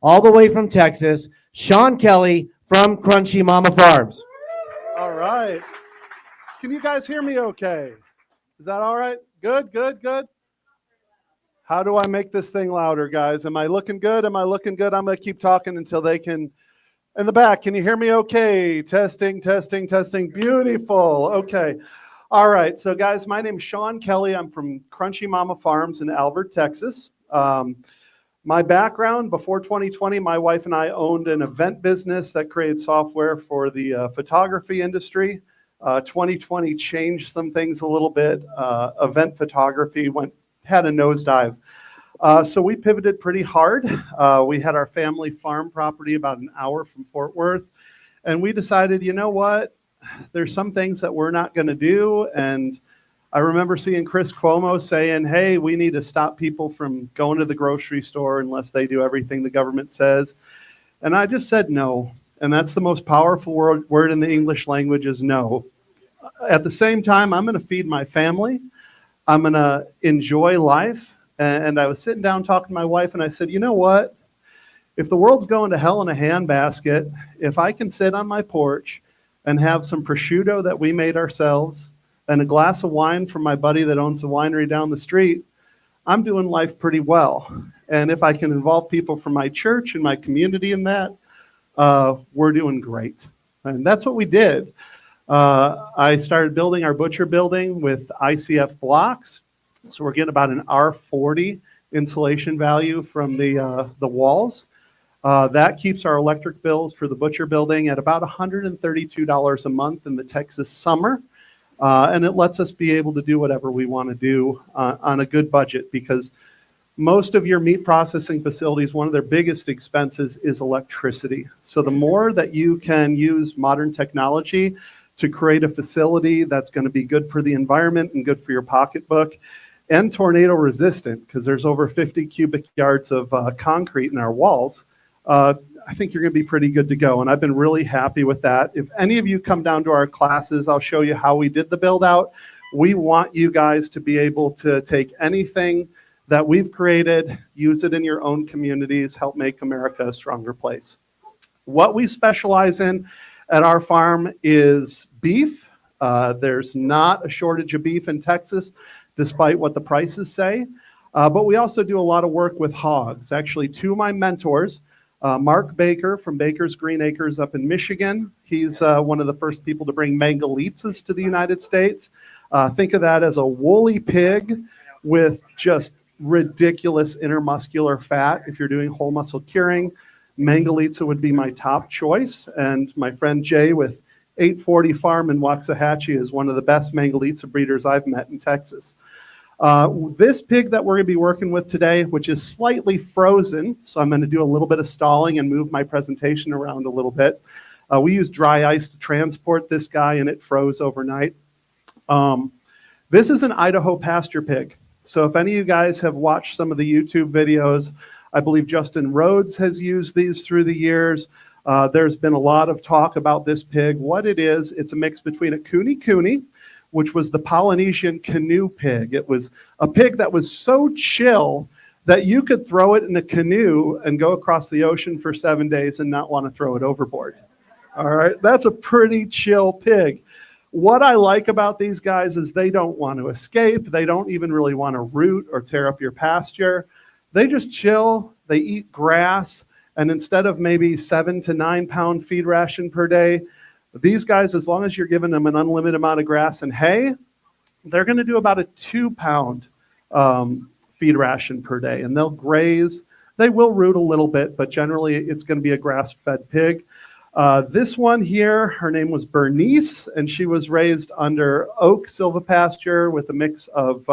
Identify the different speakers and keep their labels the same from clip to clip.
Speaker 1: all the way from Texas, Shawn Kelly from Crunchy Mama Farms.
Speaker 2: All right. Can you guys hear me okay? Is that all right? Good, good, good. How do I make this thing louder, guys? Am I looking good? Am I looking good? I'm going to keep talking until they can. In the back, can you hear me okay? Testing, testing, testing. Beautiful. Okay. All right. So, guys, my name's Shawn Kelly. I'm from Crunchy Mama Farms in Albert, Texas. My background, before 2020, my wife and I owned an event business that created software for the photography industry. 2020 changed some things a little bit. Event photography had a nosedive. So we pivoted pretty hard. We had our family farm property about an hour from Fort Worth. And we decided, you know what? There's some things that we're not going to do. And I remember seeing Chris Cuomo saying, hey, we need to stop people from going to the grocery store unless they do everything the government says. And I just said no. And that's the most powerful word in the English language is no. At the same time, I'm going to feed my family. I'm going to enjoy life. And I was sitting down talking to my wife, and I said, you know what? If the world's going to hell in a handbasket, if I can sit on my porch and have some prosciutto that we made ourselves and a glass of wine from my buddy that owns the winery down the street, I'm doing life pretty well. And if I can involve people from my church and my community in that, we're doing great. And that's what we did. I started building our butcher building with ICF blocks. So we're getting about an R40 insulation value from the walls. That keeps our electric bills for the butcher building at about $132 a month in the Texas summer. And it lets us be able to do whatever we want to do on a good budget, because most of your meat processing facilities, one of their biggest expenses is electricity. So the more that you can use modern technology to create a facility that's going to be good for the environment and good for your pocketbook, and tornado resistant, because there's over 50 cubic yards of concrete in our walls, I think you're going to be pretty good to go. And I've been really happy with that. If any of you come down to our classes, I'll show you how we did the build out. We want you guys to be able to take anything that we've created, use it in your own communities, help make America a stronger place. What we specialize in at our farm is beef. There's not a shortage of beef in Texas, despite what the prices say. But we also do a lot of work with hogs. Actually, two of my mentors, Mark Baker from Baker's Green Acres up in Michigan. He's one of the first people to bring mangalitzas to the United States. Think of that as a woolly pig with just ridiculous intermuscular fat. If you're doing whole muscle curing, mangalitza would be my top choice. And my friend Jay with 840 Farm in Waxahachie is one of the best mangalitza breeders I've met in Texas. This pig that we're going to be working with today, which is slightly frozen, so I'm going to do a little bit of stalling and move my presentation around a little bit. We use dry ice to transport this guy, and it froze overnight. This is an Idaho pasture pig. So if any of you guys have watched some of the YouTube videos, I believe Justin Rhodes has used these through the years. There's been a lot of talk about this pig. What it is, it's a mix between a cooney, which was the Polynesian canoe pig. It was a pig that was so chill that you could throw it in a canoe and go across the ocean for 7 days and not want to throw it overboard. All right, that's a pretty chill pig. What I like about these guys is they don't want to escape. They don't even really want to root or tear up your pasture. They just chill, they eat grass, and instead of maybe 7 to 9 pound feed ration per day, these guys, as long as you're giving them an unlimited amount of grass and hay, they're going to do about a 2 pound feed ration per day, and they'll graze. They will root a little bit, but generally it's going to be a grass-fed pig. This one here, her name was Bernice, and she was raised under oak silvopasture with a mix of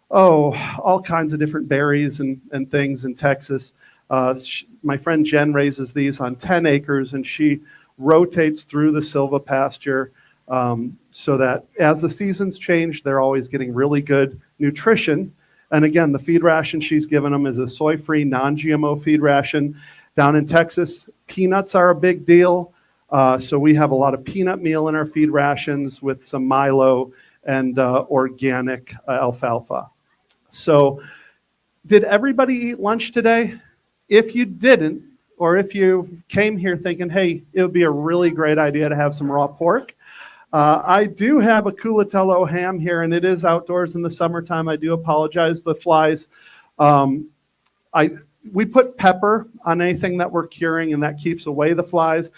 Speaker 2: all kinds of different berries and things in Texas. My friend Jen raises these on 10 acres, and she rotates through the silvopasture so that as the seasons change, they're always getting really good nutrition. And again, the feed ration she's given them is a soy-free, non-GMO feed ration. Down in Texas, peanuts are a big deal. So we have a lot of peanut meal in our feed rations with some Milo and organic alfalfa. So did everybody eat lunch today? If you didn't, or if you came here thinking, hey, it would be a really great idea to have some raw pork, I do have a culatello ham here, and it is outdoors in the summertime. I do apologize, the flies. Um, we put pepper on anything that we're curing, and that keeps away the flies.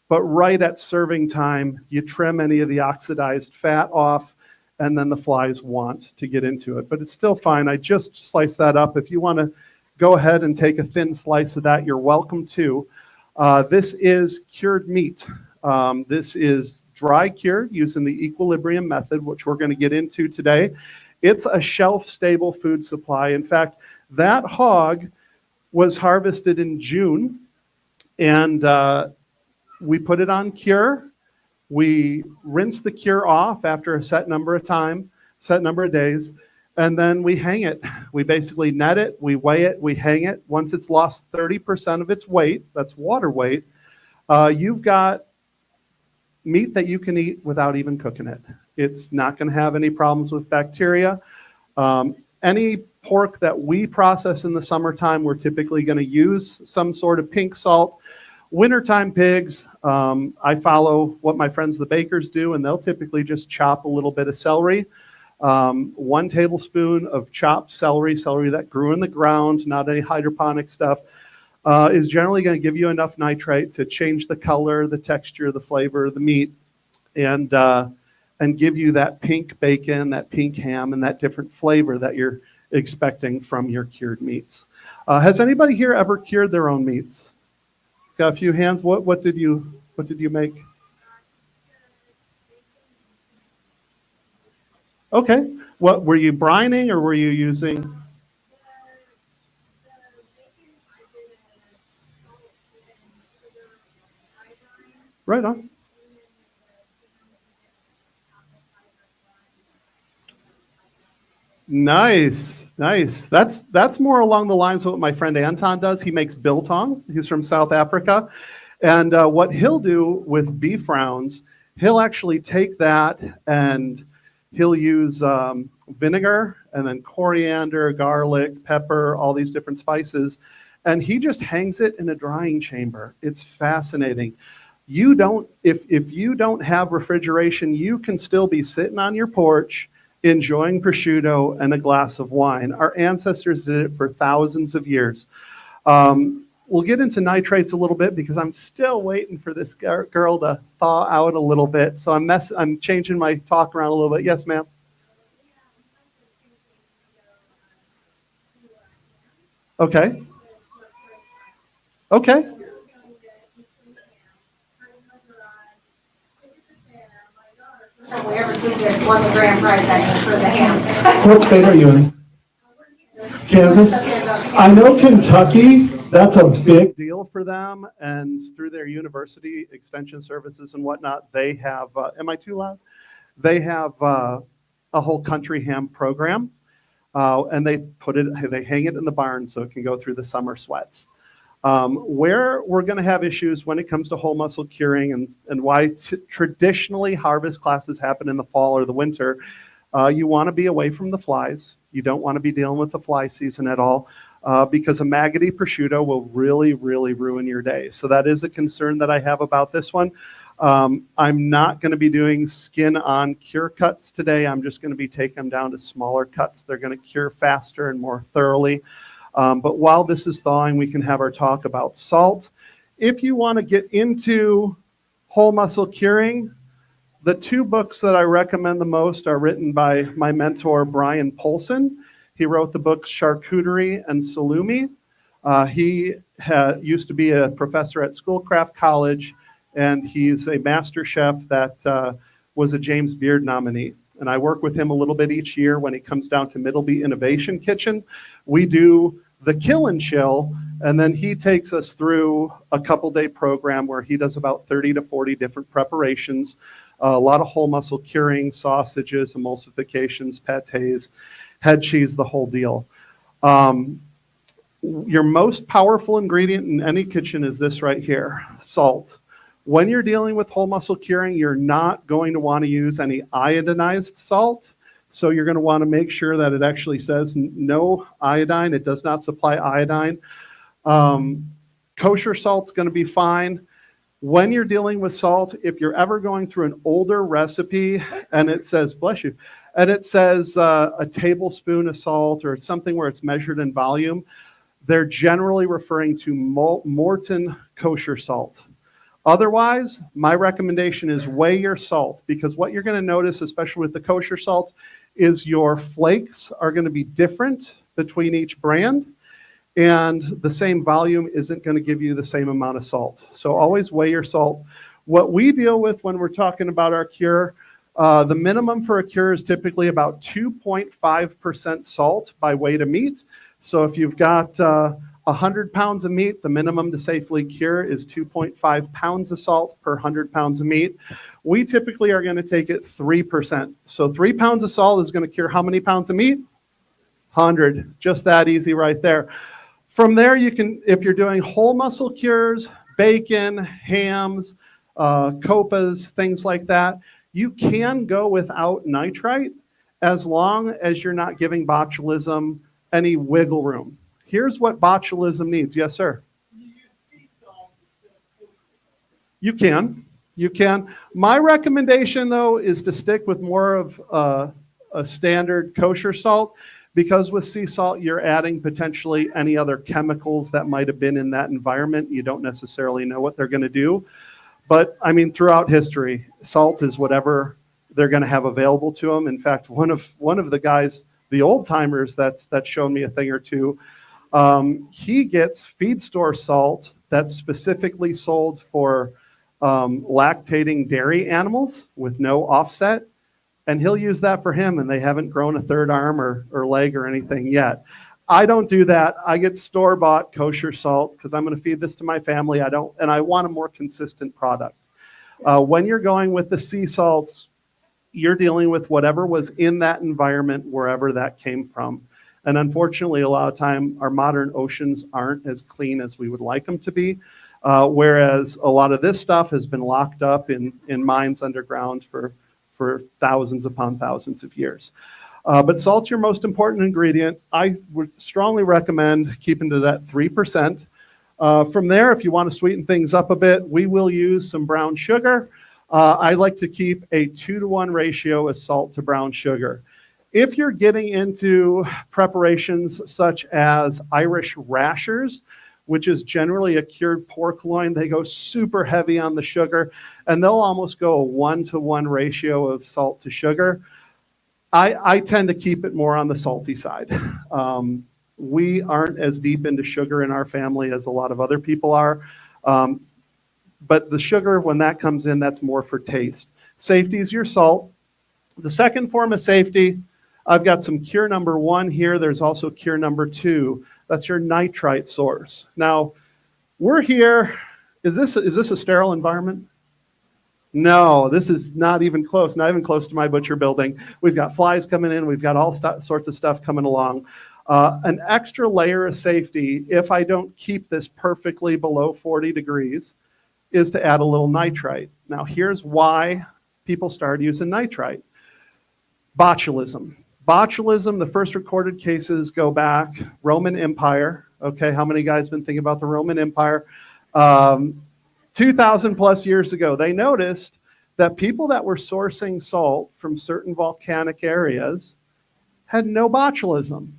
Speaker 2: But right at serving time, you trim any of the oxidized fat off, and then the flies want to get into it. But it's still fine. I just slice that up. If you want to go ahead and take a thin slice of that, you're welcome to. This is cured meat. This is dry cured using the equilibrium method, which we're going to get into today. It's a shelf-stable food supply. In fact, that hog was harvested in June, and we put it on cure. We rinse the cure off after a set number of days, and then we hang it. We basically net it, we weigh it, we hang it. Once it's lost 30% of its weight, that's water weight, you've got meat that you can eat without even cooking it. It's not going to have any problems with bacteria. Any pork that we process in the summertime, we're typically going to use some sort of pink salt. Wintertime pigs, I follow what my friends the bakers do, and they'll typically just chop a little bit of celery. 1 tablespoon of chopped celery that grew in the ground, not any hydroponic stuff, is generally going to give you enough nitrate to change the color, the texture, the flavor of the meat, and give you that pink bacon, that pink ham, and that different flavor that you're expecting from your cured meats. Has anybody here ever cured their own meats? Got a few hands. What did you make? Okay. What were you brining, or were you using? Right on. Nice. That's more along the lines of what my friend Anton does. He makes biltong. He's from South Africa. And what he'll do with beef rounds, he'll actually take that and he'll use vinegar and then coriander, garlic, pepper, all these different spices. And he just hangs it in a drying chamber. It's fascinating. If you don't have refrigeration, you can still be sitting on your porch enjoying prosciutto and a glass of wine. Our ancestors did it for thousands of years. We'll get into nitrates a little bit because I'm still waiting for this girl to thaw out a little bit. So I'm changing my talk around a little bit. Yes, ma'am. Okay. Okay.
Speaker 3: So we ever do this, won the grand prize that is for the ham.
Speaker 2: What state are you in? Kansas? I know Kentucky, that's a big deal for them, and through their university extension services and whatnot, they have, am I too loud? They have a whole country ham program, and they hang it in the barn so it can go through the summer sweats. Where we're going to have issues when it comes to whole muscle curing and why traditionally harvest classes happen in the fall or the winter, you want to be away from the flies. You don't want to be dealing with the fly season at all because a maggoty prosciutto will really, really ruin your day. So that is a concern that I have about this one. I'm not going to be doing skin on cure cuts today. I'm just going to be taking them down to smaller cuts. They're going to cure faster and more thoroughly. But while this is thawing, we can have our talk about salt. If you want to get into whole muscle curing, the 2 books that I recommend the most are written by my mentor, Brian Polson. He wrote the books Charcuterie and Salumi. He used to be a professor at Schoolcraft College, and he's a master chef that was a James Beard nominee. And I work with him a little bit each year when it comes down to Middleby Innovation Kitchen. We do the kill and chill, and then he takes us through a couple-day program where he does about 30 to 40 different preparations, a lot of whole muscle curing, sausages, emulsifications, pâtés, head cheese, the whole deal. Your most powerful ingredient in any kitchen is this right here, salt. When you're dealing with whole muscle curing, you're not going to want to use any iodinized salt. So you're going to want to make sure that it actually says no iodine. It does not supply iodine. Kosher salt's going to be fine. When you're dealing with salt, if you're ever going through an older recipe and it says, bless you, and it says a tablespoon of salt or something where it's measured in volume, they're generally referring to Morton kosher salt. Otherwise, my recommendation is weigh your salt, because what you're going to notice, especially with the kosher salts, is your flakes are going to be different between each brand, and the same volume isn't going to give you the same amount of salt. So always weigh your salt. What we deal with when we're talking about our cure, the minimum for a cure is typically about 2.5% salt by weight of meat. So if you've got 100 pounds of meat, the minimum to safely cure is 2.5 pounds of salt per 100 pounds of meat. We typically are going to take it 3%. So 3 pounds of salt is going to cure how many pounds of meat? 100. Just that easy right there. From there, you can, if you're doing whole muscle cures, bacon, hams, copas, things like that, you can go without nitrite as long as you're not giving botulism any wiggle room. Here's what botulism needs. Yes, sir. You can. You can. My recommendation, though, is to stick with more of a standard kosher salt, because with sea salt, you're adding potentially any other chemicals that might have been in that environment. You don't necessarily know what they're going to do. But, I mean, throughout history, salt is whatever they're going to have available to them. In fact, one of the guys, the old timers that's shown me a thing or two, he gets feed store salt that's specifically sold for lactating dairy animals with no offset, and he'll use that for him, and they haven't grown a third arm or leg or anything yet. I don't do that. I get store-bought kosher salt because I'm going to feed this to my family. And I want a more consistent product. When you're going with the sea salts, you're dealing with whatever was in that environment, wherever that came from. And unfortunately, a lot of time, our modern oceans aren't as clean as we would like them to be, whereas a lot of this stuff has been locked up in mines underground for thousands upon thousands of years. But salt's your most important ingredient. I would strongly recommend keeping to that 3%. From there, if you want to sweeten things up a bit, we will use some brown sugar. I like to keep a 2-to-1 ratio of salt to brown sugar. If you're getting into preparations such as Irish rashers, which is generally a cured pork loin, they go super heavy on the sugar, and they'll almost go a 1-to-1 ratio of salt to sugar. I tend to keep it more on the salty side. We aren't as deep into sugar in our family as a lot of other people are. But the sugar, when that comes in, that's more for taste. Safety is your salt. The second form of safety, I've got some cure number 1 here. There's also cure number 2. That's your nitrite source. Now, we're here. Is this a sterile environment? No, this is not even close to my butcher building. We've got flies coming in. We've got all sorts of stuff coming along. An extra layer of safety, if I don't keep this perfectly below 40 degrees, is to add a little nitrite. Now, here's why people started using nitrite. Botulism. Botulism, the first recorded cases go back Roman Empire. Okay, how many guys been thinking about the Roman Empire? 2,000 plus years ago, they noticed that people that were sourcing salt from certain volcanic areas had no botulism.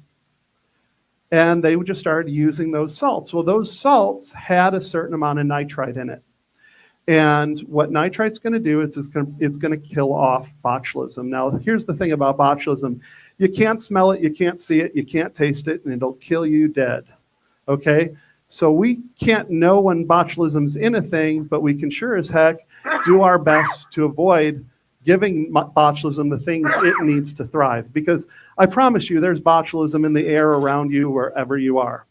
Speaker 2: And they just started using those salts. Well, those salts had a certain amount of nitrite in it. And what nitrite's going to do is it's going to kill off botulism. Now, here's the thing about botulism. You can't smell it, you can't see it, you can't taste it, and it'll kill you dead. Okay? So we can't know when botulism's in a thing, but we can sure as heck do our best to avoid giving botulism the things it needs to thrive. Because I promise you, there's botulism in the air around you wherever you are.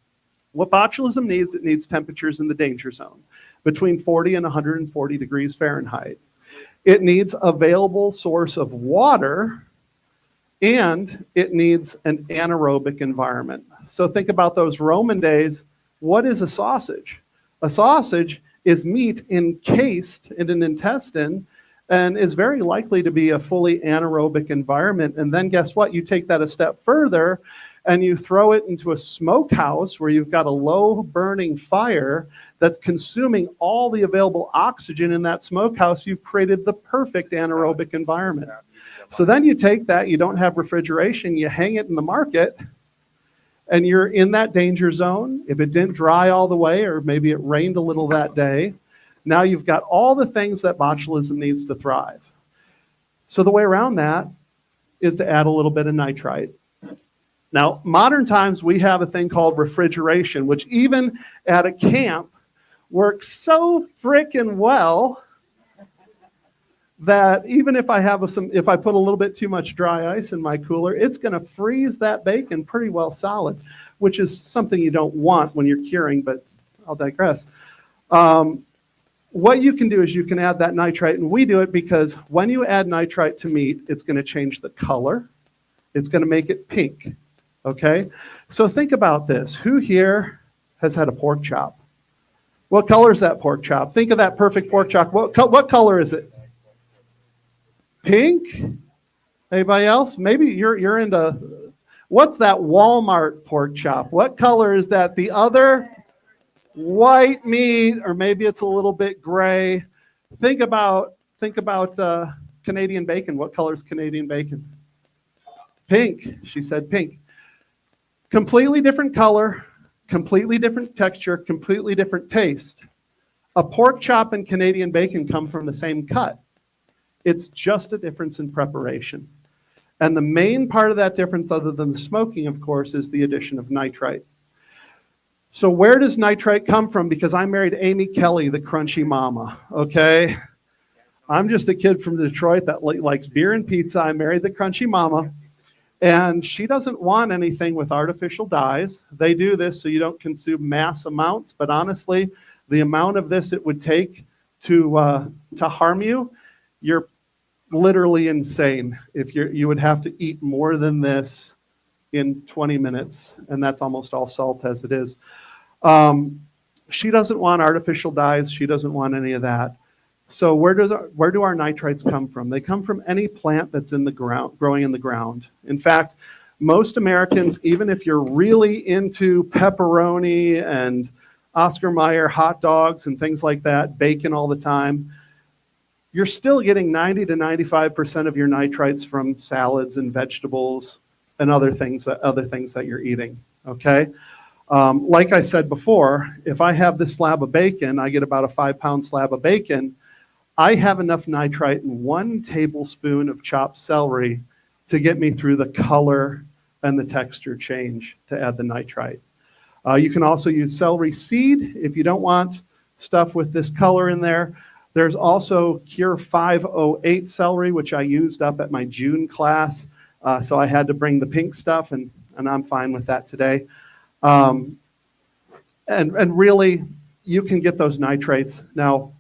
Speaker 2: What botulism needs, it needs temperatures in the danger zone, between 40 and 140 degrees Fahrenheit. It needs available source of water, and it needs an anaerobic environment. So think about those Roman days. What is a sausage? A sausage is meat encased in an intestine and is very likely to be a fully anaerobic environment. And then guess what? You take that a step further, and you throw it into a smokehouse where you've got a low burning fire that's consuming all the available oxygen in that smokehouse, you've created the perfect anaerobic environment. So then you take that, you don't have refrigeration, you hang it in the market, and you're in that danger zone. If it didn't dry all the way, or maybe it rained a little that day, now you've got all the things that botulism needs to thrive. So the way around that is to add a little bit of nitrite. Now, modern times, we have a thing called refrigeration, which even at a camp works so frickin' well that even if I have if I put a little bit too much dry ice in my cooler, it's going to freeze that bacon pretty well solid, which is something you don't want when you're curing, but I'll digress. What you can do is you can add that nitrite, and we do it because when you add nitrite to meat, it's going to change the color. It's going to make it pink, okay? So think about this. Who here has had a pork chop? What color is that pork chop? Think of that perfect pork chop. What color is it? Pink? Anybody else? Maybe you're into, what's that Walmart pork chop? What color is that? The other? White meat, or maybe it's a little bit gray. Think about Canadian bacon. What color is Canadian bacon? Pink. She said pink. Completely different color, completely different texture, completely different taste. A pork chop and Canadian bacon come from the same cut. It's just a difference in preparation. And the main part of that difference, other than the smoking, of course, is the addition of nitrite. So where does nitrite come from? Because I married Amy Kelly, the crunchy mama, okay? I'm just a kid from Detroit that likes beer and pizza. I married the crunchy mama, and she doesn't want anything with artificial dyes. They do this so you don't consume mass amounts, but honestly, the amount of this it would take to harm you, you're literally insane. If you would have to eat more than this in 20 minutes, and that's almost all salt as it is. She doesn't want artificial dyes. She doesn't want any of that. So where do our nitrites come from? They come from any plant that's in the ground, growing in the ground. In fact, most Americans, even if you're really into pepperoni and Oscar Mayer hot dogs and things like that, bacon all the time, you're still getting 90 to 95% of your nitrites from salads and vegetables and other things that you're eating, okay? Like I said before, if I have this slab of bacon, I get about a 5-pound slab of bacon, I have enough nitrite in 1 tablespoon of chopped celery to get me through the color and the texture change to add the nitrite. You can also use celery seed if you don't want stuff with this color in there. There's also Cure 508 celery, which I used up at my June class. So I had to bring the pink stuff, and I'm fine with that today. And really, you can get those nitrates. Now,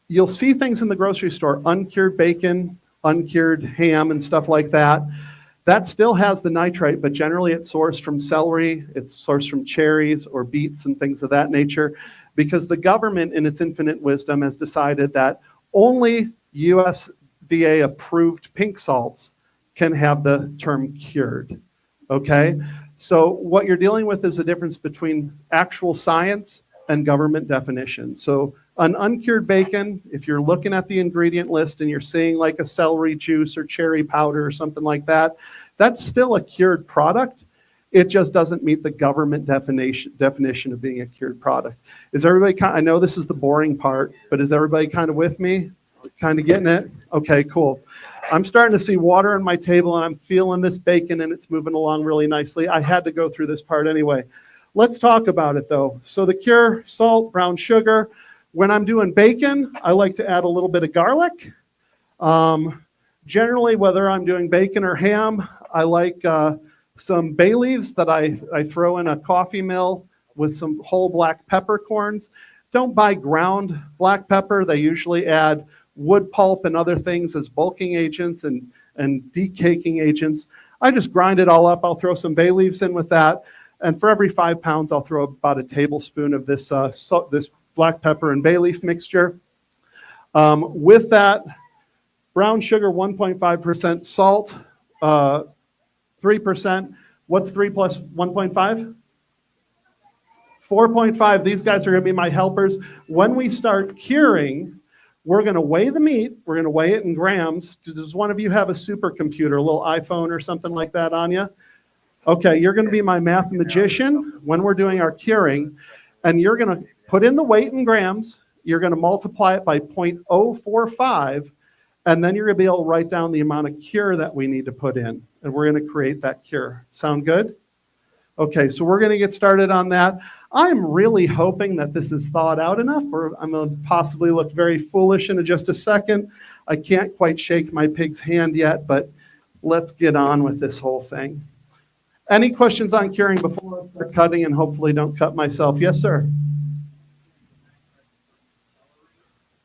Speaker 2: you'll see things in the grocery store, uncured bacon, uncured ham, and stuff like that. That still has the nitrite, but generally it's sourced from celery, it's sourced from cherries or beets and things of that nature, because the government, in its infinite wisdom, has decided that only USDA-approved pink salts can have the term cured, okay? So what you're dealing with is a difference between actual science and government definition. So an uncured bacon, if you're looking at the ingredient list and you're seeing like a celery juice or cherry powder or something like that, that's still a cured product. It just doesn't meet the government definition of being a cured product. Is everybody I know this is the boring part, but is everybody kind of with me? Kind of getting it? Okay, cool. I'm starting to see water on my table, and I'm feeling this bacon, and it's moving along really nicely. I had to go through this part anyway. Let's talk about it, though. So the cure, salt, brown sugar. When I'm doing bacon, I like to add a little bit of garlic. Generally, whether I'm doing bacon or ham, I like some bay leaves that I throw in a coffee mill with some whole black peppercorns. Don't buy ground black pepper. They usually add wood pulp and other things as bulking agents and decaking agents. I just grind it all up. I'll throw some bay leaves in with that. And for every 5 pounds, I'll throw about a tablespoon of this black pepper and bay leaf mixture. With that, brown sugar, 1.5%, salt, 3%, What's 3 plus 1.5? 4.5. These guys are going to be my helpers. When we start curing, we're going to weigh the meat. We're going to weigh it in grams. Does one of you have a supercomputer, a little iPhone or something like that on you? Okay, you're going to be my mathematician when we're doing our curing, and you're going to put in the weight in grams. You're going to multiply it by 0.045, and then you're going to be able to write down the amount of cure that we need to put in, and we're going to create that cure. Sound good? Okay, so we're going to get started on that. I'm really hoping that this is thought out enough, or I'm going to possibly look very foolish in just a second. I can't quite shake my pig's hand yet, but let's get on with this whole thing. Any questions on curing before I start cutting, and hopefully don't cut myself? Yes, sir.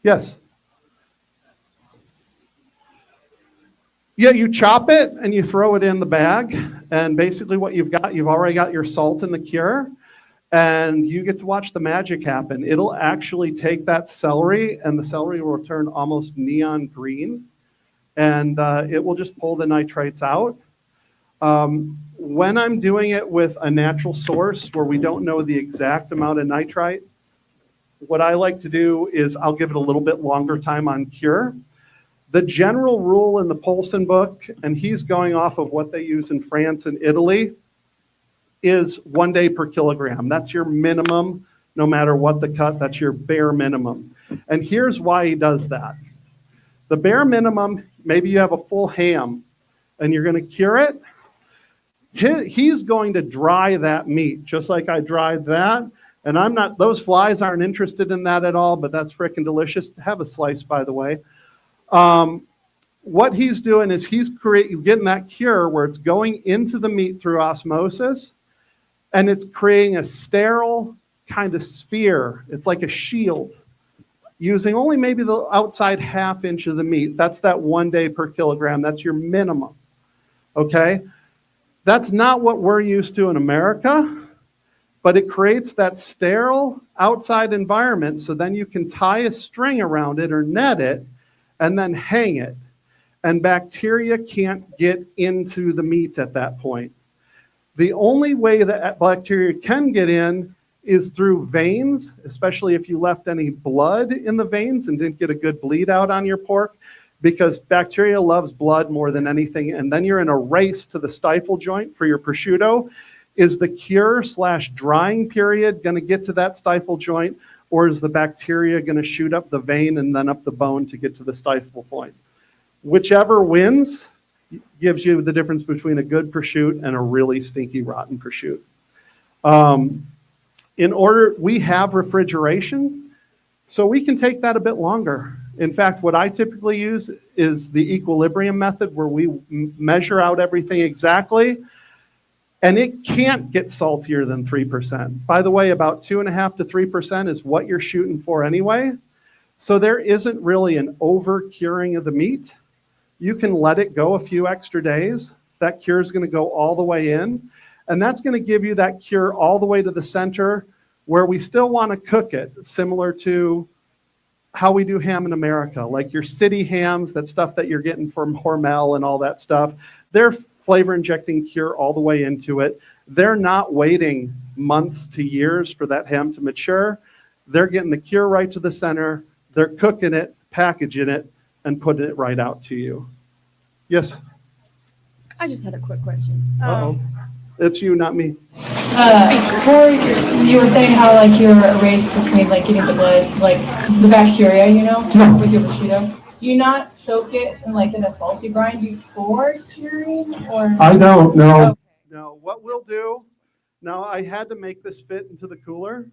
Speaker 2: Yes. Yeah, you chop it and you throw it in the bag, and basically what you've already got your salt in the cure, and you get to watch the magic happen. It'll actually take that celery, and the celery will turn almost neon green, and it will just pull the nitrates out. When I'm doing it with a natural source where we don't know the exact amount of nitrite, what I like to do is I'll give it a little bit longer time on cure. The general rule in the Polson book, and he's going off of what they use in France and Italy, is 1 day per kilogram. That's your minimum, no matter what the cut, that's your bare minimum. And here's why he does that. The bare minimum, maybe you have a full ham and you're going to cure it. He's going to dry that meat, just like I dried that. And I'm not, those flies aren't interested in that at all, but that's frickin' delicious. Have a slice, by the way. What he's doing is he's getting that cure where it's going into the meat through osmosis, and it's creating a sterile kind of sphere. It's like a shield, using only maybe the outside ½ inch of the meat. That's that 1 day per kilogram. That's your minimum. Okay? That's not what we're used to in America, but it creates that sterile outside environment, so then you can tie a string around it or net it and then hang it. And bacteria can't get into the meat at that point. The only way that bacteria can get in is through veins, especially if you left any blood in the veins and didn't get a good bleed out on your pork, because bacteria loves blood more than anything. And then you're in a race to the stifle joint for your prosciutto. Is the cure/drying period going to get to that stifle joint, or is the bacteria going to shoot up the vein and then up the bone to get to the stifle point? Whichever wins gives you the difference between a good prosciutto and a really stinky, rotten prosciutto. We have refrigeration, so we can take that a bit longer. In fact, what I typically use is the equilibrium method, where we measure out everything exactly, and it can't get saltier than 3%. By the way, about 2.5 to 3% is what you're shooting for anyway. So there isn't really an over-curing of the meat. You can let it go a few extra days. That cure is going to go all the way in, and that's going to give you that cure all the way to the center, where we still want to cook it, similar to how we do ham in America, like your city hams, that stuff that you're getting from Hormel and all that stuff. They're flavor injecting cure all the way into it. They're not waiting months to years for that ham to mature. They're getting the cure right to the center. They're cooking it, packaging it, and putting it right out to you. Yes?
Speaker 4: I just had a quick question.
Speaker 2: Uh-oh. It's you, not me.
Speaker 4: Before you were saying how like you're a race between like getting the blood, like the bacteria, you know, with your prosciutto. Do you not soak it in a salty brine before curing, or?
Speaker 2: I don't know. Okay. No, what we'll do, now I had to make this fit into the cooler.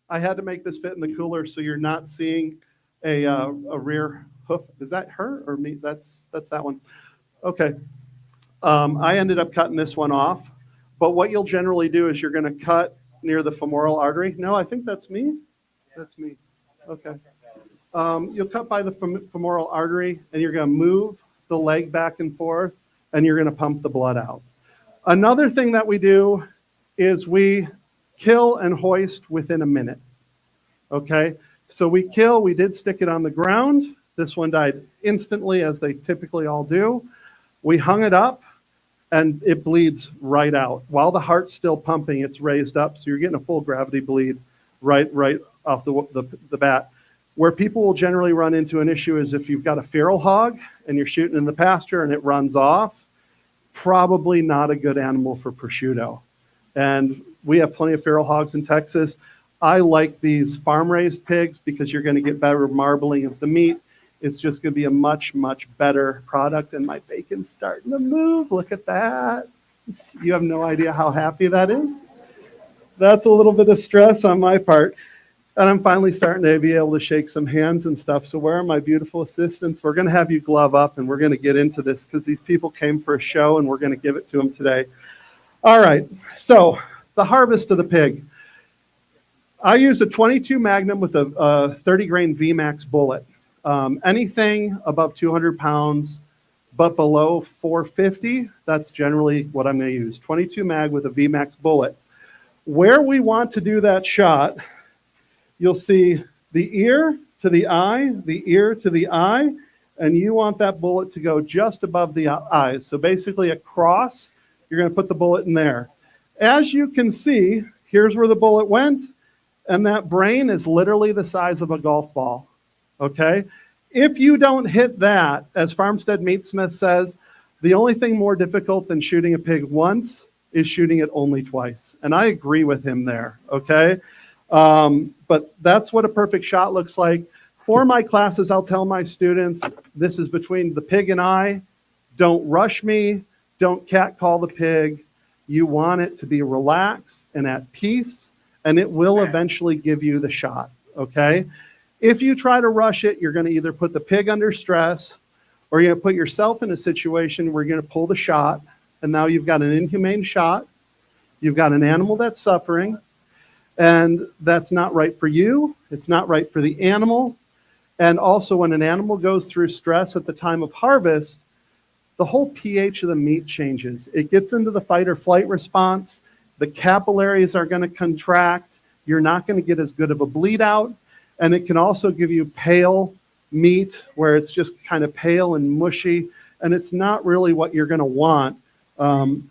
Speaker 2: I had to make this fit in the cooler so you're not seeing a rear hoof. Is that her or me? That's that one. Okay. I ended up cutting this one off, but what you'll generally do is you're going to cut near the femoral artery. No, I think that's me. That's me. Okay. You'll cut by the femoral artery, and you're going to move the leg back and forth, and you're going to pump the blood out. Another thing that we do is we kill and hoist within a minute. Okay? So we did stick it on the ground. This one died instantly, as they typically all do. We hung it up, and it bleeds right out. While the heart's still pumping, it's raised up, so you're getting a full gravity bleed right off the bat. Where people will generally run into an issue is if you've got a feral hog and you're shooting in the pasture and it runs off, probably not a good animal for prosciutto. And we have plenty of feral hogs in Texas. I like these farm-raised pigs because you're going to get better marbling of the meat. It's just going to be a much, much better product. And my bacon's starting to move. Look at that. You have no idea how happy that is. That's a little bit of stress on my part. And I'm finally starting to be able to shake some hands and stuff. So where are my beautiful assistants? We're going to have you glove up, and we're going to get into this because these people came for a show, and we're going to give it to them today. All right. So the harvest of the pig. I use a 22 Magnum with a 30 grain VMAX bullet. Anything above 200 pounds, but below 450, that's generally what I'm going to use. 22 mag with a VMAX bullet. Where we want to do that shot, you'll see the ear to the ear to the eye, and you want that bullet to go just above the eyes. So basically across, you're going to put the bullet in there. As you can see, here's where the bullet went, and that brain is literally the size of a golf ball, okay? If you don't hit that, as Farmstead Meatsmith says, the only thing more difficult than shooting a pig once is shooting it only twice. And I agree with him there, okay? But that's what a perfect shot looks like. For my classes, I'll tell my students, this is between the pig and I. Don't rush me. Don't catcall the pig. You want it to be relaxed and at peace, and it will eventually give you the shot, okay? If you try to rush it, you're going to either put the pig under stress, or you're going to put yourself in a situation where you're going to pull the shot, and now you've got an inhumane shot. You've got an animal that's suffering, and that's not right for you. It's not right for the animal. And also, when an animal goes through stress at the time of harvest, the whole pH of the meat changes. It gets into the fight or flight response. The capillaries are going to contract. You're not going to get as good of a bleed out. And it can also give you pale meat where it's just kind of pale and mushy. And it's not really what you're going to want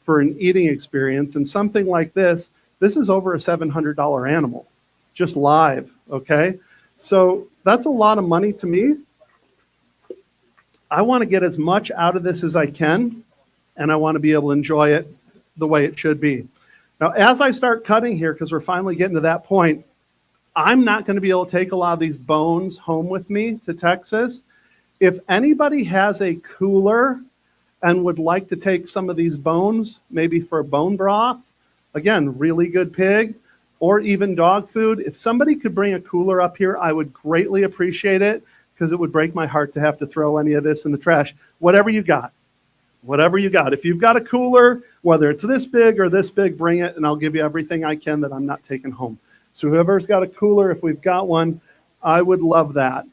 Speaker 2: for an eating experience. And something like this is over a $700 animal, just live, okay? So that's a lot of money to me. I want to get as much out of this as I can, and I want to be able to enjoy it the way it should be. Now, as I start cutting here, because we're finally getting to that point, I'm not going to be able to take a lot of these bones home with me to Texas. If anybody has a cooler and would like to take some of these bones, maybe for a bone broth, again, really good pig, or even dog food, if somebody could bring a cooler up here, I would greatly appreciate it, because it would break my heart to have to throw any of this in the trash. Whatever you got. Whatever you got. If you've got a cooler, whether it's this big or this big, bring it, and I'll give you everything I can that I'm not taking home. So whoever's got a cooler, if we've got one, I would love that.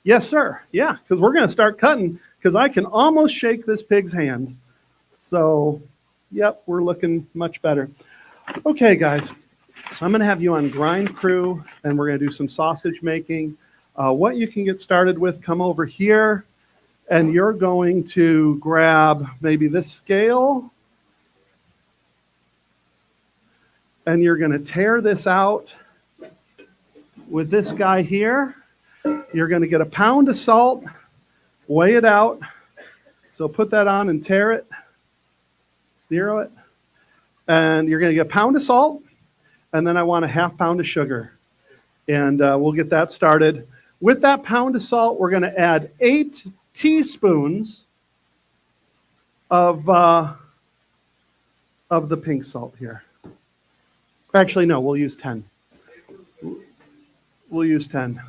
Speaker 2: Yes, sir. Yeah, because we're going to start cutting, because I can almost shake this pig's hand. So, yep, we're looking much better. Okay, guys. So I'm going to have you on grind crew, and we're going to do some sausage making. What you can get started with, come over here, and you're going to grab maybe this scale, and you're going to tear this out with this guy here. You're going to get a pound of salt, weigh it out. So put that on and tear it, zero it. And you're going to get a pound of salt, and then I want a half pound of sugar. And we'll get that started. With that pound of salt, we're going to add 8 teaspoons of the pink salt here. Actually, no, we'll use 10. We'll use 10.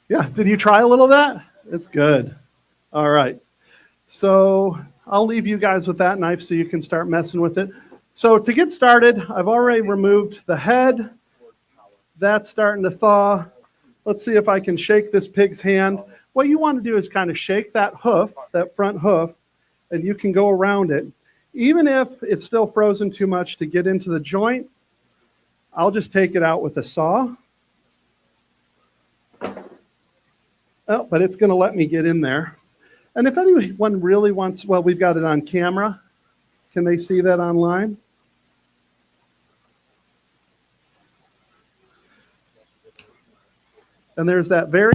Speaker 2: Yeah, did you try a little of that? It's good. All right. So I'll leave you guys with that knife so you can start messing with it. So to get started, I've already removed the head. That's starting to thaw. Let's see if I can shake this pig's hand. What you want to do is kind of shake that hoof, that front hoof, and you can go around it. Even if it's still frozen too much to get into the joint, I'll just take it out with a saw. Oh, but it's going to let me get in there. And if anyone really wants, well, we've got it on camera, Can they see that online? And there's that very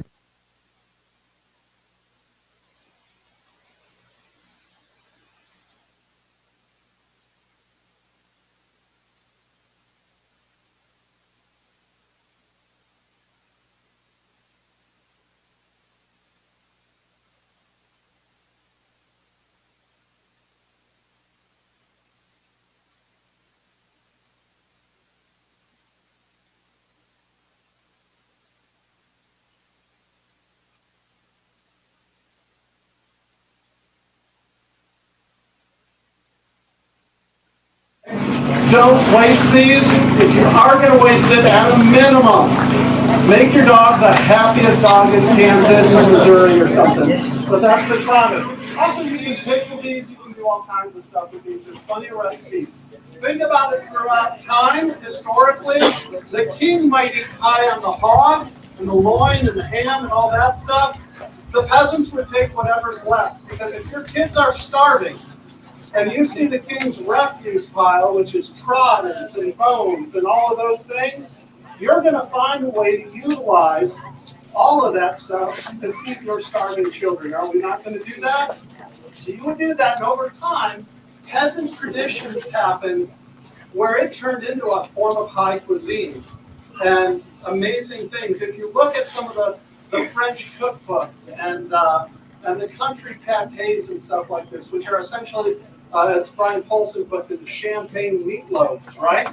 Speaker 2: don't waste these. If you are going to waste it, at a minimum, make your dog the happiest dog in Kansas or Missouri or something. But that's the trotter. Also, you can pickle these. You can do all kinds of stuff with these. There's plenty of recipes. Think about it throughout time. Historically, the king might eat pie on the hog and the loin and the ham and all that stuff. The peasants would take whatever's left. Because if your kids are starving, and you see the king's refuse pile, which is trotters and bones and all of those things, you're going to find a way to utilize all of that stuff to feed your starving children. Are we not going to do that? So you would do that, and over time, peasant traditions happened where it turned into a form of high cuisine. And amazing things. If you look at some of the French cookbooks and the country pâtés and stuff like this, which are essentially as Brian Paulson puts it, champagne meatloaves, right?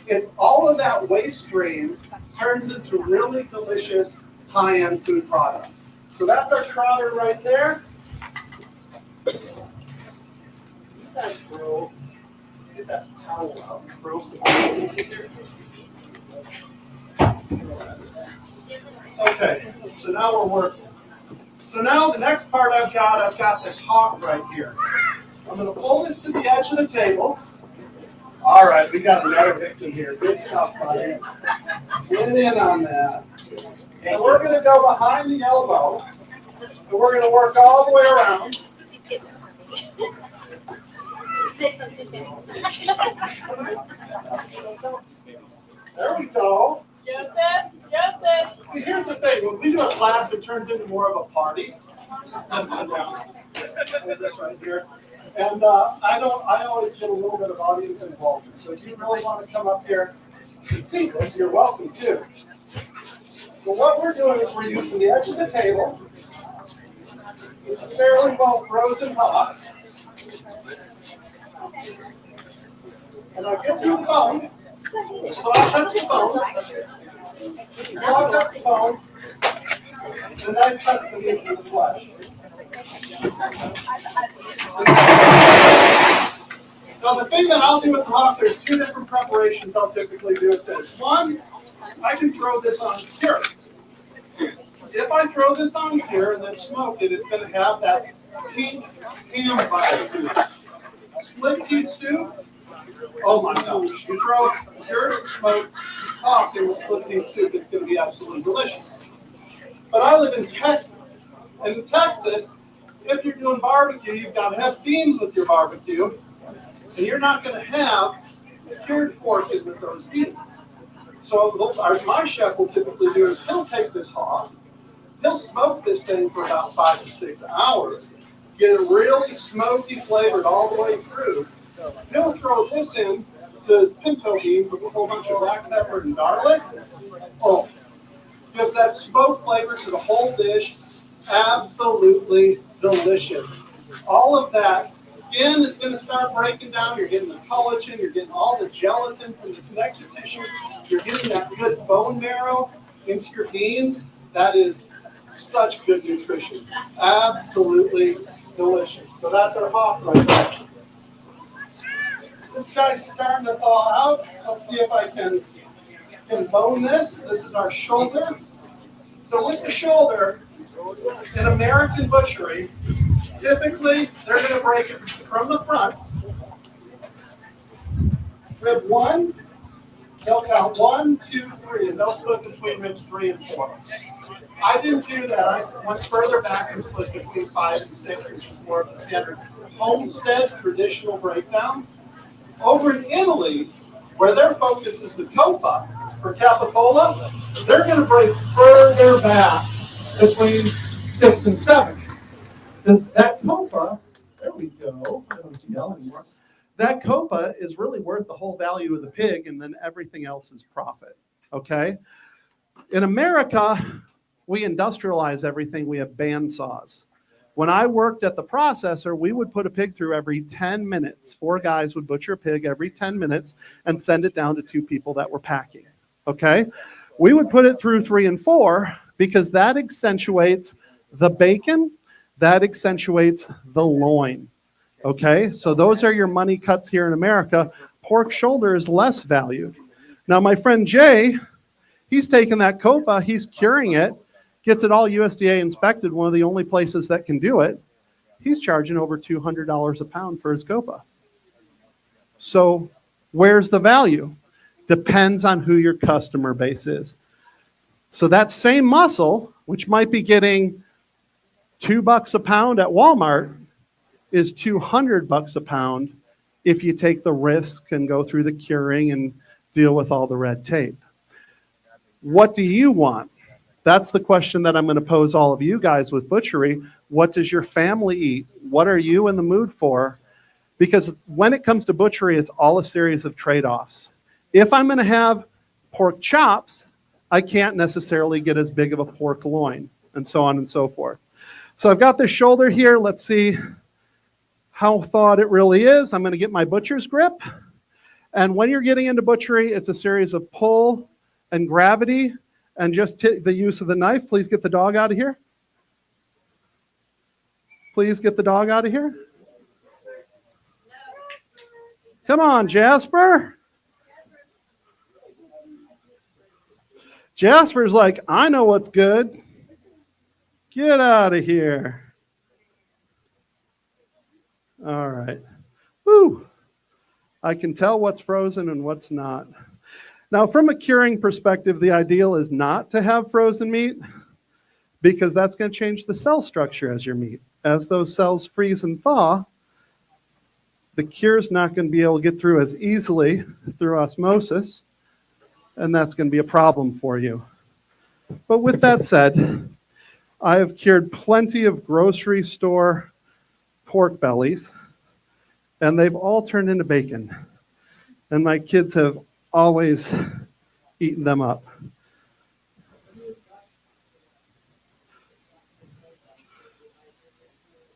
Speaker 2: It's all of that waste stream turns into really delicious high-end food product. So that's our trotter right there. You guys get that towel out and throw some in here. Okay, so now we're working. So now the next part I've got this hawk right here. I'm going to pull this to the edge of the table. All right, we got another victim here. Good stuff, buddy. Get in on that. And we're going to go behind the elbow. And we're going to work all the way around. There we go.
Speaker 4: Joseph.
Speaker 2: See, here's the thing. When we do a class, it turns into more of a party. This right here. And I always get a little bit of audience involvement. So if you really want to come up here and see this, you're welcome to. So what we're doing is we're using the edge of the table. It's fairly well frozen hot. And I'll get you a bone. So I'll touch the bone. So I'll touch the bone. And I touch the meat of the flesh. Now the thing that I'll do with the hawk, there's two different preparations I'll typically do with this. One, I can throw this on here. If I throw this on here and then smoke it, it's going to have that pink ham vibe to it. Split pea soup, oh my gosh. You throw cured smoked hawk in with split pea soup, it's going to be absolutely delicious. But I live in Texas. And in Texas, if you're doing barbecue, you've got to have beans with your barbecue. And you're not going to have cured pork in with those beans. So what my chef will typically do is he'll take this hog, he'll smoke this thing for about 5 to 6 hours, get it really smoky flavored all the way through. He'll throw this in to his pinto beans with a whole bunch of black pepper and garlic. Oh, gives that smoke flavor to the whole dish. Absolutely delicious. All of that skin is going to start breaking down. You're getting the collagen. You're getting all the gelatin from the connective tissue. You're getting that good bone marrow into your beans. That is such good nutrition. Absolutely delicious. So that's our hawk right there. This guy's starting to thaw out. Let's see if I can bone this. This is our shoulder. So with the shoulder, in American butchery, typically they're going to break it from the front. Rib 1, they'll count 1, 2, 3, and they'll split between ribs 3 and 4. I didn't do that. I went further back and split between 5 and 6, which is more of the standard Homestead traditional breakdown. Over in Italy, where their focus is the copa for capicola, they're going to break further back between 6 and 7. Because that copa, there we go, I don't yell anymore. That copa is really worth the whole value of the pig, and then everything else is profit, okay? In America, we industrialize everything. We have bandsaws. When I worked at the processor, we would put a pig through every 10 minutes. 4 guys would butcher a pig every 10 minutes and send it down to 2 people that were packing, okay? We would put it through 3 and 4 because that accentuates the bacon, that accentuates the loin, okay? So those are your money cuts here in America. Pork shoulder is less valued. Now, my friend Jay, he's taking that copa, he's curing it, gets it all USDA inspected, one of the only places that can do it. He's charging over $200 a pound for his copa. So where's the value? Depends on who your customer base is. So that same muscle, which might be getting $2 a pound at Walmart, is $200 a pound if you take the risk and go through the curing and deal with all the red tape. What do you want? That's the question that I'm going to pose all of you guys with butchery. What does your family eat? What are you in the mood for? Because when it comes to butchery, it's all a series of trade-offs. If I'm going to have pork chops, I can't necessarily get as big of a pork loin, and so on and so forth. So I've got this shoulder here. Let's see how thawed it really is. I'm going to get my butcher's grip. And when you're getting into butchery, it's a series of pull and gravity and just the use of the knife. Please get the dog out of here. Please get the dog out of here. Come on, Jasper. Jasper's like, I know what's good. Get out of here. All right. Woo. I can tell what's frozen and what's not. Now, from a curing perspective, the ideal is not to have frozen meat because that's going to change the cell structure as your meat. As those cells freeze and thaw, the cure is not going to be able to get through as easily through osmosis, and that's going to be a problem for you. But with that said, I have cured plenty of grocery store pork bellies, and they've all turned into bacon. And my kids have always eaten them up.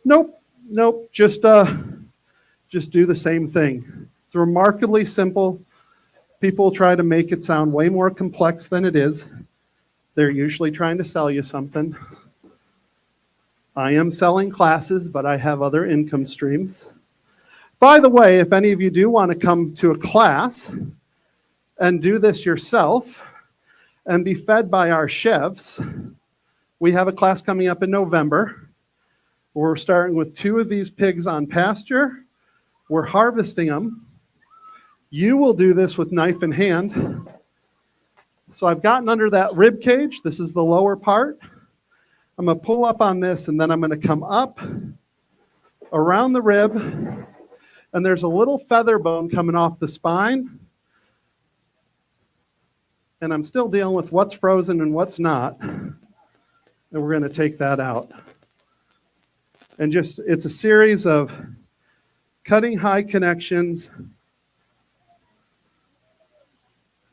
Speaker 2: Nope, just do the same thing. It's remarkably simple. People try to make it sound way more complex than it is. They're usually trying to sell you something. I am selling classes, but I have other income streams. By the way, if any of you do want to come to a class and do this yourself and be fed by our chefs, we have a class coming up in November. We're starting with 2 of these pigs on pasture. We're harvesting them. You will do this with knife in hand. So I've gotten under that rib cage. This is the lower part. I'm going to pull up on this, and then I'm going to come up around the rib, and there's a little feather bone coming off the spine. And I'm still dealing with what's frozen and what's not. And we're going to take that out. And just, it's a series of cutting high connections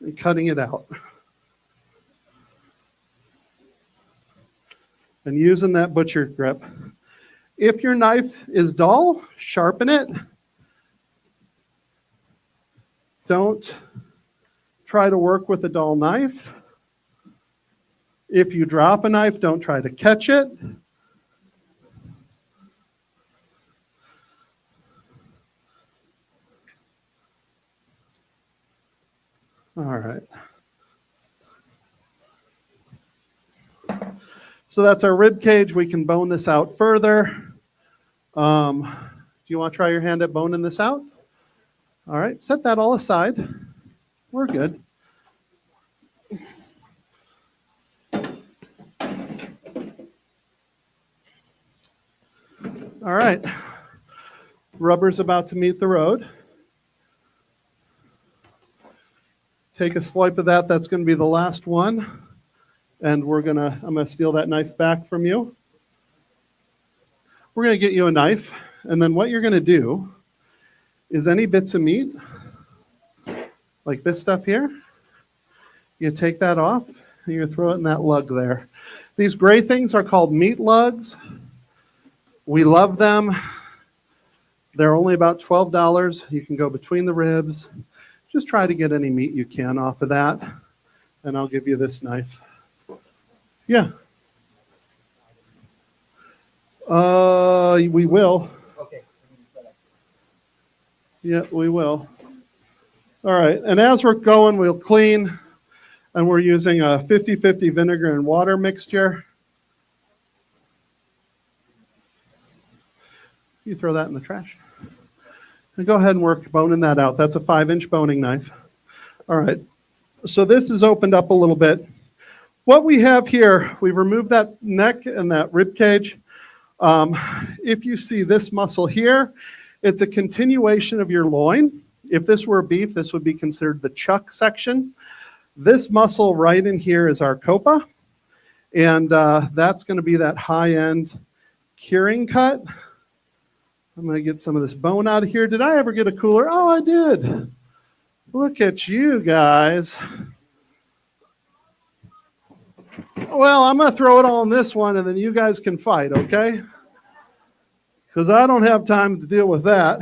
Speaker 2: and cutting it out. And using that butcher grip. If your knife is dull, sharpen it. Don't try to work with a dull knife. If you drop a knife, don't try to catch it. All right. So that's our rib cage. We can bone this out further. Do you want to try your hand at boning this out? All right, set that all aside. We're good. All right. Rubber's about to meet the road. take a swipe of that. That's going to be the last one. And I'm going to steal that knife back from you. We're going to get you a knife. And then what you're going to do is any bits of meat, like this stuff here, you take that off and you throw it in that lug there. These gray things are called meat lugs. We love them. They're only about $12. You can go between the ribs. Just try to get any meat you can off of that. And I'll give you this knife. Yeah. We will.
Speaker 1: Okay.
Speaker 2: Yeah, we will. All right. And as we're going, we'll clean. And we're using a 50-50 vinegar and water mixture. You throw that in the trash. And go ahead and work boning that out. That's a 5-inch boning knife. All right. So this is opened up a little bit. What we have here, we've removed that neck and that rib cage. If you see this muscle here, it's a continuation of your loin. If this were beef, this would be considered the chuck section. This muscle right in here is our copa. And that's going to be that high-end curing cut. I'm going to get some of this bone out of here. Did I ever get a cooler? Oh, I did. Look at you guys. Well, I'm going to throw it all in this one, and then you guys can fight, okay? Because I don't have time to deal with that.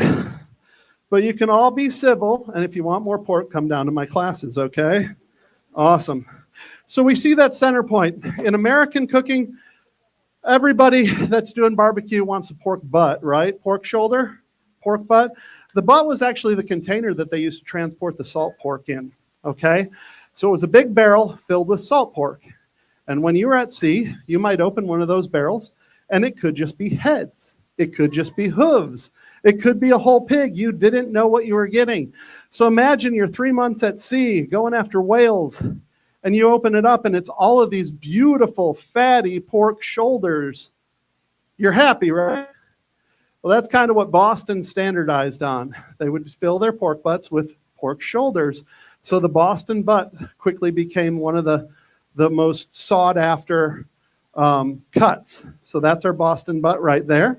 Speaker 2: But you can all be civil, and if you want more pork, come down to my classes, okay? Awesome. So we see that center point. In American cooking, everybody that's doing barbecue wants a pork butt, right? Pork shoulder, pork butt. The butt was actually the container that they used to transport the salt pork in, okay? So it was a big barrel filled with salt pork. And when you were at sea, you might open one of those barrels, and it could just be heads. It could just be hooves. It could be a whole pig. You didn't know what you were getting. So imagine you're 3 months at sea going after whales, and you open it up, and it's all of these beautiful, fatty pork shoulders. You're happy, right? Well, that's kind of what Boston standardized on. They would fill their pork butts with pork shoulders. So the Boston butt quickly became one of the most sought after cuts. So that's our Boston butt right there.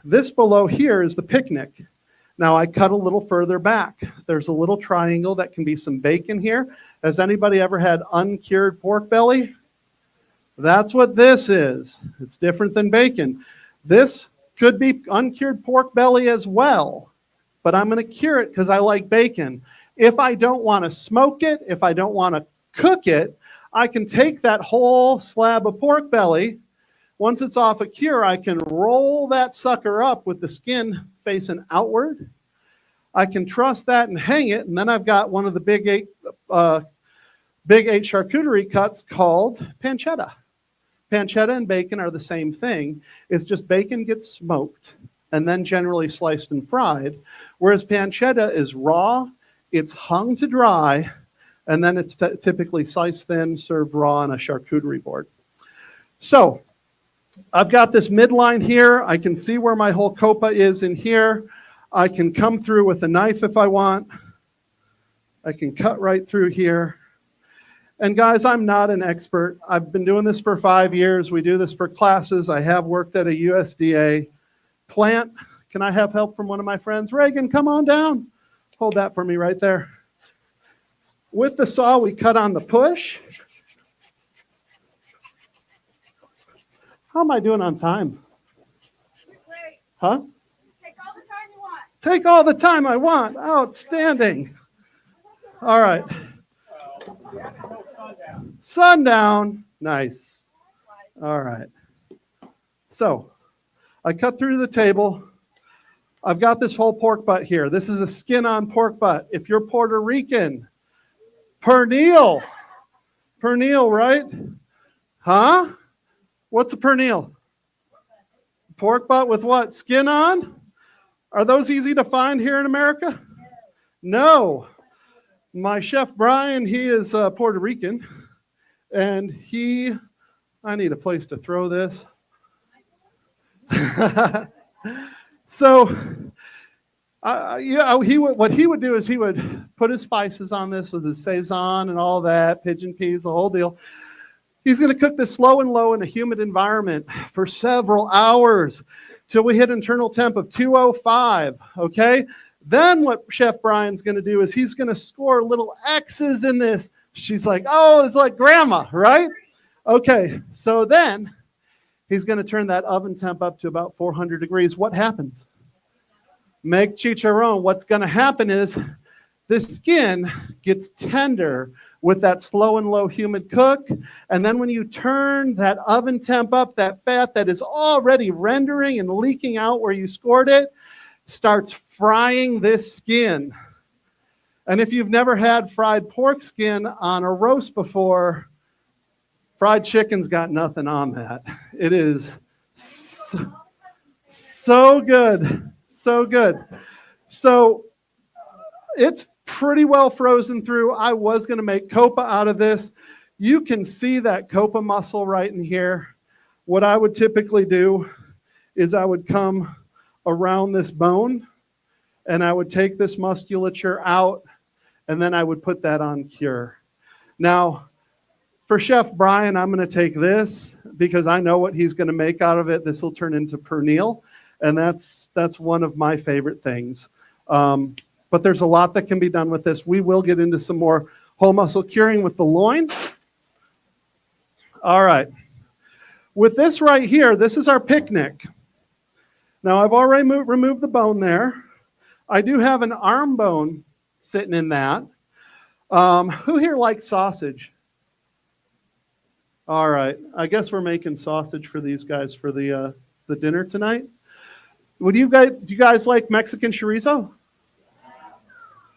Speaker 2: This below here is the picnic. Now I cut a little further back. There's a little triangle that can be some bacon here. Has anybody ever had uncured pork belly? That's what this is. It's different than bacon. This could be uncured pork belly as well, but I'm going to cure it because I like bacon. If I don't want to smoke it, if I don't want to cook it, I can take that whole slab of pork belly. Once it's off a cure, I can roll that sucker up with the skin facing outward. I can truss that and hang it, and then I've got one of the big eight charcuterie cuts called pancetta. Pancetta and bacon are the same thing. It's just bacon gets smoked and then generally sliced and fried, whereas pancetta is raw, it's hung to dry, and then it's typically sliced thin, served raw on a charcuterie board. So I've got this midline here. I can see where my whole copa is in here. I can come through with a knife if I want. I can cut right through here. And guys, I'm not an expert. I've been doing this for 5 years. We do this for classes. I have worked at a USDA plant. Can I have help from one of my friends? Reagan, come on down. Hold that for me right there. With the saw, we cut on the push. How am I doing on time?
Speaker 3: Great.
Speaker 2: Huh?
Speaker 3: Take all the time you want.
Speaker 2: Take all the time I want. Outstanding. All right. Sundown. Nice. All right. So I cut through the table. I've got this whole pork butt here. This is a skin-on pork butt. If you're Puerto Rican, pernil. Pernil, right? Huh? What's a pernil? Pork butt with what? Skin on? Are those easy to find here in America? No. My chef Brian, he is Puerto Rican, and I need a place to throw this. So What he would do is he would put his spices on this with his Saison and all that, pigeon peas, the whole deal. He's going to cook this slow and low in a humid environment for several hours till we hit internal temp of 205, okay? Then what Chef Brian's going to do is he's going to score little X's in this. She's like, oh, it's like grandma, right? Okay, so then he's going to turn that oven temp up to about 400 degrees. What happens? Make chicharron. What's going to happen is the skin gets tender with that slow and low humid cook. And then when you turn that oven temp up, that fat that is already rendering and leaking out where you scored it starts frying this skin. And if you've never had fried pork skin on a roast before, fried chicken's got nothing on that. It is so good. So good. So it's pretty well frozen through. I was going to make copa out of this. You can see that copa muscle right in here. What I would typically do is I would come around this bone and I would take this musculature out and then I would put that on cure. Now, for Chef Brian, I'm going to take this because I know what he's going to make out of it. This will turn into pernil. And that's one of my favorite things. But there's a lot that can be done with this. We will get into some more whole muscle curing with the loin. All right. With this right here, this is our picnic. Now, I've already removed the bone there. I do have an arm bone sitting in that. Who here likes sausage? All right. I guess we're making sausage for these guys for the dinner tonight. Do you guys like Mexican chorizo?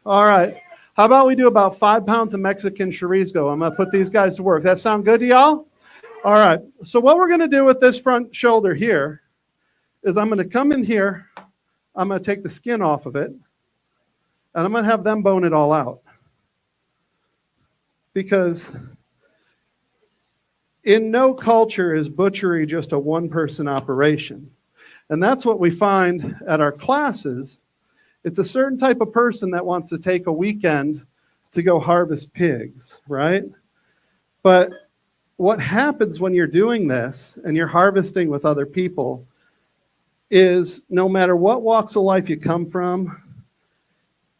Speaker 2: All right. How about we do about 5 pounds of Mexican chorizo? I'm going to put these guys to work. That sound good to y'all? All right. So what we're going to do with this front shoulder here is I'm going to come in here. I'm going to take the skin off of it. And I'm going to have them bone it all out. Because in no culture is butchery just a one-person operation. And that's what we find at our classes. It's a certain type of person that wants to take a weekend to go harvest pigs, right? But what happens when you're doing this and you're harvesting with other people is no matter what walks of life you come from,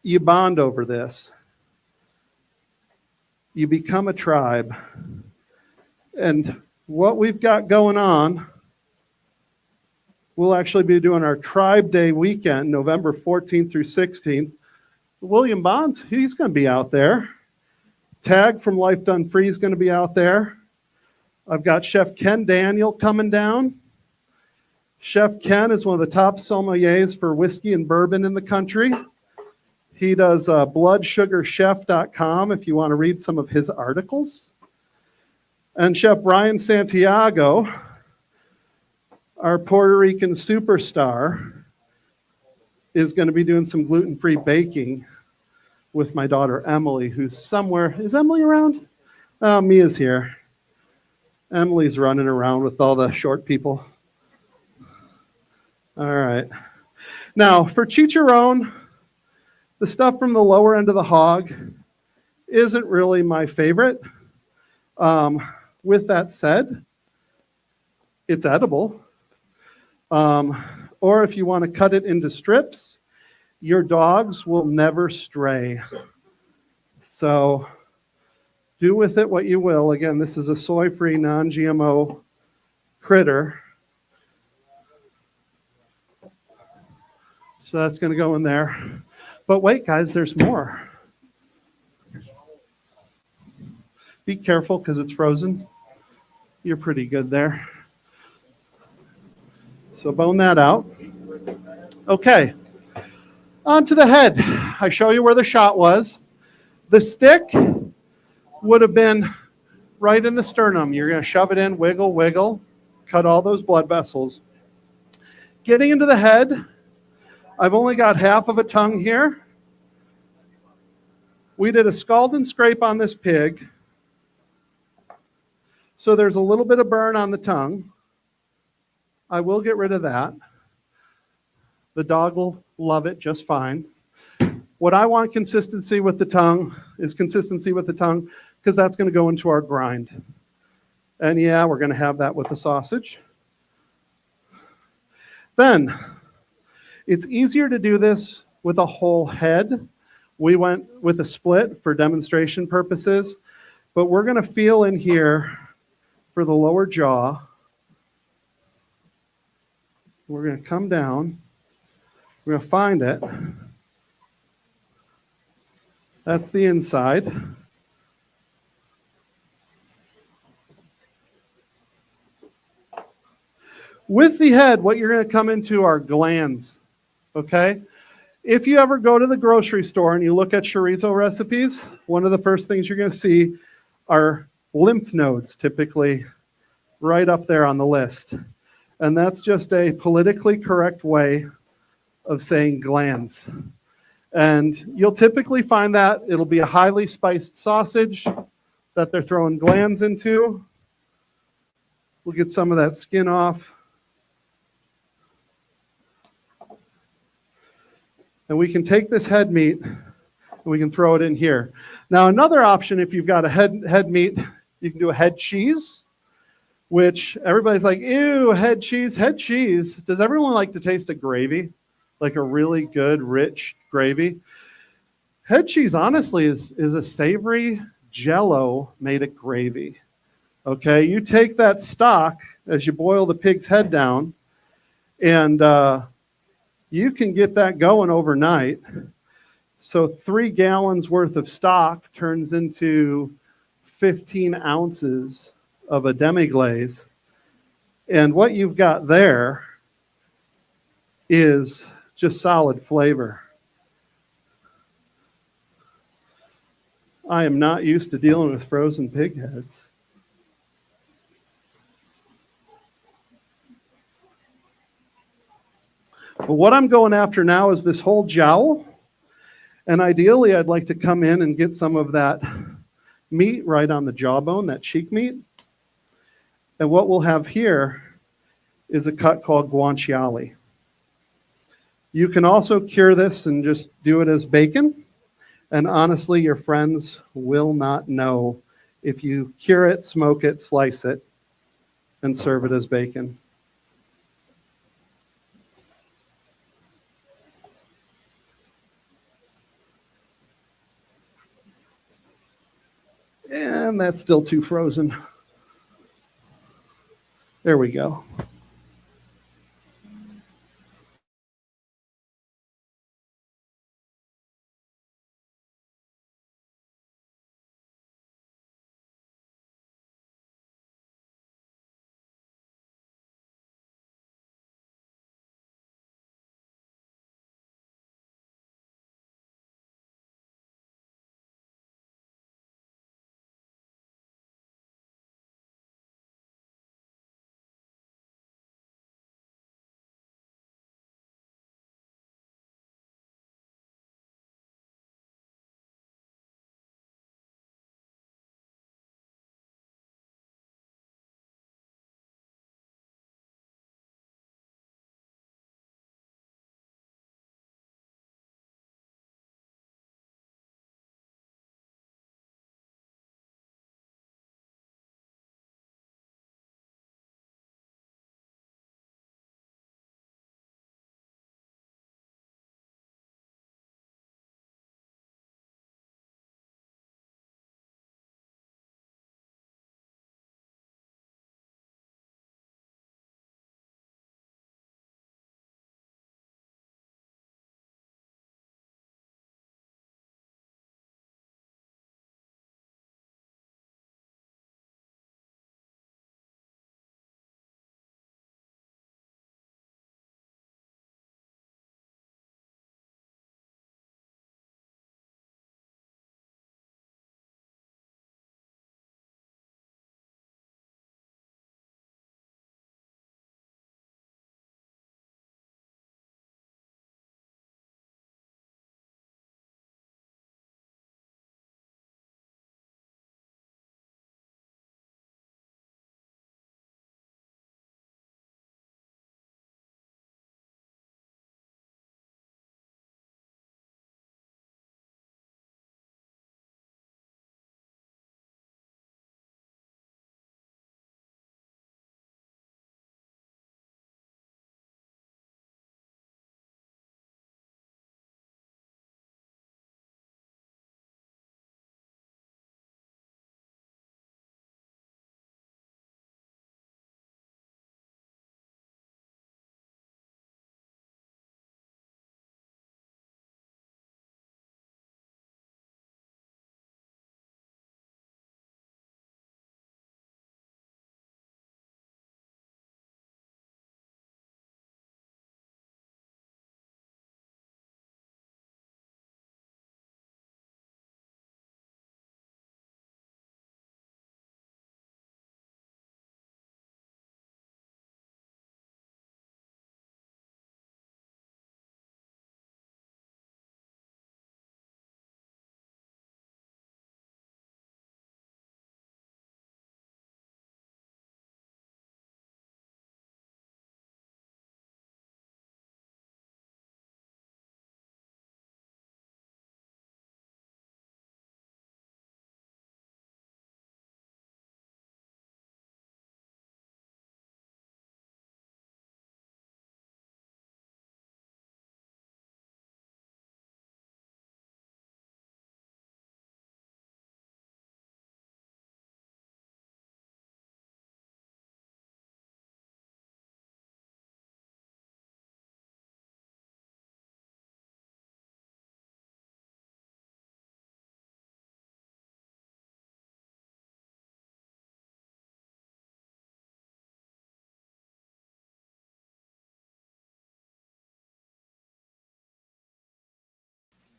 Speaker 2: you bond over this. You become a tribe. And what we've got going on, we'll actually be doing our Tribe Day weekend, November 14th through 16th. William Bonds, he's going to be out there. Tag from Life Done Free is going to be out there. I've got Chef Ken Daniel coming down. Chef Ken is one of the top sommeliers for whiskey and bourbon in the country. He does bloodsugarchef.com if you want to read some of his articles. And Chef Brian Santiago, our Puerto Rican superstar, is going to be doing some gluten-free baking with my daughter Emily, who's somewhere. Is Emily around? Oh, Mia's here. Emily's running around with all the short people. All right. Now, for chicharron, the stuff from the lower end of the hog isn't really my favorite. With that said, it's edible. Or if you want to cut it into strips, your dogs will never stray. So do with it what you will. Again, this is a soy-free, non-GMO critter. So that's going to go in there. But wait, guys, there's more. Be careful because it's frozen. You're pretty good there. So bone that out. Okay. On to the head. I show you where the shot was. The stick would have been right in the sternum. You're going to shove it in, wiggle, wiggle, cut all those blood vessels. Getting into the head, I've only got half of a tongue here. We did a scald and scrape on this pig. So there's a little bit of burn on the tongue. I will get rid of that. The dog will love it just fine. What I want consistency with the tongue is consistency with the tongue, because that's going to go into our grind. And yeah, we're going to have that with the sausage. Then, it's easier to do this with a whole head. We went with a split for demonstration purposes, but we're going to feel in here for the lower jaw. We're going to come down. We're going to find it. That's the inside. With the head, what you're going to come into are glands, okay? If you ever go to the grocery store and you look at chorizo recipes, one of the first things you're going to see are lymph nodes, typically right up there on the list. And that's just a politically correct way of saying glands. And you'll typically find that it'll be a highly spiced sausage that they're throwing glands into. We'll get some of that skin off. And we can take this head meat and we can throw it in here. Now, another option, if you've got a head meat, you can do a head cheese, which everybody's like, ew, head cheese, head cheese. Does everyone like to taste a gravy? Like a really good, rich gravy? Head cheese, honestly, is a savory Jell-O made of gravy. Okay, you take that stock as you boil the pig's head down, and you can get that going overnight. So 3 gallons worth of stock turns into 15 ounces of a demi-glaze. And what you've got there is just solid flavor. I am not used to dealing with frozen pig heads. But what I'm going after now is this whole jowl. And ideally, I'd like to come in and get some of that meat right on the jawbone, that cheek meat. And what we'll have here is a cut called guanciale. You can also cure this and just do it as bacon. And honestly, your friends will not know if you cure it, smoke it, slice it, and serve it as bacon. And that's still too frozen. There we go.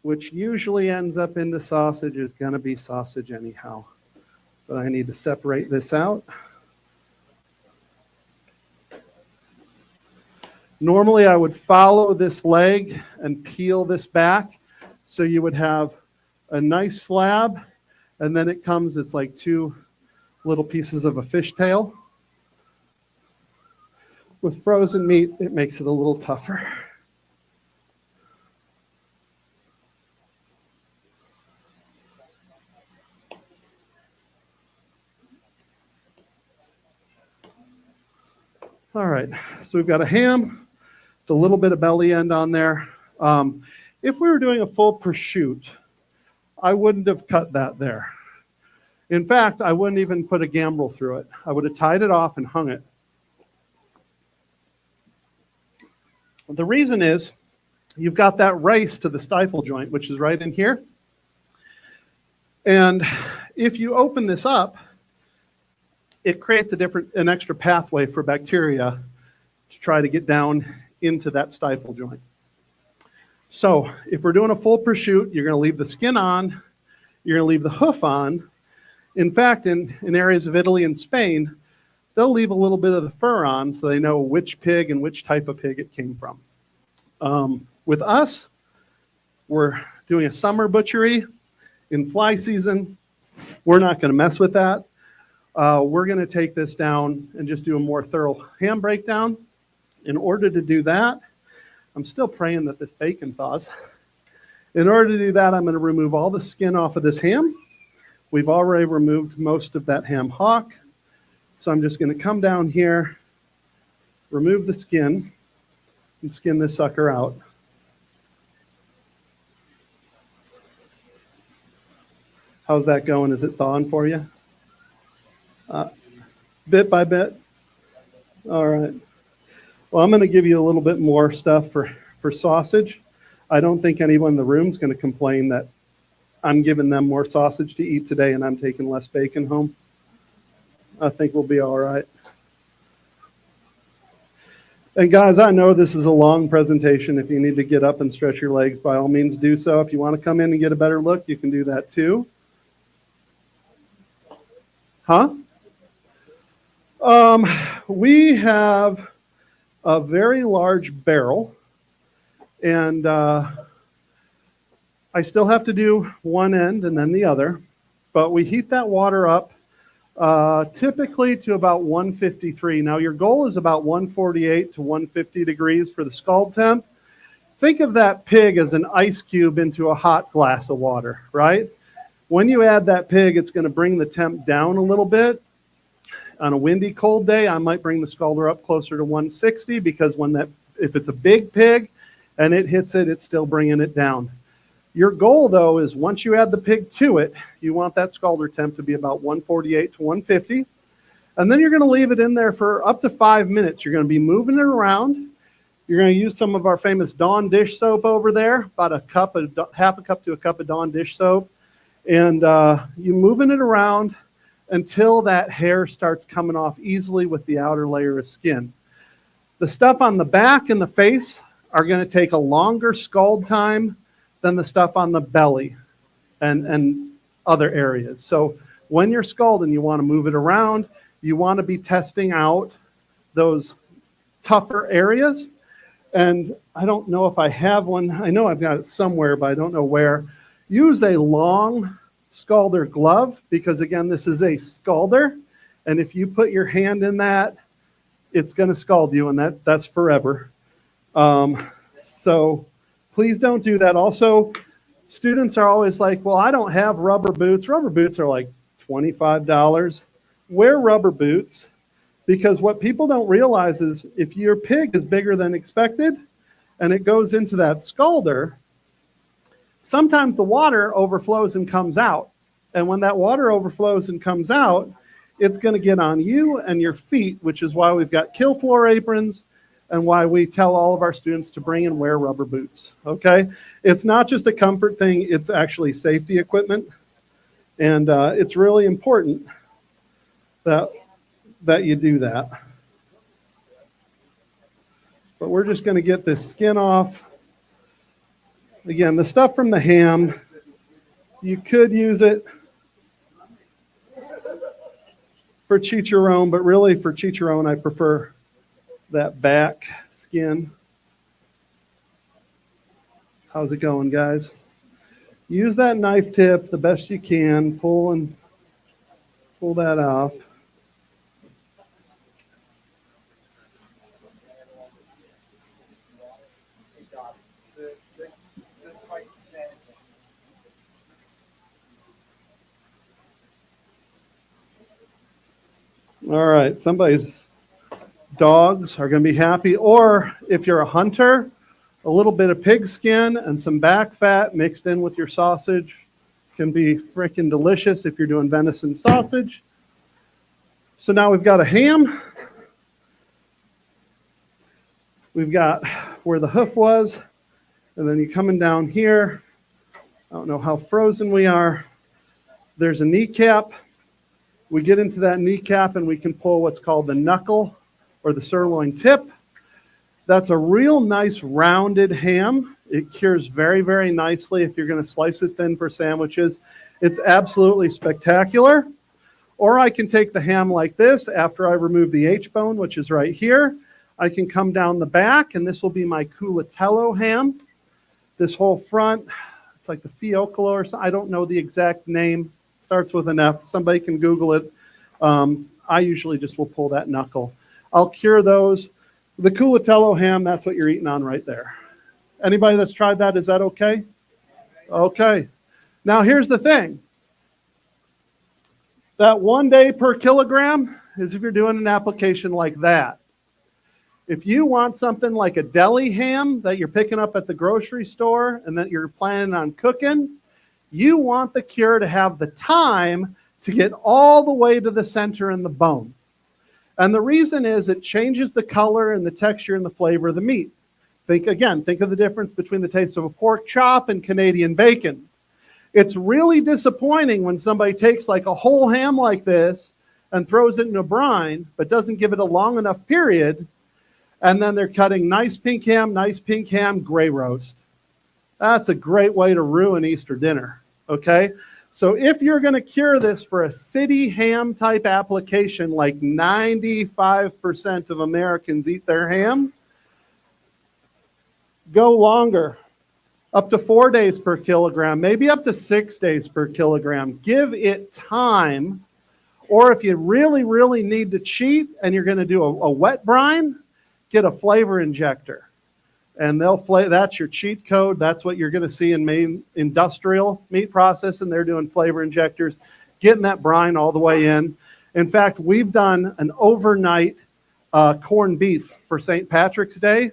Speaker 2: which usually ends up into sausage, is going to be sausage anyhow. But I need to separate this out. Normally, I would follow this leg and peel this back, so you would have a nice slab, and then it comes, it's like two little pieces of a fishtail. With frozen meat, it makes it a little tougher. All right, so we've got a ham, with a little bit of belly end on there. If we were doing a full prosciutto, I wouldn't have cut that there. In fact, I wouldn't even put a gambrel through it. I would have tied it off and hung it. The reason is you've got that race to the stifle joint, which is right in here. And if you open this up, it creates an extra pathway for bacteria to try to get down into that stifle joint. So if we're doing a full prosciutto, you're going to leave the skin on, you're going to leave the hoof on. In fact, in areas of Italy and Spain, they'll leave a little bit of the fur on so they know which pig and which type of pig it came from. With us, we're doing a summer butchery in fly season. We're not going to mess with that. We're going to take this down and just do a more thorough ham breakdown. In order to do that, I'm still praying that this bacon thaws. In order to do that, I'm going to remove all the skin off of this ham. We've already removed most of that ham hock. So I'm just going to come down here, remove the skin, and skin this sucker out. How's that going? Is it thawing for you? Bit by bit? All right. Well, I'm going to give you a little bit more stuff for sausage. I don't think anyone in the room is going to complain that I'm giving them more sausage to eat today and I'm taking less bacon home. I think we'll be all right. And guys, I know this is a long presentation. If you need to get up and stretch your legs, by all means do so. If you want to come in and get a better look, you can do that too. Huh? We have a very large barrel, and I still have to do one end and then the other, but we heat that water up typically to about 153. Now your goal is about 148 to 150 degrees for the scald temp. Think of that pig as an ice cube into a hot glass of water, right? When you add that pig, it's going to bring the temp down a little bit. On a windy, cold day, I might bring the scalder up closer to 160 because if it's a big pig and it hits it, it's still bringing it down. Your goal, though, is once you add the pig to it, you want that scalder temp to be about 148 to 150. And then you're going to leave it in there for up to 5 minutes. You're going to be moving it around. You're going to use some of our famous Dawn dish soap over there, about half a cup to a cup of Dawn dish soap. And you're moving it around until that hair starts coming off easily with the outer layer of skin. The stuff on the back and the face are going to take a longer scald time than the stuff on the belly and other areas. So when you're scalding, you want to move it around. You want to be testing out those tougher areas. And I don't know if I have one. I know I've got it somewhere, but I don't know where. Use a long scalder glove, because again, this is a scalder, and if you put your hand in that, it's going to scald you, and that's forever. So please don't do that. Also, students are always like, well, I don't have rubber boots. Rubber boots are like $25. Wear rubber boots, because what people don't realize is if your pig is bigger than expected and it goes into that scalder, sometimes the water overflows and comes out. And when that water overflows and comes out, it's going to get on you and your feet, which is why we've got kill floor aprons and why we tell all of our students to bring and wear rubber boots, okay? It's not just a comfort thing, it's actually safety equipment. And it's really important that you do that. But we're just going to get this skin off. Again, the stuff from the ham, you could use it for chicharron, but really for chicharron, I prefer that back skin. How's it going, guys? Use that knife tip the best you can. Pull that off. All right, somebody's dogs are going to be happy. Or if you're a hunter, a little bit of pig skin and some back fat mixed in with your sausage can be freaking delicious if you're doing venison sausage. So now we've got a ham. We've got where the hoof was, and then you're coming down here. I don't know how frozen we are. There's a kneecap. We get into that kneecap and we can pull what's called the knuckle or the sirloin tip. That's a real nice rounded ham. It cures very, very nicely if you're going to slice it thin for sandwiches. It's absolutely spectacular. Or I can take the ham like this after I remove the H-bone, which is right here. I can come down the back, and this will be my culatello ham. This whole front, it's like the fiocolo or something. I don't know the exact name. Starts with an F. Somebody can Google it. I usually just will pull that knuckle. I'll cure those. The culatello ham, that's what you're eating on right there. Anybody that's tried that, is that okay? Okay. Now here's the thing. That 1 day per kilogram is if you're doing an application like that. If you want something like a deli ham that you're picking up at the grocery store and that you're planning on cooking, you want the cure to have the time to get all the way to the center and the bone. And the reason is it changes the color and the texture and the flavor of the meat. Think of the difference between the taste of a pork chop and Canadian bacon. It's really disappointing when somebody takes like a whole ham like this and throws it in a brine, but doesn't give it a long enough period, and then they're cutting nice pink ham, gray roast. That's a great way to ruin Easter dinner, okay? So if you're going to cure this for a city ham type application, like 95% of Americans eat their ham, go longer, up to 4 days per kilogram, maybe up to 6 days per kilogram. Give it time. Or if you really, really need to cheat and you're going to do a wet brine, get a flavor injector. And that's your cheat code. That's what you're going to see in main industrial meat processing. They're doing flavor injectors, getting that brine all the way in. In fact, we've done an overnight corned beef for St. Patrick's Day.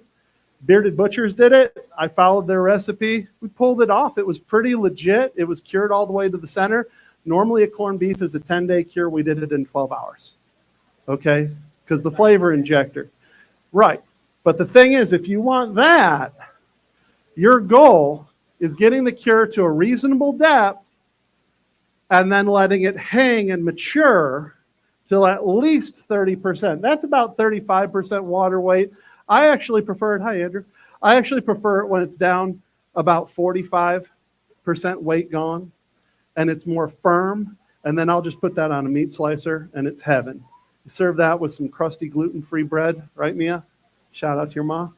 Speaker 2: Bearded Butchers did it. I followed their recipe. We pulled it off. It was pretty legit. It was cured all the way to the center. Normally a corned beef is a 10-day cure. We did it in 12 hours. Okay? Because the flavor injector. Right. But the thing is, if you want that, your goal is getting the cure to a reasonable depth and then letting it hang and mature till at least 30%. That's about 35% water weight. I actually prefer it. Hi, Andrew. I actually prefer it when it's down about 45% weight gone and it's more firm. And then I'll just put that on a meat slicer and it's heaven. You serve that with some crusty gluten-free bread, right, Mia? Shout out to your mom.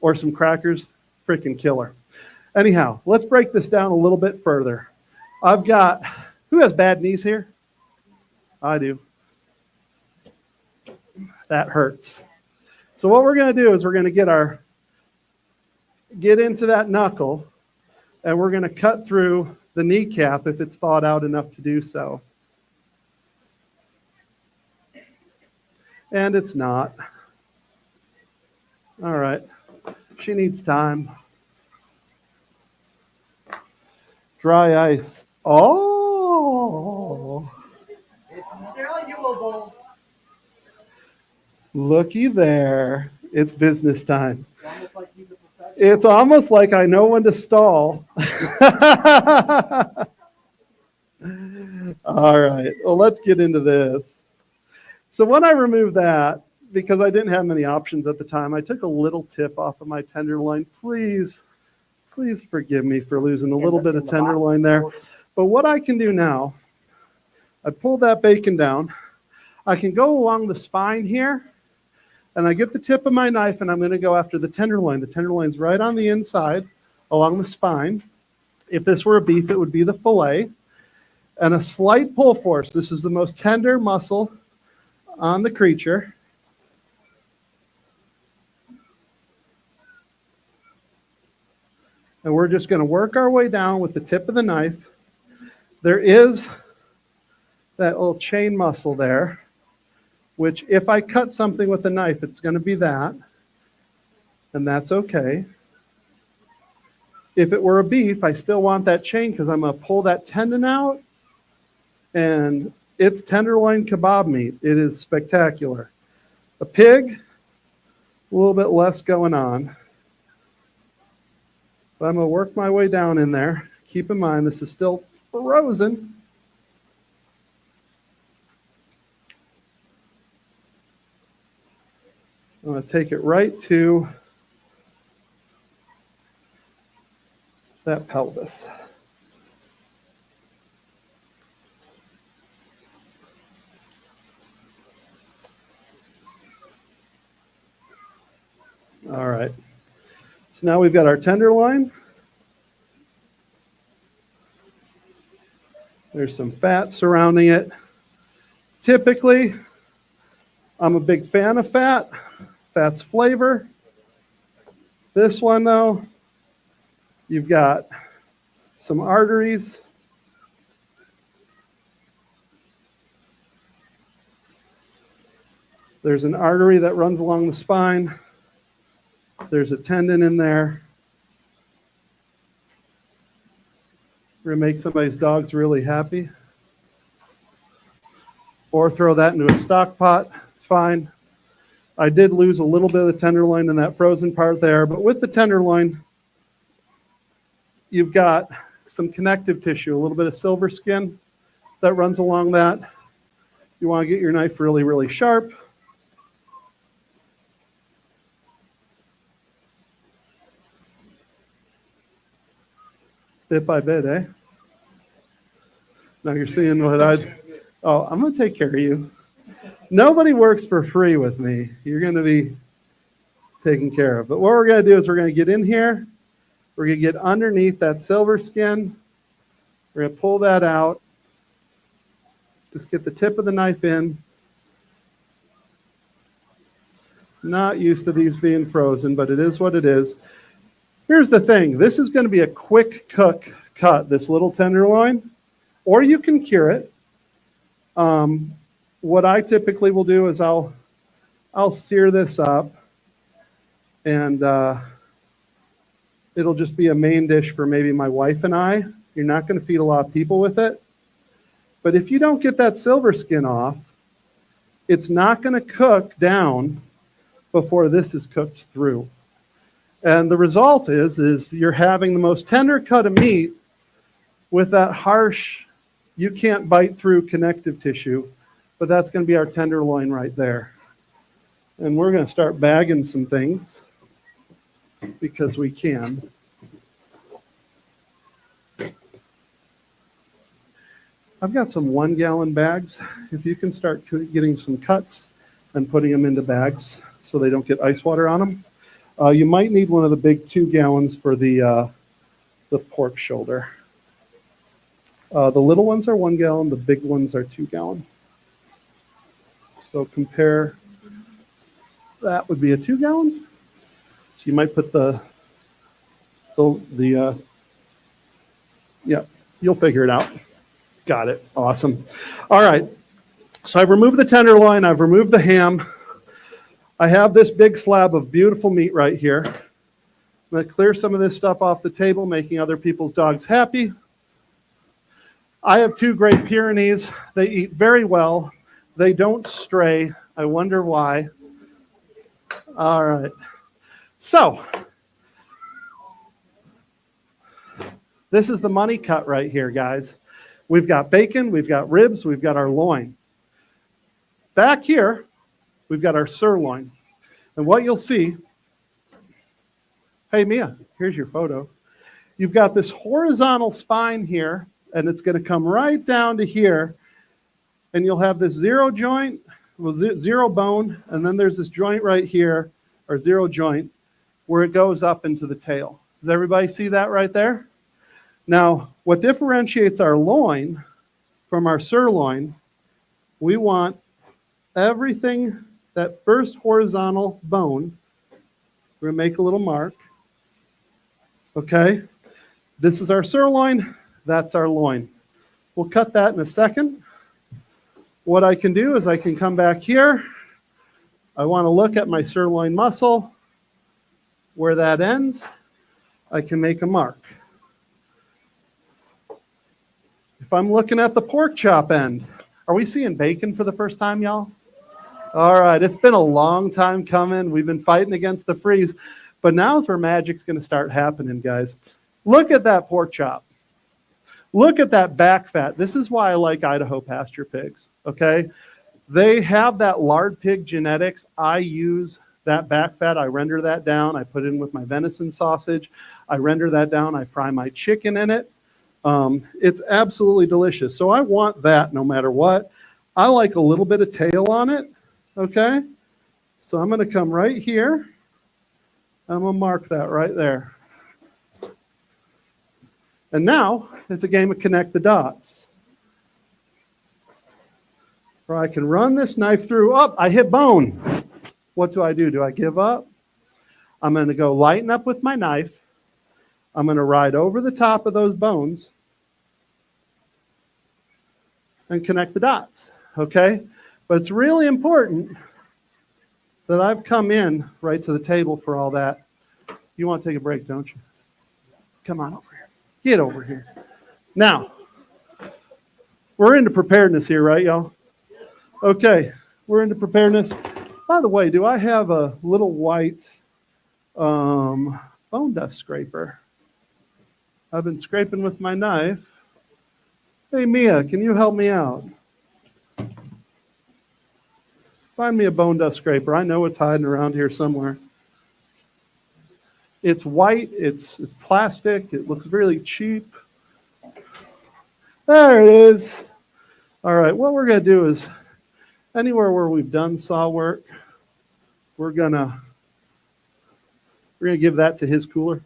Speaker 2: Or some crackers. Freaking killer. Anyhow, let's break this down a little bit further. I've got, who has bad knees here? I do. That hurts. So what we're going to do is we're going to get into that knuckle, and we're going to cut through the kneecap if it's thawed out enough to do so. And it's not. All right. She needs time. Dry ice. Oh.
Speaker 5: It's valuable.
Speaker 2: Looky there. It's business time.
Speaker 5: It's almost like he's a professional.
Speaker 2: It's almost like I know when to stall. All right. Well, let's get into this. So when I removed that, because I didn't have many options at the time, I took a little tip off of my tenderloin. Please Please forgive me for losing a little bit of tenderloin there. But what I can do now, I pulled that bacon down. I can go along the spine here, and I get the tip of my knife, and I'm going to go after the tenderloin. The tenderloin's right on the inside along the spine. If this were a beef, it would be the fillet. And a slight pull force. This is the most tender muscle on the creature. And we're just going to work our way down with the tip of the knife. There is that little chain muscle there, which if I cut something with a knife, it's going to be that. And that's okay. If it were a beef, I still want that chain because I'm going to pull that tendon out. And it's tenderloin kebab meat. It is spectacular. A pig, a little bit less going on. But I'm going to work my way down in there. Keep in mind, this is still frozen. I'm going to take it right to that pelvis. All right. So now we've got our tenderloin. There's some fat surrounding it. Typically, I'm a big fan of fat. Fat's flavor. This one, though, you've got some arteries. There's an artery that runs along the spine. There's a tendon in there. We're going to make somebody's dogs really happy. Or throw that into a stock pot. It's fine. I did lose a little bit of the tenderloin in that frozen part there, but with the tenderloin, you've got some connective tissue, a little bit of silver skin that runs along that. You want to get your knife really, really sharp. Bit by bit, eh? Now you're seeing what I'm going to take care of you. Nobody works for free with me. You're going to be taken care of. But what we're going to do is we're going to get in here. We're going to get underneath that silver skin. We're going to pull that out. Just get the tip of the knife in. Not used to these being frozen, but it is what it is. Here's the thing. This is going to be a quick cut, this little tenderloin, or you can cure it. What I typically will do is I'll sear this up, and it'll just be a main dish for maybe my wife and I. You're not going to feed a lot of people with it. But if you don't get that silver skin off, it's not going to cook down before this is cooked through. And the result is you're having the most tender cut of meat with that harsh, you can't bite through connective tissue, but that's going to be our tenderloin right there. And we're going to start bagging some things because we can. I've got some 1 gallon bags. If you can start getting some cuts and putting them into bags so they don't get ice water on them. You might need one of the big 2 gallons for the pork shoulder. The little ones are 1 gallon, the big ones are 2 gallon. So compare, that would be a 2 gallon. So you might put yeah, you'll figure it out. Got it, awesome. All right, so I've removed the tenderloin, I've removed the ham. I have this big slab of beautiful meat right here. I'm going to clear some of this stuff off the table, making other people's dogs happy. I have 2 Great Pyrenees. They eat very well. They don't stray. I wonder why. All right. So, this is the money cut right here, guys. We've got bacon, we've got ribs, we've got our loin. Back here, we've got our sirloin. And what you'll see, hey Mia, here's your photo. you've got this horizontal spine here, and it's going to come right down to here, and you'll have this zero joint, zero bone, and then there's this joint right here, or zero joint, where it goes up into the tail. Does everybody see that right there? Now, what differentiates our loin from our sirloin, we want everything, that first horizontal bone, we're going to make a little mark. Okay? This is our sirloin, that's our loin. We'll cut that in a second. What I can do is I can come back here. I want to look at my sirloin muscle. Where that ends, I can make a mark. If I'm looking at the pork chop end, are we seeing bacon for the first time, y'all? All right, it's been a long time coming. We've been fighting against the freeze, but now's where magic's going to start happening, guys. Look at that pork chop. Look at that back fat. This is why I like Idaho pasture pigs, okay? They have that lard pig genetics. I use that back fat. I render that down. I put it in with my venison sausage. I render that down. I fry my chicken in it. It's absolutely delicious. So I want that no matter what. I like a little bit of tail on it, okay? So I'm going to come right here. I'm going to mark that right there. And now it's a game of connect the dots. Or I can run this knife through. Oh, I hit bone. What do? Do I give up? I'm going to go lighten up with my knife. I'm going to ride over the top of those bones and connect the dots, okay? But it's really important that I've come in right to the table for all that. You want to take a break, don't you? Come on over here. Get over here. Now, we're into preparedness here, right, y'all? Okay, we're into preparedness. By the way, do I have a little white bone dust scraper? I've been scraping with my knife. Hey, Mia, can you help me out? Find me a bone dust scraper. I know it's hiding around here somewhere. It's white, it's plastic, it looks really cheap. There it is. All right, what we're going to do is, anywhere where we've done saw work, we're gonna give that to his cooler.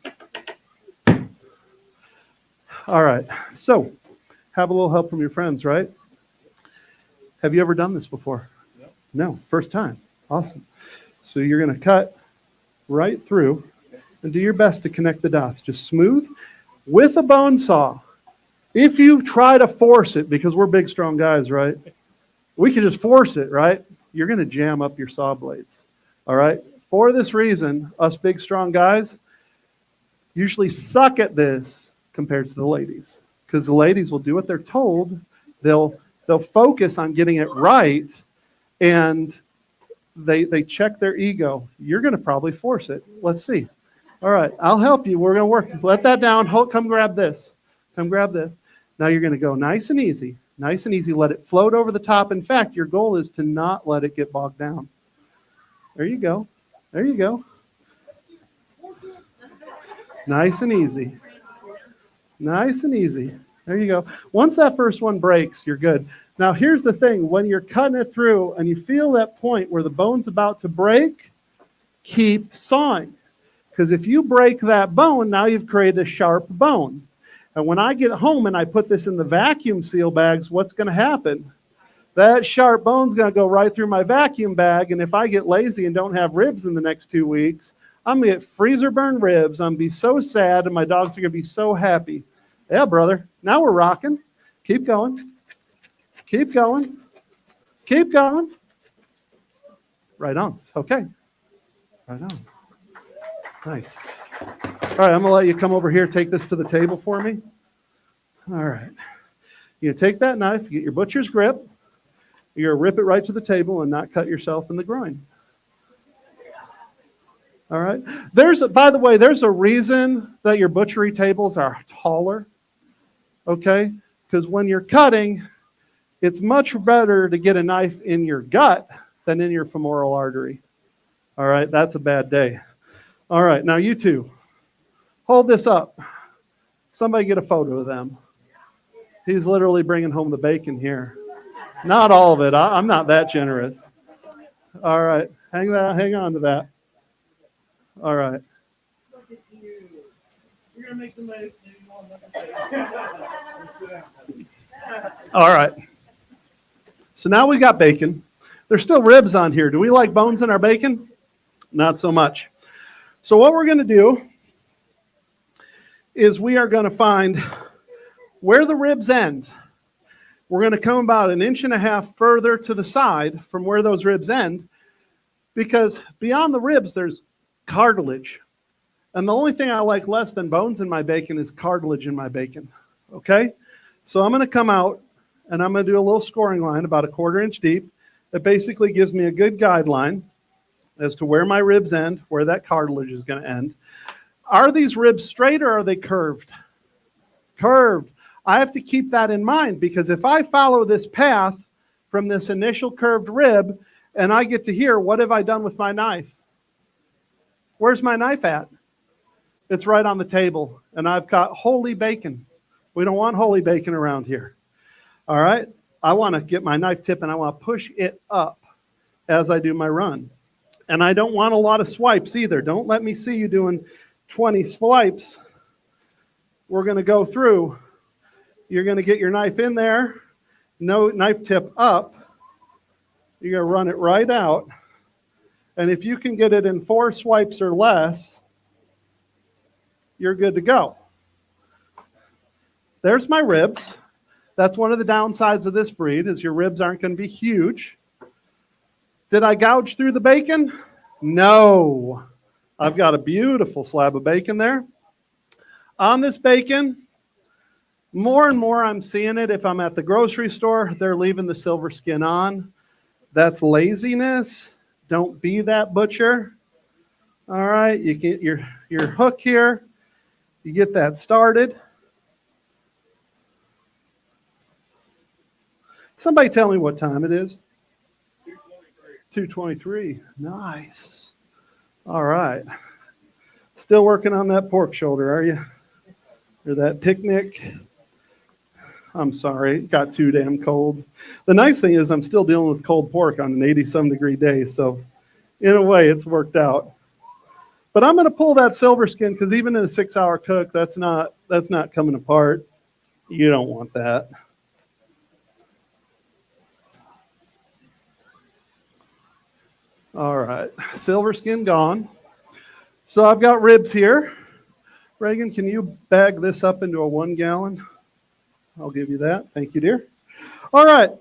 Speaker 2: All right, so have a little help from your friends, right? Have you ever done this before? No, first time. Awesome. So you're going to cut right through and do your best to connect the dots. Just smooth with a bone saw. If you try to force it, because we're big, strong guys, right? We can just force it, right? You're going to jam up your saw blades. All right? For this reason, us big, strong guys usually suck at this compared to the ladies, because the ladies will do what they're told. They'll focus on getting it right, and they check their ego. You're going to probably force it. Let's see. All right, I'll help you. We're going to work. Let that down. Come grab this. Come grab this. Now you're going to go nice and easy. Nice and easy. Let it float over the top. In fact, your goal is to not let it get bogged down. There you go. There you go. Nice and easy. Nice and easy. There you go. Once that first one breaks, you're good. Now, here's the thing. When you're cutting it through and you feel that point where the bone's about to break, keep sawing. Because if you break that bone, now you've created a sharp bone. And when I get home and I put this in the vacuum seal bags, what's going to happen? That sharp bone's going to go right through my vacuum bag. And if I get lazy and don't have ribs in the next 2 weeks, I'm going to get freezer burned ribs. I'm going to be so sad, and my dogs are going to be so happy. Yeah, brother. Now we're rocking. Keep going. Keep going. Keep going. Right on. Okay. Right on. Nice. All right, I'm going to let you come over here, take this to the table for me. All right. You take that knife, you get your butcher's grip. You're going to rip it right to the table and not cut yourself in the groin. All right. By the way, there's a reason that your butchery tables are taller. Okay? Because when you're cutting, it's much better to get a knife in your gut than in your femoral artery. All right? That's a bad day. All right. Now you two, hold this up. Somebody get a photo of them. He's literally bringing home the bacon here. Not all of it. I'm not that generous. All right. Hang on to that. All right.
Speaker 5: You're going to make somebody
Speaker 2: All right. So now we got bacon. There's still ribs on here. Do we like bones in our bacon? Not so much. So what we're going to do is we are going to find where the ribs end. We're going to come about 1.5 inches further to the side from where those ribs end, because beyond the ribs there's cartilage. And the only thing I like less than bones in my bacon is cartilage in my bacon. Okay? So I'm going to come out and I'm going to do a little scoring line about 1/4 inch deep that basically gives me a good guideline as to where my ribs end, where that cartilage is going to end. Are these ribs straight or are they curved? Curved. I have to keep that in mind, because if I follow this path from this initial curved rib and I get to here, what have I done with my knife? Where's my knife at? It's right on the table, and I've got holy bacon. We don't want holy bacon around here. All right? I want to get my knife tip and I want to push it up as I do my run. And I don't want a lot of swipes either. Don't let me see you doing 20 swipes. We're going to go through. You're going to get your knife in there, no knife tip up. You're going to run it right out. And if you can get it in 4 swipes or less, you're good to go. There's my ribs. That's one of the downsides of this breed, is your ribs aren't going to be huge. Did I gouge through the bacon? No. I've got a beautiful slab of bacon there. On this bacon, more and more I'm seeing it. If I'm at the grocery store, they're leaving the silver skin on. That's laziness. Don't be that butcher. All right, you get your hook here. You get that started. Somebody tell me what time it is. 2:23. Nice. All right. Still working on that pork shoulder, are you? Or that picnic? I'm sorry, it got too damn cold. The nice thing is I'm still dealing with cold pork on an 80-some degree day, so in a way it's worked out. But I'm going to pull that silver skin, because even in a 6-hour cook, that's not coming apart. You don't want that. All right, silver skin gone. So I've got ribs here. Reagan, can you bag this up into a 1 gallon? I'll give you that. Thank you, dear. All right.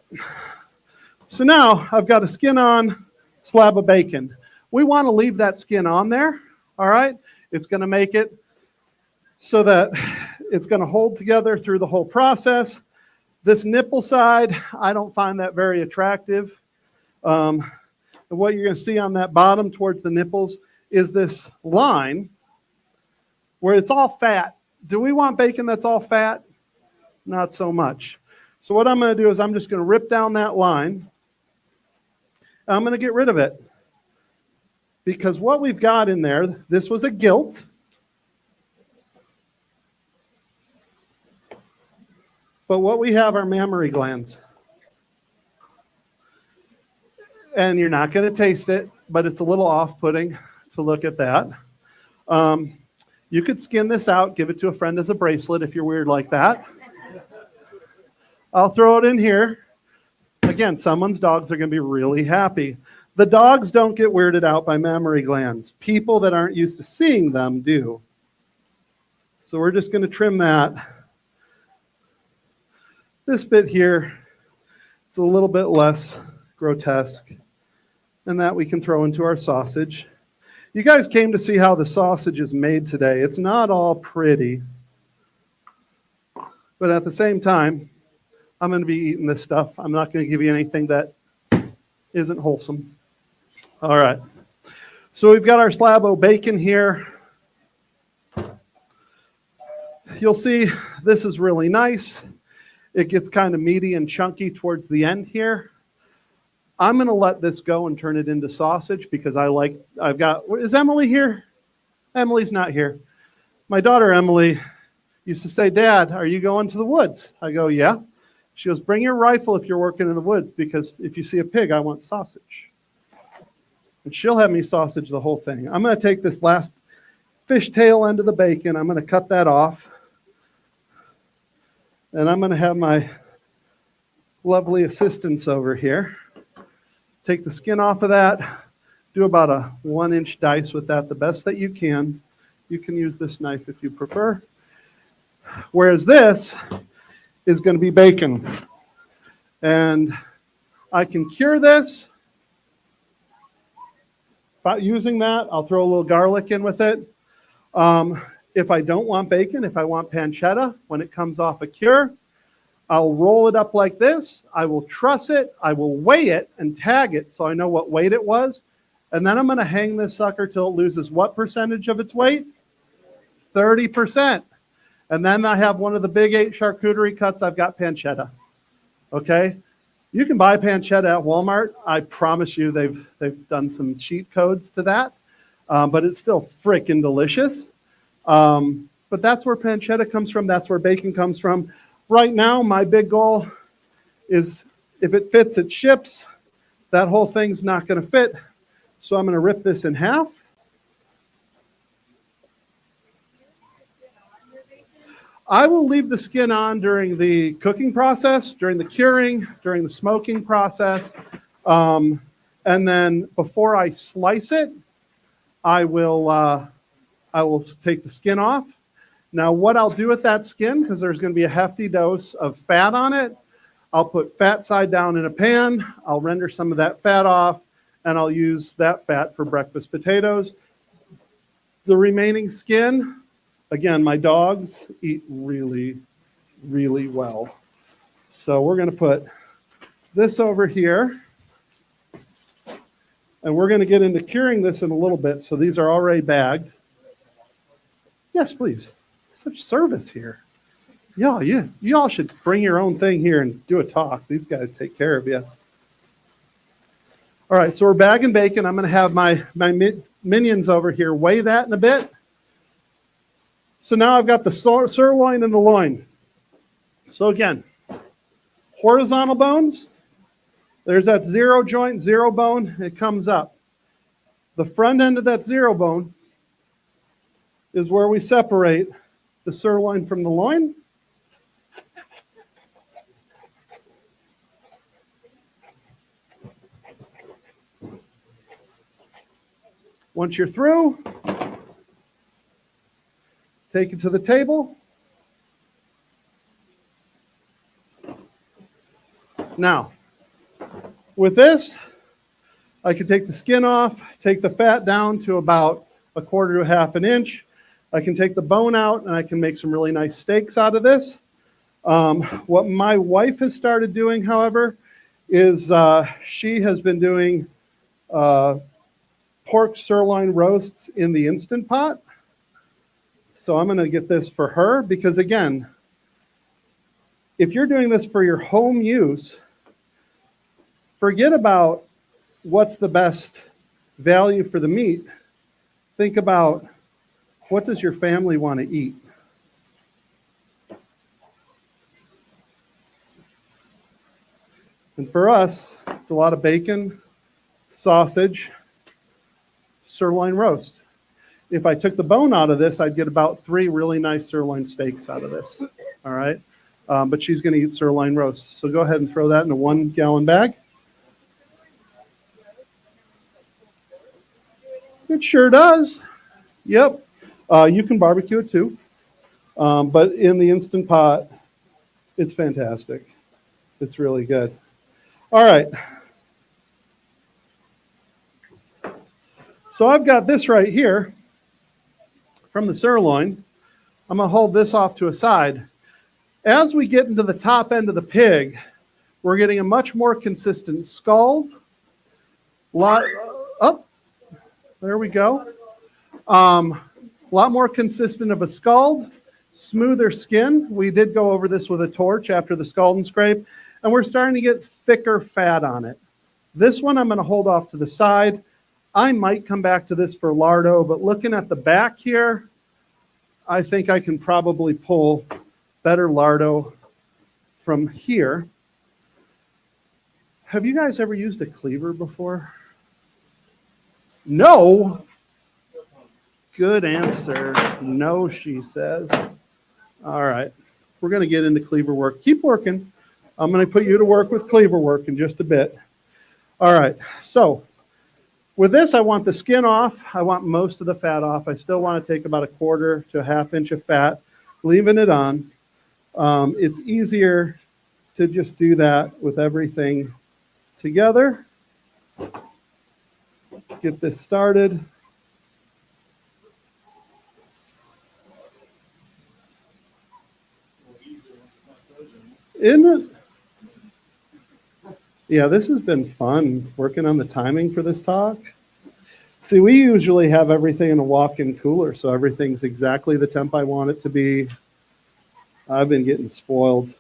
Speaker 2: So now I've got a skin on slab of bacon. We want to leave that skin on there. All right. It's going to make it so that it's going to hold together through the whole process. This nipple side, I don't find that very attractive. What you're going to see on that bottom towards the nipples is this line where it's all fat. Do we want bacon that's all fat? Not so much. So what I'm going to do is I'm just going to rip down that line. I'm going to get rid of it, because what we've got in there, this was a gilt. But what we have are mammary glands. And you're not going to taste it, but it's a little off-putting to look at that. You could skin this out, give it to a friend as a bracelet if you're weird like that. I'll throw it in here. Again, someone's dogs are going to be really happy. The dogs don't get weirded out by mammary glands. People that aren't used to seeing them do. So we're just going to trim that. This bit here, it's a little bit less grotesque. And that we can throw into our sausage. You guys came to see how the sausage is made today. It's not all pretty. But at the same time, I'm going to be eating this stuff. I'm not going to give you anything that isn't wholesome. All right. So we've got our slab of bacon here. You'll see this is really nice. It gets kind of meaty and chunky towards the end here. I'm going to let this go and turn it into sausage, because is Emily here? Emily's not here. My daughter Emily used to say, Dad, are you going to the woods? I go, yeah. She goes, bring your rifle if you're working in the woods, because if you see a pig, I want sausage. And she'll have me sausage the whole thing. I'm going to take this last fishtail end of the bacon. I'm going to cut that off. And I'm going to have my lovely assistants over here take the skin off of that. Do about a 1-inch dice with that, the best that you can. You can use this knife if you prefer. Whereas this is going to be bacon. And I can cure this by using that. I'll throw a little garlic in with it. If I don't want bacon, if I want pancetta, when it comes off a cure, I'll roll it up like this. I will truss it. I will weigh it and tag it so I know what weight it was. And then I'm going to hang this sucker till it loses what percentage of its weight? 30%. And then I have one of the big 8 charcuterie cuts. I've got pancetta. Okay? You can buy pancetta at Walmart. I promise you they've done some cheat codes to that. But it's still freaking delicious. But that's where pancetta comes from. That's where bacon comes from. Right now, my big goal is if it fits, it ships. That whole thing's not going to fit. So I'm going to rip this in half. I will leave the skin on during the cooking process, during the curing, during the smoking process. And then before I slice it, I will take the skin off. Now what I'll do with that skin, because there's going to be a hefty dose of fat on it, I'll put fat side down in a pan. I'll render some of that fat off, and I'll use that fat for breakfast potatoes. The remaining skin, again, my dogs eat really, really well. So we're going to put this over here, and we're going to get into curing this in a little bit. So these are already bagged. Yes, please. Such service here. Yeah, you all should bring your own thing here and do a talk. These guys take care of you. All right, so we're bagging bacon. I'm going to have my minions over here weigh that in a bit. So now I've got the sirloin and the loin. So again, horizontal bones. There's that zero joint, zero bone. It comes up. The front end of that zero bone is where we separate the sirloin from the loin. Once you're through, take it to the table. Now, with this, I can take the skin off, take the fat down to about 1/4 to 1/2 inch. I can take the bone out, and I can make some really nice steaks out of this. What my wife has started doing, however, is she has been doing pork sirloin roasts in the Instant Pot. So I'm going to get this for her because, again, if you're doing this for your home use, forget about what's the best value for the meat. Think about what does your family want to eat. And for us, it's a lot of bacon, sausage, sirloin roast. If I took the bone out of this, I'd get about 3 really nice sirloin steaks out of this. All right. But she's going to eat sirloin roast. So go ahead and throw that in a 1-gallon bag. It sure does. Yep. You can barbecue it too. But in the Instant Pot, it's fantastic. It's really good. All right. So I've got this right here from the sirloin. I'm going to hold this off to a side. As we get into the top end of the pig, we're getting a much more consistent skull. There we go. A lot more consistent of a scald, smoother skin. We did go over this with a torch after the scald and scrape, and we're starting to get thicker fat on it. This one I'm going to hold off to the side. I might come back to this for lardo, but looking at the back here, I think I can probably pull better lardo from here. Have you guys ever used a cleaver before? No. Good answer. No, she says. All right. We're going to get into cleaver work. Keep working. I'm going to put you to work with cleaver work in just a bit. All right. So with this, I want the skin off. I want most of the fat off. I still want to take about 1/4 to 1/2 inch of fat, leaving it on. It's easier to just do that with everything together. Get this started. Isn't it? Yeah, this has been fun working on the timing for this talk. See, we usually have everything in a walk-in cooler, so everything's exactly the temp I want it to be. I've been getting spoiled.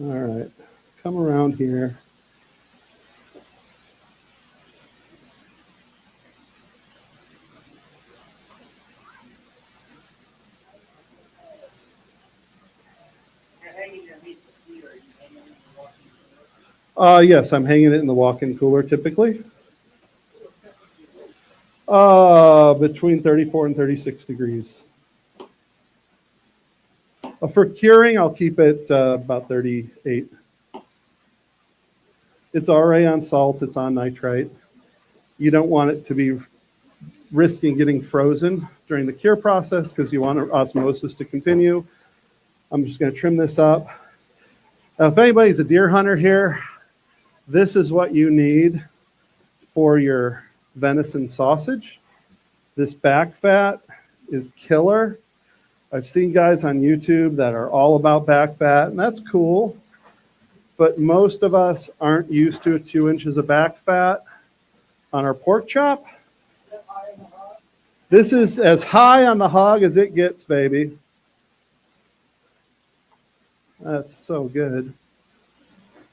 Speaker 2: All right, come around here. Yes, I'm hanging it in the walk-in cooler typically. Between 34 and 36 degrees. For curing, I'll keep it about 38. It's already on salt, it's on nitrite. You don't want it to be risking getting frozen during the cure process because you want osmosis to continue. I'm just going to trim this up. Now, if anybody's a deer hunter here, this is what you need for your venison sausage. This back fat is killer. I've seen guys on YouTube that are all about back fat, and that's cool. But most of us aren't used to 2 inches of back fat on our pork chop. This is as high on the hog as it gets, baby. That's so good.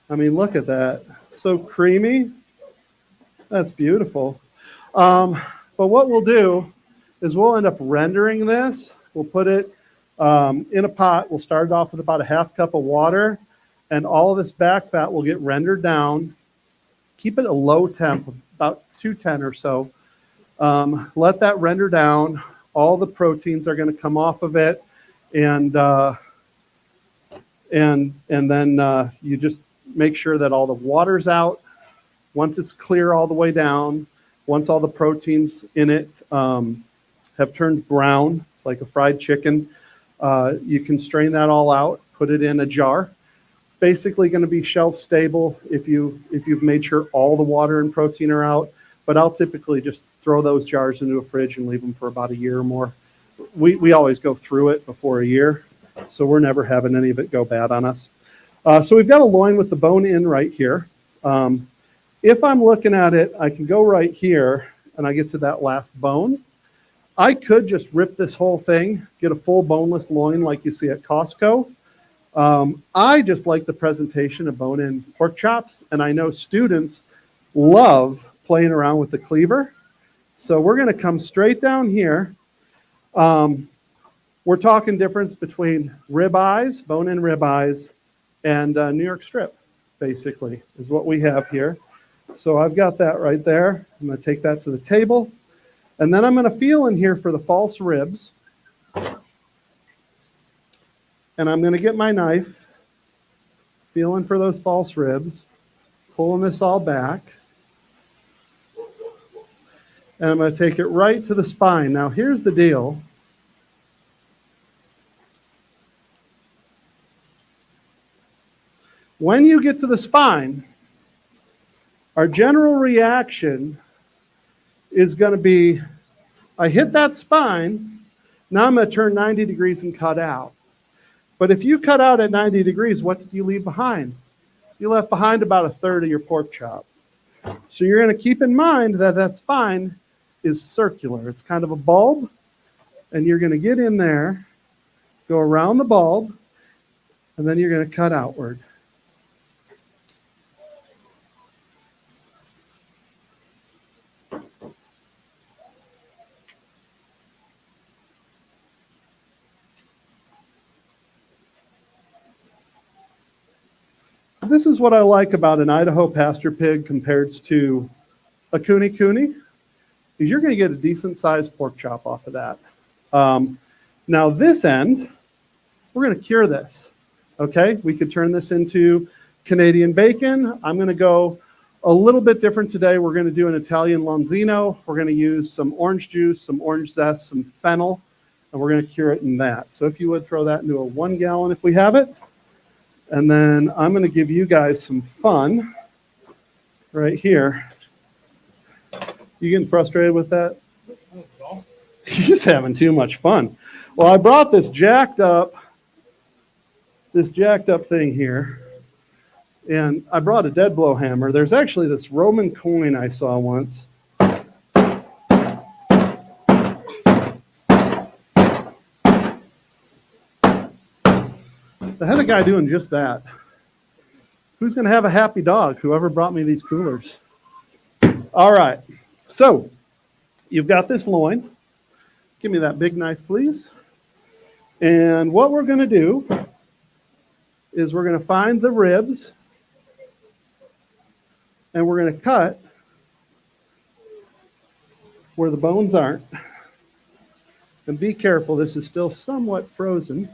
Speaker 2: I mean, look at that. So creamy. That's beautiful. But what we'll do is we'll end up rendering this. We'll put it in a pot. We'll start it off with about 1/2 cup of water, and all of this back fat will get rendered down. Keep it at a low temp, about 210 or so. Let that render down. All the proteins are going to come off of it, and then you just make sure that all the water's out. Once it's clear all the way down, once all the proteins in it have turned brown, like a fried chicken, you can strain that all out, put it in a jar. Basically going to be shelf stable if you've made sure all the water and protein are out, but I'll typically just throw those jars into a fridge and leave them for about a year or more. We always go through it before a year, so we're never having any of it go bad on us. So we've got a loin with the bone in right here. If I'm looking at it, I can go right here and I get to that last bone. I could just rip this whole thing, get a full boneless loin like you see at Costco. I just like the presentation of bone-in pork chops, and I know students love playing around with the cleaver. So we're going to come straight down here. We're talking difference between ribeyes, bone-in ribeyes, and New York strip, basically, is what we have here. So I've got that right there. I'm going to take that to the table. And then I'm going to feel in here for the false ribs. And I'm going to get my knife, feeling for those false ribs, pulling this all back. And I'm going to take it right to the spine. Now, here's the deal. When you get to the spine, our general reaction is going to be, I hit that spine, now I'm going to turn 90 degrees and cut out. But if you cut out at 90 degrees, what did you leave behind? You left behind about 1/3 of your pork chop. So you're going to keep in mind that that spine is circular. It's kind of a bulb, and you're going to get in there, go around the bulb, and then you're going to cut outward. this is what I like about an Idaho pasture pig compared to a cooney, is you're going to get a decent sized pork chop off of that. Now this end, we're going to cure this. Okay, we could turn this into Canadian bacon. I'm going to go a little bit different today. We're going to do an Italian Lonzino. We're going to use some orange juice, some orange zest, some fennel, and we're going to cure it in that. So if you would throw that into a 1 gallon if we have it. And then I'm going to give you guys some fun right here. You getting frustrated with that? You're just having too much fun. Well, I brought this jacked up thing here. And I brought a dead blow hammer. There's actually this Roman coin I saw once. The had a guy doing just that. Who's going to have a happy dog? Whoever brought me these coolers. All right. So you've got this loin. Give me that big knife, please. And what we're going to do is we're going to find the ribs. And we're going to cut where the bones aren't. And be careful, this is still somewhat frozen.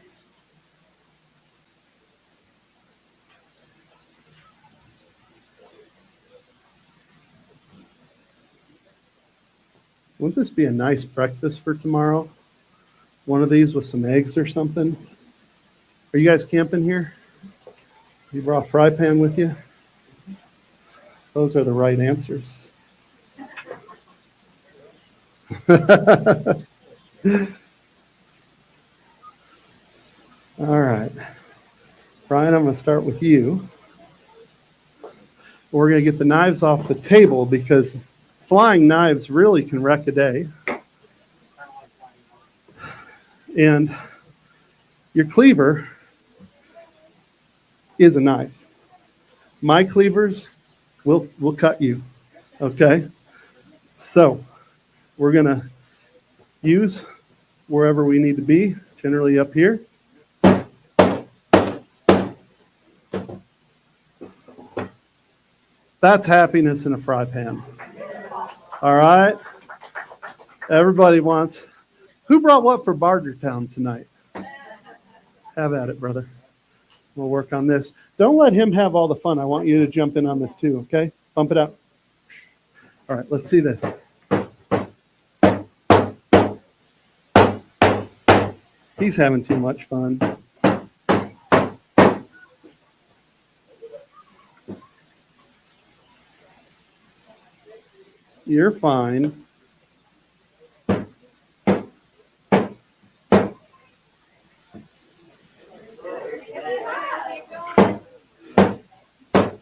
Speaker 2: Wouldn't this be a nice breakfast for tomorrow? One of these with some eggs or something. Are you guys camping here? You brought a fry pan with you? Those are the right answers. All right. Brian, I'm going to start with you. We're going to get the knives off the table because flying knives really can wreck a day. And your cleaver is a knife. My cleavers will cut you, okay? So we're going to use wherever we need to be, generally up here. That's happiness in a fry pan. All right? Everybody wants... Who brought what for Bartertown tonight? Have at it, brother. We'll work on this. Don't let him have all the fun. I want you to jump in on this too, okay? Bump it up. All right, let's see this. He's having too much fun. You're fine.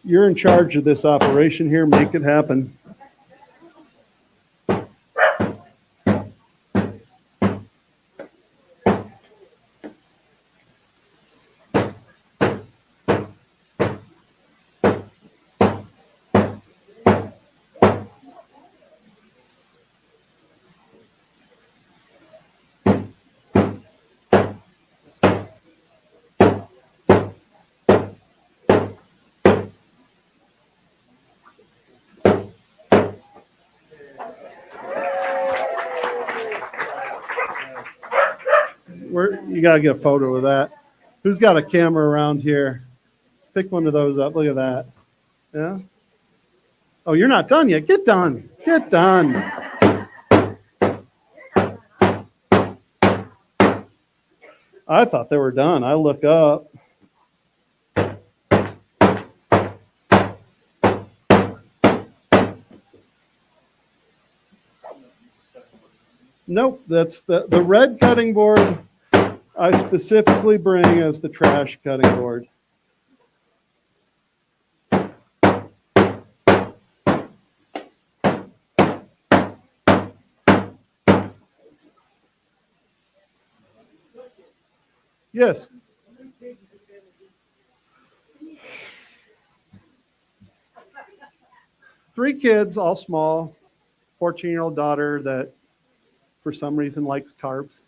Speaker 2: You're in charge of this operation here. Make it happen. You got to get a photo of that. Who's got a camera around here? Pick one of those up. Look at that. Yeah? Oh, you're not done yet. Get done. Get done. I thought they were done. I look up. Nope, that's the red cutting board I specifically bring as the trash cutting board. Yes. Three kids, all small, 14-year-old daughter that for some reason likes carbs.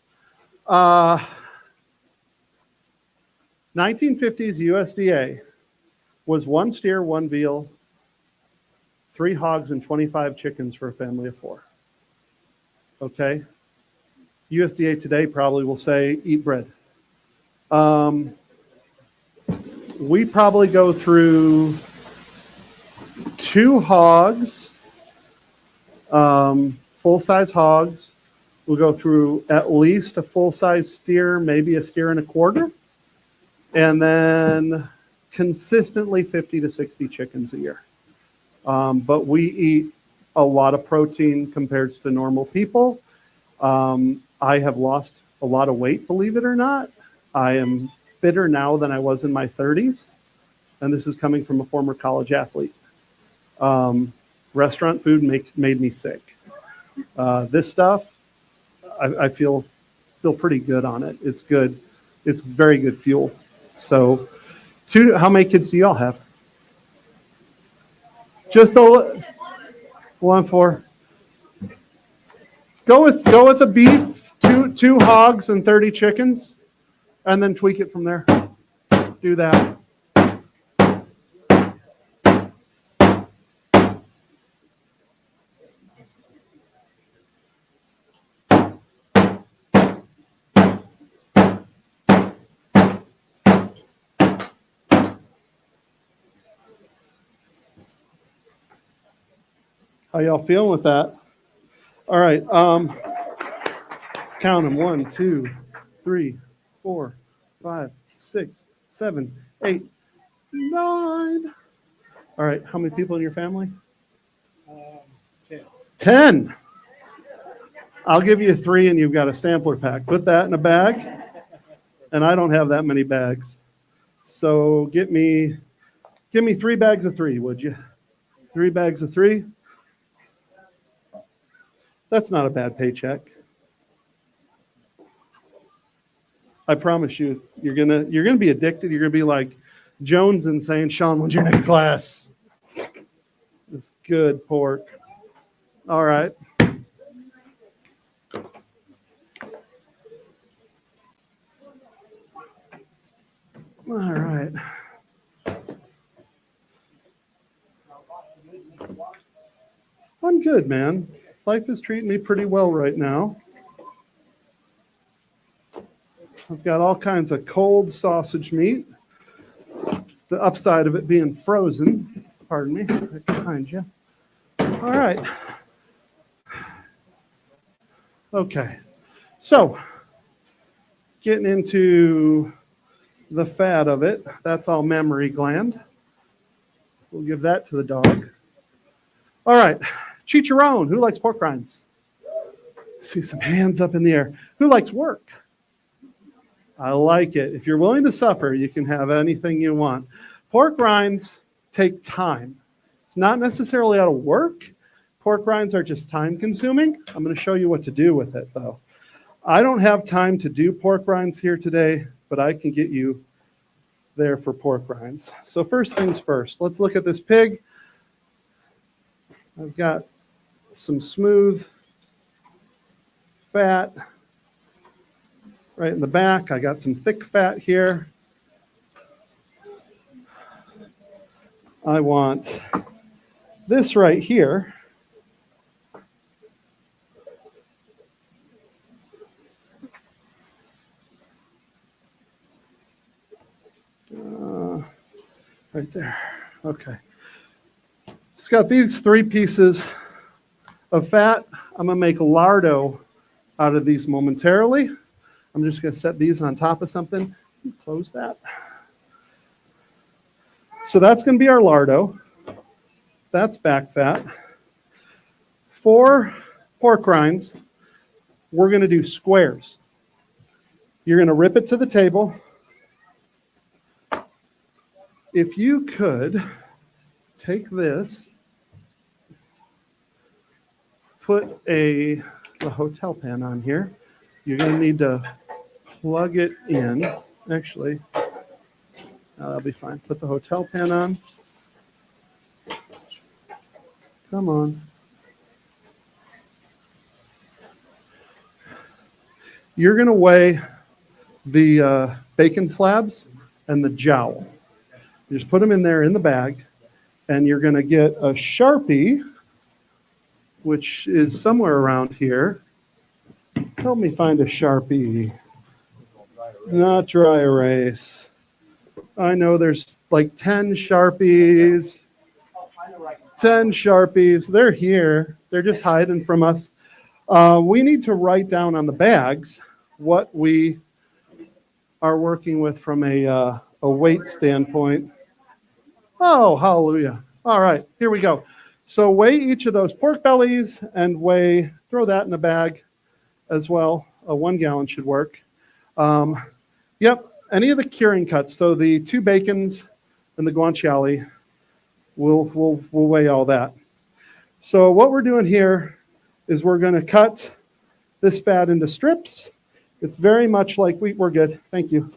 Speaker 2: 1950s USDA, was 1 steer, 1 veal, 3 hogs, and 25 chickens for a family of 4. Okay? USDA today probably will say, eat bread. We probably go through 2 hogs, full-size hogs. We'll go through at least a full-size steer, maybe a steer and a quarter, and then consistently 50 to 60 chickens a year. But we eat a lot of protein compared to normal people. I have lost a lot of weight, believe it or not. I am fitter now than I was in my 30s, and this is coming from a former college athlete. Restaurant food made me sick. This stuff, I feel pretty good on it. It's good. It's very good fuel. So, how many kids do y'all have? Just 1, 4. Go with the beef, two hogs and 30 chickens, and then tweak it from there. Do that. How y'all feeling with that? All right. Count them. 1, 2, 3, 4, 5, 6, 7, 8, 9. All right. How many people in your family? 10. I'll give you 3 and you've got a sampler pack. Put that in a bag. And I don't have that many bags. So give me 3 bags of 3, would you? 3 bags of 3. That's not a bad paycheck. I promise you, you're gonna be addicted. You're gonna be like Jones and saying, "Shawn, when's your next class?" It's good pork. All right. All right. I'm good, man. Life is treating me pretty well right now. I've got all kinds of cold sausage meat. The upside of it being frozen. Pardon me, right behind you. All right. Okay. So, getting into the fat of it. That's all mammary gland. We'll give that to the dog. All right. Chicharron. Who likes pork rinds? See some hands up in the air. Who likes work? I like it. If you're willing to suffer, you can have anything you want. Pork rinds take time. It's not necessarily out of work. Pork rinds are just time consuming. I'm going to show you what to do with it, though. I don't have time to do pork rinds here today, but I can get you there for pork rinds. So first things first, let's look at this pig. I've got some smooth fat right in the back. I got some thick fat here. I want this right here. Right there. Okay. It's got these 3 pieces of fat. I'm going to make lardo out of these momentarily. I'm just going to set these on top of something. Close that. So that's going to be our lardo. That's back fat. For pork rinds, we're going to do squares. You're going to rip it to the table. If you could take this, put a hotel pan on here. You're going to need to plug it in. Actually, that'll be fine. Put the hotel pan on. Come on. You're going to weigh the bacon slabs and the jowl. You just put them in there in the bag, and you're going to get a Sharpie, which is somewhere around here. Help me find a Sharpie. Not dry erase. I know there's like 10 Sharpies. 10 Sharpies. They're here. They're just hiding from us. We need to write down on the bags what we are working with from a weight standpoint. Oh, hallelujah. All right, here we go. So weigh each of those pork bellies and throw that in a bag as well. A 1 gallon should work. Yep, any of the curing cuts. So the 2 bacons and the guanciale, we'll weigh all that. So what we're doing here is we're going to cut this fat into strips. It's very much like, we're good, thank you.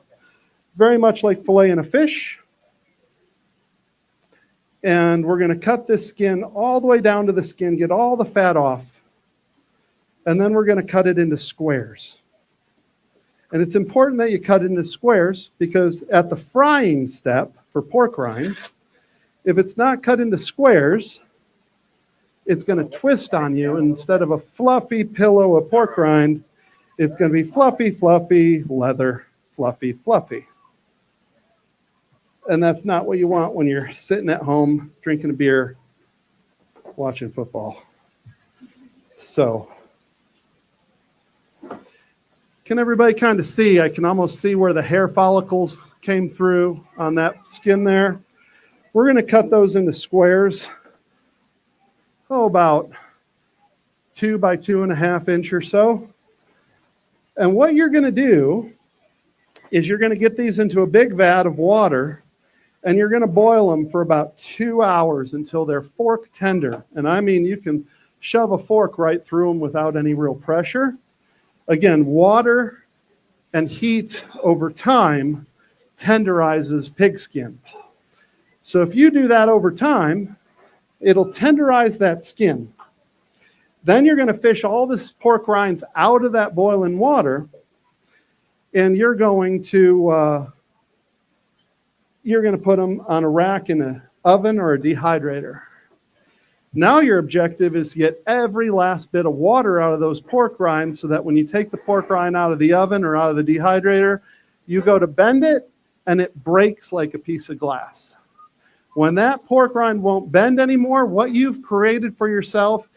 Speaker 2: It's very much like filleting a fish. And we're going to cut this skin all the way down to the skin, get all the fat off. And then we're going to cut it into squares. And it's important that you cut it into squares because at the frying step for pork rinds, if it's not cut into squares, it's going to twist on you. And instead of a fluffy pillow of pork rind, it's going to be fluffy, fluffy, leather, fluffy, fluffy. And that's not what you want when you're sitting at home, drinking a beer, watching football. So, can everybody kind of see? I can almost see where the hair follicles came through on that skin there. We're going to cut those into squares. About 2 by 2.5 inch or so. And what you're going to do is you're going to get these into a big vat of water, and you're going to boil them for about 2 hours until they're fork tender. And I mean, you can shove a fork right through them without any real pressure. Again, water and heat over time tenderizes pig skin. So if you do that over time, it'll tenderize that skin. Then you're going to fish all this pork rinds out of that boiling water, and you're going to put them on a rack in an oven or a dehydrator. Now your objective is to get every last bit of water out of those pork rinds so that when you take the pork rind out of the oven or out of the dehydrator, you go to bend it and it breaks like a piece of glass. When that pork rind won't bend anymore, what you've created for yourself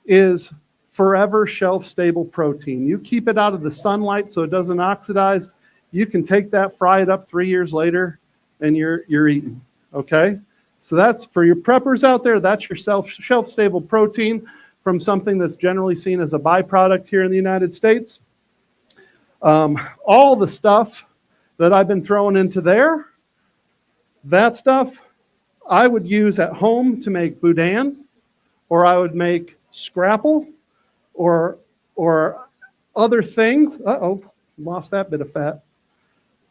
Speaker 2: is forever shelf-stable protein. You keep it out of the sunlight so it doesn't oxidize. You can take that, fry it up 3 years later, and you're eating, okay? So that's, for your preppers out there, that's your shelf-stable protein from something that's generally seen as a byproduct here in the United States. All the stuff that I've been throwing into there, that stuff I would use at home to make boudin, or I would make scrapple, or other things. Uh-oh, lost that bit of fat.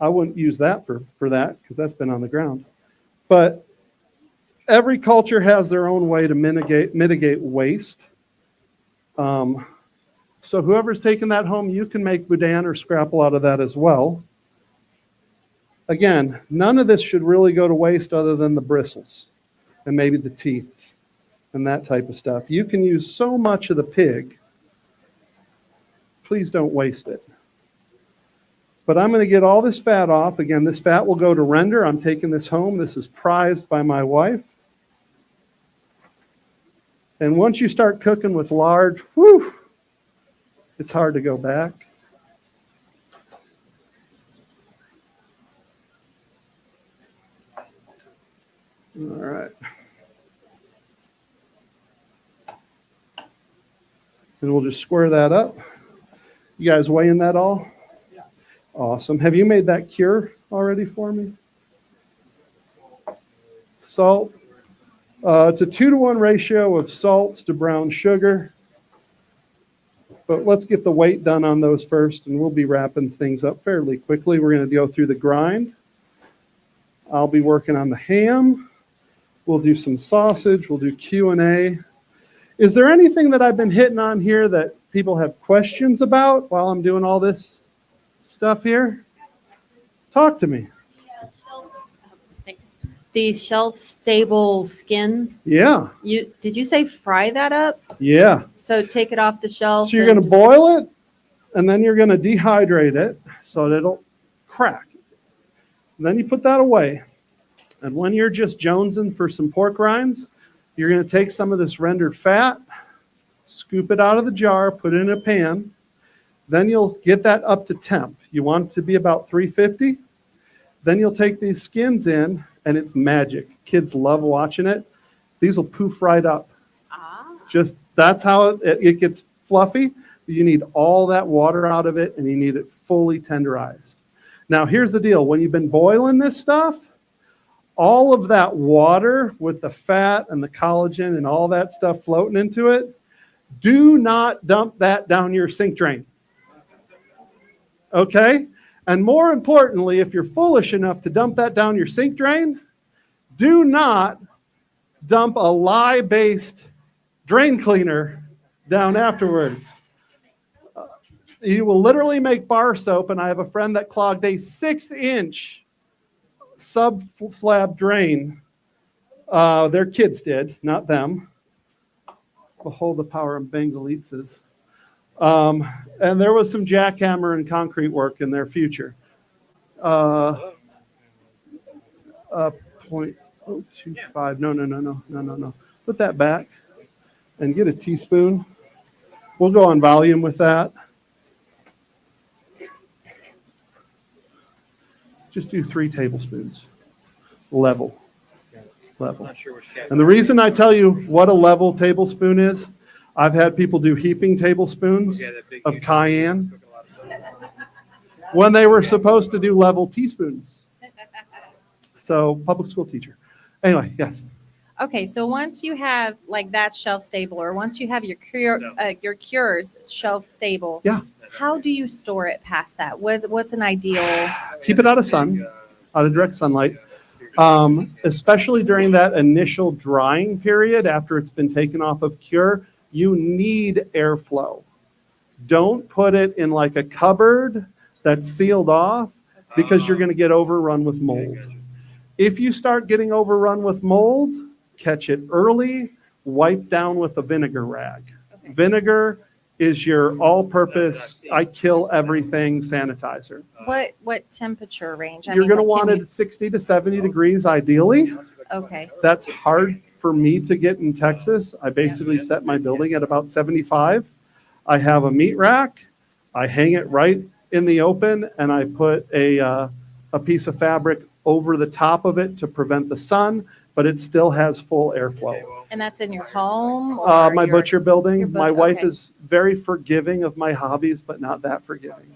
Speaker 2: I wouldn't use that for that because that's been on the ground. But every culture has their own way to mitigate waste. So whoever's taking that home, you can make boudin or scrapple out of that as well. Again, none of this should really go to waste other than the bristles and maybe the teeth and that type of stuff. You can use so much of the pig. Please don't waste it. But I'm going to get all this fat off. Again, this fat will go to render. I'm taking this home. This is prized by my wife. And once you start cooking with lard, whew, it's hard to go back. All right. And we'll just square that up. You guys weighing that all? Yeah. Awesome. Have you made that cure already for me? Salt. It's a 2-to-1 ratio of salts to brown sugar. But let's get the weight done on those first, and we'll be wrapping things up fairly quickly. We're going to go through the grind. I'll be working on the ham. We'll do some sausage. We'll do Q&A. Is there anything that I've been hitting on here that people have questions about while I'm doing all this stuff here? Talk to me.
Speaker 6: Thanks. The shelf-stable skin,
Speaker 2: Yeah,
Speaker 6: did you say fry that up?
Speaker 2: yeah.
Speaker 6: So take it off the shelf?
Speaker 2: So you're
Speaker 6: and
Speaker 2: going to
Speaker 6: just-
Speaker 2: boil it, and then you're going to dehydrate it so that it'll crack. Then you put that away. And when you're just jonesing for some pork rinds, you're going to take some of this rendered fat, scoop it out of the jar, put it in a pan. Then you'll get that up to temp. You want it to be about 350. Then you'll take these skins in, and it's magic. Kids love watching it. These will poof right up. Just that's how it gets fluffy. You need all that water out of it, and you need it fully tenderized. Now, here's the deal. When you've been boiling this stuff, all of that water with the fat and the collagen and all that stuff floating into it, do not dump that down your sink drain. Okay? And more importantly, if you're foolish enough to dump that down your sink drain, do not dump a lye-based drain cleaner down afterwards. You will literally make bar soap, and I have a friend that clogged a 6-inch sub-slab drain. Their kids did, not them. Behold the power of Bengalitzes. And there was some jackhammer and concrete work in their future. 0.025. No. Put that back and get a teaspoon. We'll go on volume with that. Just do 3 tablespoons. Level. And the reason I tell you what a level tablespoon is, I've had people do heaping tablespoons of cayenne when they were supposed to do level teaspoons. So, public school teacher. Anyway, yes.
Speaker 6: Okay, so once you have like that shelf stable, or once you have your cures shelf stable,
Speaker 2: Yeah.
Speaker 6: how do you store it past that? What's an ideal?
Speaker 2: Keep it out of sun, out of direct sunlight. Especially during that initial drying period after it's been taken off of cure, you need airflow. Don't put it in like a cupboard that's sealed off because you're going to get overrun with mold. If you start getting overrun with mold, catch it early, wipe down with a vinegar rag. Vinegar is your all-purpose, I kill everything sanitizer.
Speaker 6: What temperature range?
Speaker 2: You're going to want it at 60 to 70 degrees ideally.
Speaker 6: Okay.
Speaker 2: That's hard for me to get in Texas. I basically set my building at about 75. I have a meat rack. I hang it right in the open, and I put a piece of fabric over the top of it to prevent the sun, but it still has full airflow.
Speaker 6: And that's in your home? Or
Speaker 2: My butcher building. My wife
Speaker 6: okay.
Speaker 2: is very forgiving of my hobbies, but not that forgiving.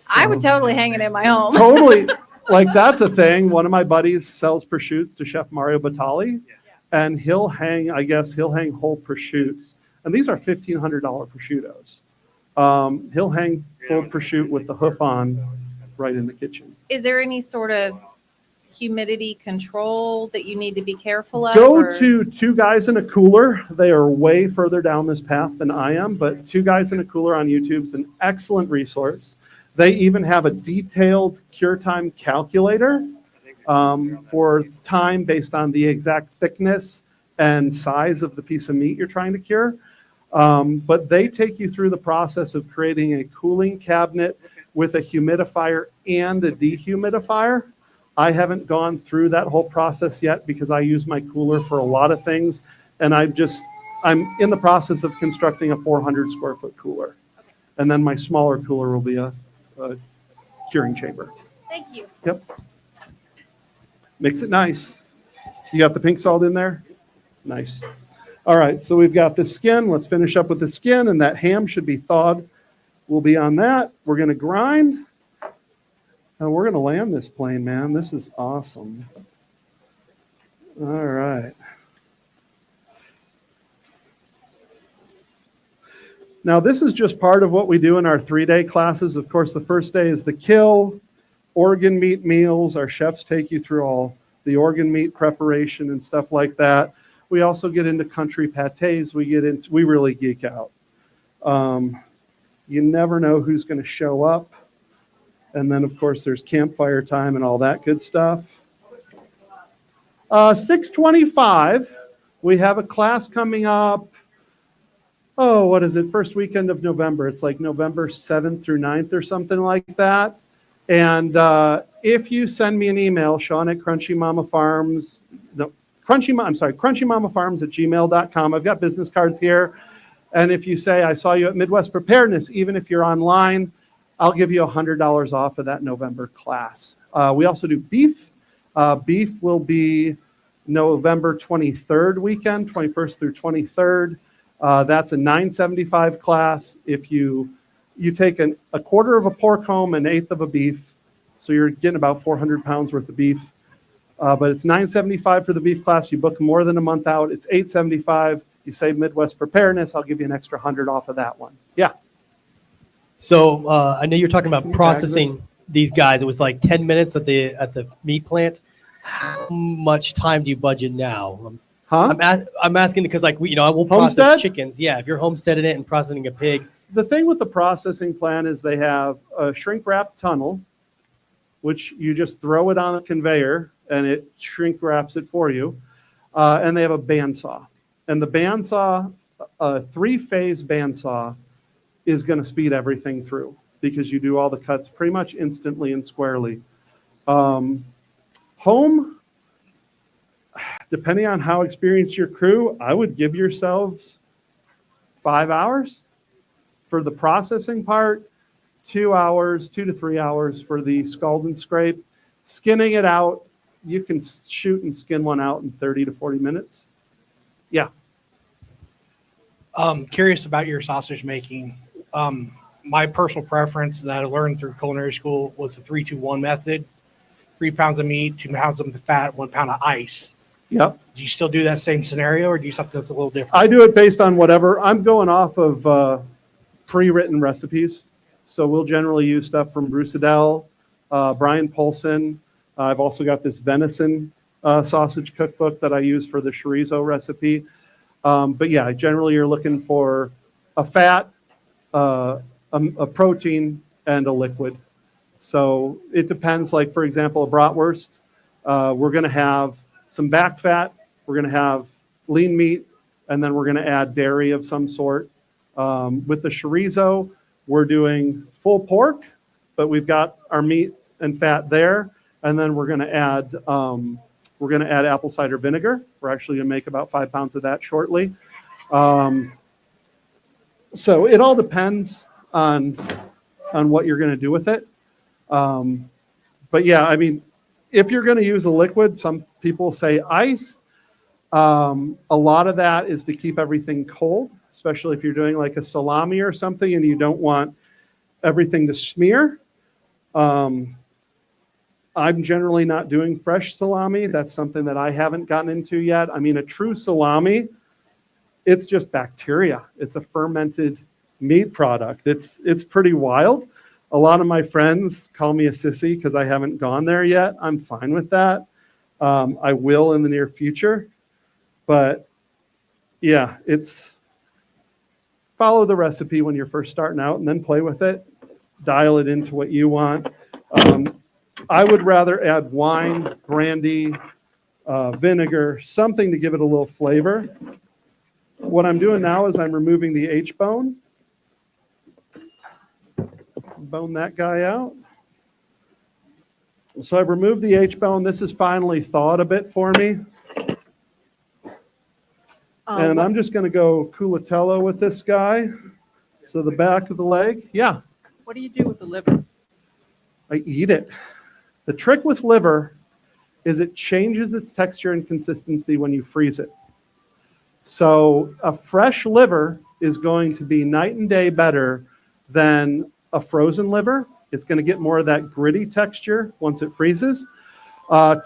Speaker 6: I would totally hang it in my home.
Speaker 2: Totally. Like, that's a thing. One of my buddies sells prosciutto to Chef Mario Batali, and he'll hang whole prosciuttos. And these are $1,500 prosciuttos. He'll hang full prosciutto with the hoof on right in the kitchen.
Speaker 6: Is there any sort of humidity control that you need to be careful of?
Speaker 2: Go
Speaker 6: or-
Speaker 2: to Two Guys in a Cooler. They are way further down this path than I am, but Two Guys in a Cooler on YouTube is an excellent resource. They even have a detailed cure time calculator for time based on the exact thickness and size of the piece of meat you're trying to cure. But they take you through the process of creating a cooling cabinet with a humidifier and a dehumidifier. I haven't gone through that whole process yet because I use my cooler for a lot of things, and I'm in the process of constructing a 400 square foot cooler. And then my smaller cooler will be a curing chamber.
Speaker 6: Thank you.
Speaker 2: Yep. Makes it nice. You got the pink salt in there? Nice. All right, so we've got the skin. Let's finish up with the skin, and that ham should be thawed. We'll be on that. We're going to grind, and we're going to land this plane, man. This is awesome. All right. Now, this is just part of what we do in our 3-day classes. Of course, the first day is the kill, organ meat meals. Our chefs take you through all the organ meat preparation and stuff like that. We also get into country pâtés. We really geek out. You never know who's going to show up. And then, of course, there's campfire time and all that good stuff. 6:25, we have a class coming up. Oh, what is it? First weekend of November. It's like November 7th through 9th or something like that. And if you send me an email, Shawn at crunchymamafarms@gmail.com. I've got business cards here. And if you say, I saw you at Midwest Preparedness, even if you're online, I'll give you $100 off of that November class. We also do beef. Beef will be November 23rd weekend, 21st through 23rd. That's a $9.75 class. If you take a quarter of a pork home, an eighth of a beef, so you're getting about 400 pounds worth of beef. But it's $9.75 for the beef class. You book more than a month out, it's $8.75. You say Midwest Preparedness, I'll give you an extra 100 off of that one. Yeah.
Speaker 7: So I know you're talking about processing these guys. It was like 10 minutes at the meat plant. How much time do you budget now?
Speaker 2: Huh?
Speaker 7: I'm asking because I will process
Speaker 2: Homestead?
Speaker 7: chickens. Yeah, if you're homesteading it and processing a pig.
Speaker 2: The thing with the processing plant is they have a shrink wrap tunnel, which you just throw it on a conveyor and it shrink wraps it for you. And they have a bandsaw. And the bandsaw, a 3-phase bandsaw, is going to speed everything through because you do all the cuts pretty much instantly and squarely. Home, depending on how experienced your crew, I would give yourselves 5 hours for the processing part, 2 hours, 2 to 3 hours for the scald and scrape. Skinning it out, you can shoot and skin one out in 30 to 40 minutes. Yeah.
Speaker 8: Curious about your sausage making. My personal preference that I learned through culinary school was the 3-2-1 method. 3 pounds of meat, 2 pounds of fat, 1 pound of ice.
Speaker 2: Yep.
Speaker 8: Do you still do that same scenario or do you do something that's a little different?
Speaker 2: I do it based on whatever. I'm going off of pre-written recipes. So we'll generally use stuff from Bruce Adele, Brian Polson. I've also got this venison sausage cookbook that I use for the chorizo recipe. But yeah, generally you're looking for a fat, a protein, and a liquid. So it depends. Like, for example, a bratwurst, we're going to have some back fat, we're going to have lean meat, and then we're going to add dairy of some sort. With the chorizo, we're doing full pork, but we've got our meat and fat there, and then we're going to add apple cider vinegar. We're actually going to make about 5 pounds of that shortly. So it all depends on what you're going to do with it. But yeah, I mean, if you're going to use a liquid, some people say ice. A lot of that is to keep everything cold, especially if you're doing like a salami or something and you don't want everything to smear. I'm generally not doing fresh salami. That's something that I haven't gotten into yet. I mean, a true salami, it's just bacteria. It's a fermented meat product. It's pretty wild. A lot of my friends call me a sissy because I haven't gone there yet. I'm fine with that. I will in the near future. But yeah, it's follow the recipe when you're first starting out and then play with it. Dial it into what you want. I would rather add wine, brandy, vinegar, something to give it a little flavor. What I'm doing now is I'm removing the H-bone. Bone that guy out. So I've removed the H-bone. This has finally thawed a bit for me. And I'm just going to go culatello with this guy. So the back of the leg. Yeah.
Speaker 5: What do you do with the liver?
Speaker 2: I eat it. The trick with liver is it changes its texture and consistency when you freeze it. So a fresh liver is going to be night and day better than a frozen liver. It's going to get more of that gritty texture once it freezes.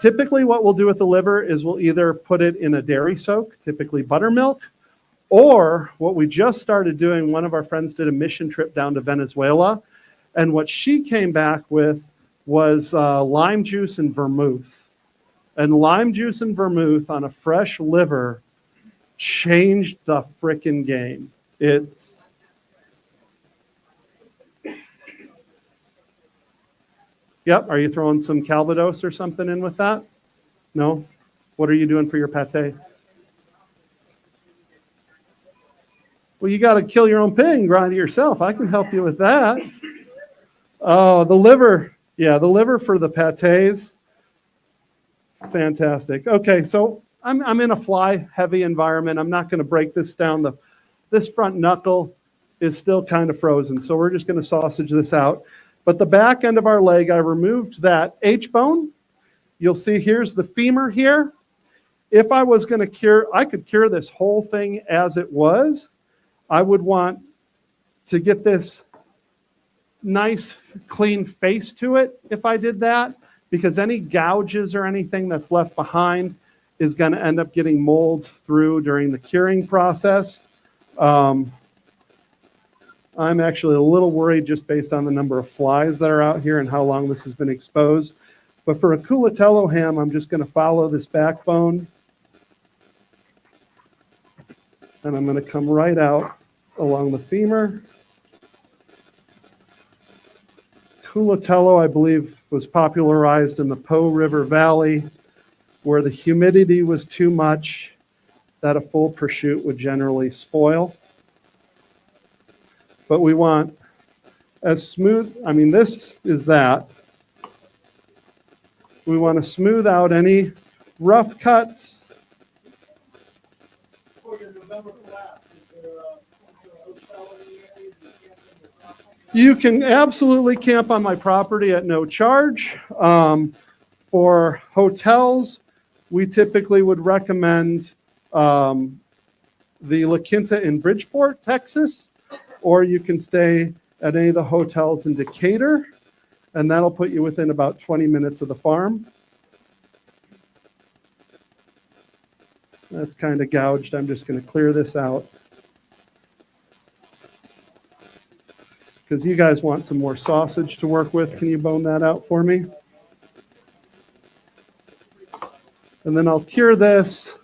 Speaker 2: Typically what we'll do with the liver is we'll either put it in a dairy soak, typically buttermilk, or what we just started doing, one of our friends did a mission trip down to Venezuela, and what she came back with was lime juice and vermouth. And lime juice and vermouth on a fresh liver changed the frickin' game. It's Yep. Are you throwing some Calvados or something in with that? No? What are you doing for your pate? Well, you got to kill your own pig and grind it yourself. I can help you with that. Oh, the liver. Yeah, the liver for the pates. Fantastic. Okay, so I'm in a fly-heavy environment. I'm not going to break this down. This front knuckle is still kind of frozen, so we're just going to sausage this out. But the back end of our leg, I removed that H-bone. You'll see here's the femur here. If I was going to cure, I could cure this whole thing as it was. I would want to get this nice, clean face to it if I did that, because any gouges or anything that's left behind is going to end up getting mold through during the curing process. I'm actually a little worried just based on the number of flies that are out here and how long this has been exposed. But for a culatello ham, I'm just going to follow this backbone. And I'm going to come right out along the femur. Culatello, I believe, was popularized in the Po River Valley, where the humidity was too much, that a full prosciutto would generally spoil. But we want as smooth, I mean, this is that. We want to smooth out any rough cuts. You can absolutely camp on my property at no charge. For hotels, we typically would recommend the La Quinta in Bridgeport, Texas, or you can stay at any of the hotels in Decatur, and that'll put you within about 20 minutes of the farm. That's kind of gouged. I'm just going to clear this out, because you guys want some more sausage to work with. Can you bone that out for me? And then I'll cure this.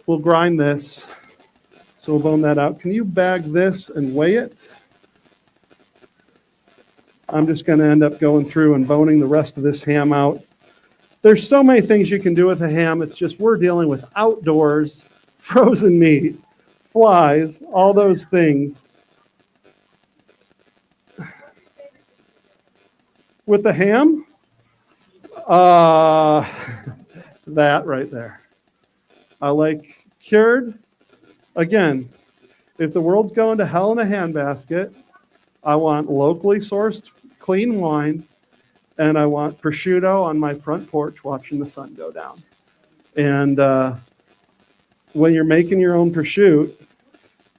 Speaker 2: We'll grind this. So we'll bone that out. Can you bag this and weigh it? I'm just going to end up going through and boning the rest of this ham out. There's so many things you can do with a ham. It's just we're dealing with outdoors, frozen meat, flies, all those things. With the ham, that right there. I like cured. Again, if the world's going to hell in a handbasket, I want locally sourced clean wine, and I want prosciutto on my front porch watching the sun go down. And when you're making your own prosciutto,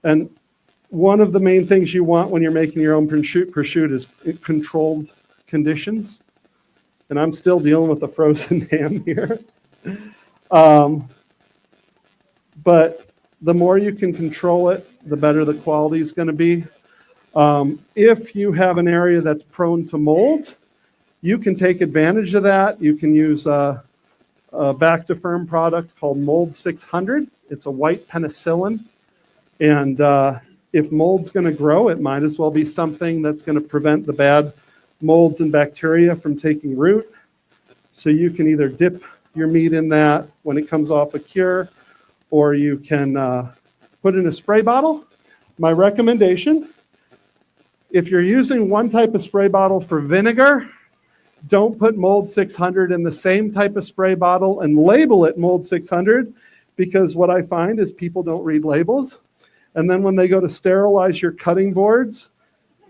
Speaker 2: and one of the main things you want when you're making your own prosciutto is controlled conditions. And I'm still dealing with the frozen ham here. But the more you can control it, the better the quality is going to be. If you have an area that's prone to mold, you can take advantage of that. You can use a back to firm product called Mold 600. It's a white penicillin. And if mold's going to grow, it might as well be something that's going to prevent the bad molds and bacteria from taking root. So you can either dip your meat in that when it comes off a cure, or you can put in a spray bottle. My recommendation, if you're using one type of spray bottle for vinegar, don't put Mold 600 in the same type of spray bottle and label it Mold 600, because what I find is people don't read labels. And then when they go to sterilize your cutting boards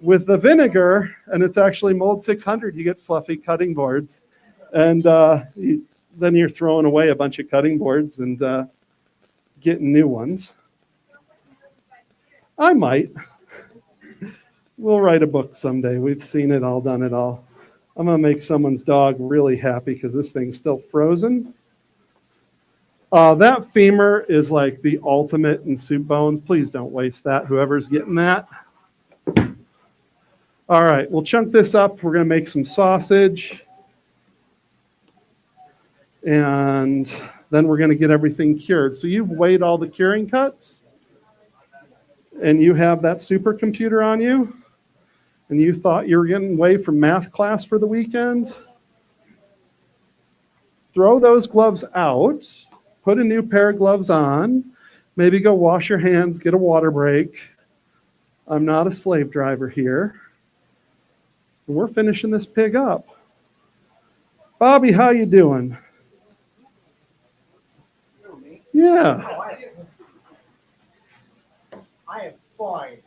Speaker 2: with the vinegar, and it's actually Mold 600, you get fluffy cutting boards. And then you're throwing away a bunch of cutting boards and getting new ones. I might. We'll write a book someday. We've seen it all, done it all. I'm going to make someone's dog really happy because this thing's still frozen. That femur is like the ultimate in soup bones. Please don't waste that, whoever's getting that. All right, we'll chunk this up. We're going to make some sausage. And then we're going to get everything cured. So you've weighed all the curing cuts, and you have that supercomputer on you, and you thought you were getting away from math class for the weekend. Throw those gloves out put a new pair of gloves on, maybe go wash your hands, get a water break. I'm not a slave driver here. We're finishing this pig up. Bobby, how you doing? Yeah.
Speaker 9: I am fine.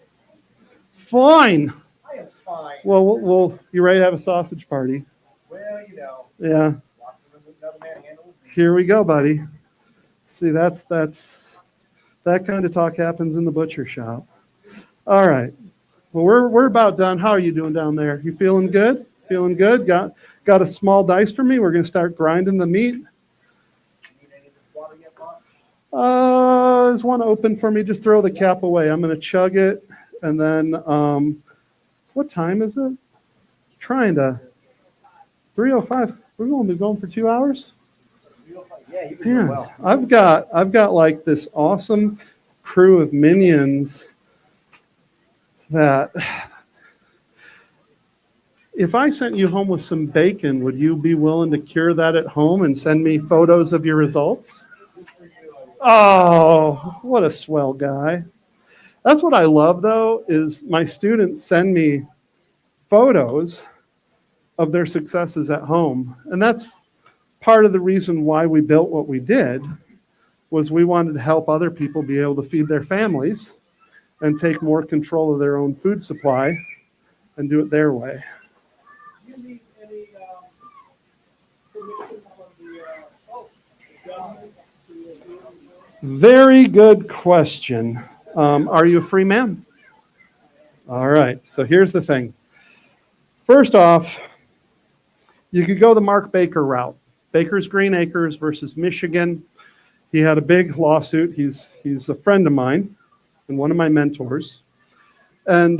Speaker 2: Fine.
Speaker 9: I am fine.
Speaker 2: Well, you ready to have a sausage party?
Speaker 9: Well, you know,
Speaker 2: Yeah.
Speaker 9: watching another man handle his meat.
Speaker 2: Here we go, buddy. See, that's that kind of talk happens in the butcher shop. All right. Well, we're about done. How are you doing down there? You feeling good? Feeling good? Got a small dice for me? We're going to start grinding the meat.
Speaker 9: Need any of this water yet, Bob?
Speaker 2: There's one open for me. Just throw the cap away. I'm going to chug it. And then, what time is it? Trying to, 3:05. We're going to be going for 2 hours?
Speaker 9: Yeah, you've been doing
Speaker 2: Man,
Speaker 9: well.
Speaker 2: I've got like this awesome crew of minions that if I sent you home with some bacon, would you be willing to cure that at home and send me photos of your results? Oh, what a swell guy. That's what I love though, is my students send me photos of their successes at home. And that's part of the reason why we built what we did, was we wanted to help other people be able to feed their families and take more control of their own food supply and do it their way.
Speaker 9: Do you need any permission from the government?
Speaker 2: Very good question. Are you a free man? All right, so here's the thing. First off, you could go the Mark Baker route. Baker's Green Acres versus Michigan. He had a big lawsuit. He's a friend of mine and one of my mentors. And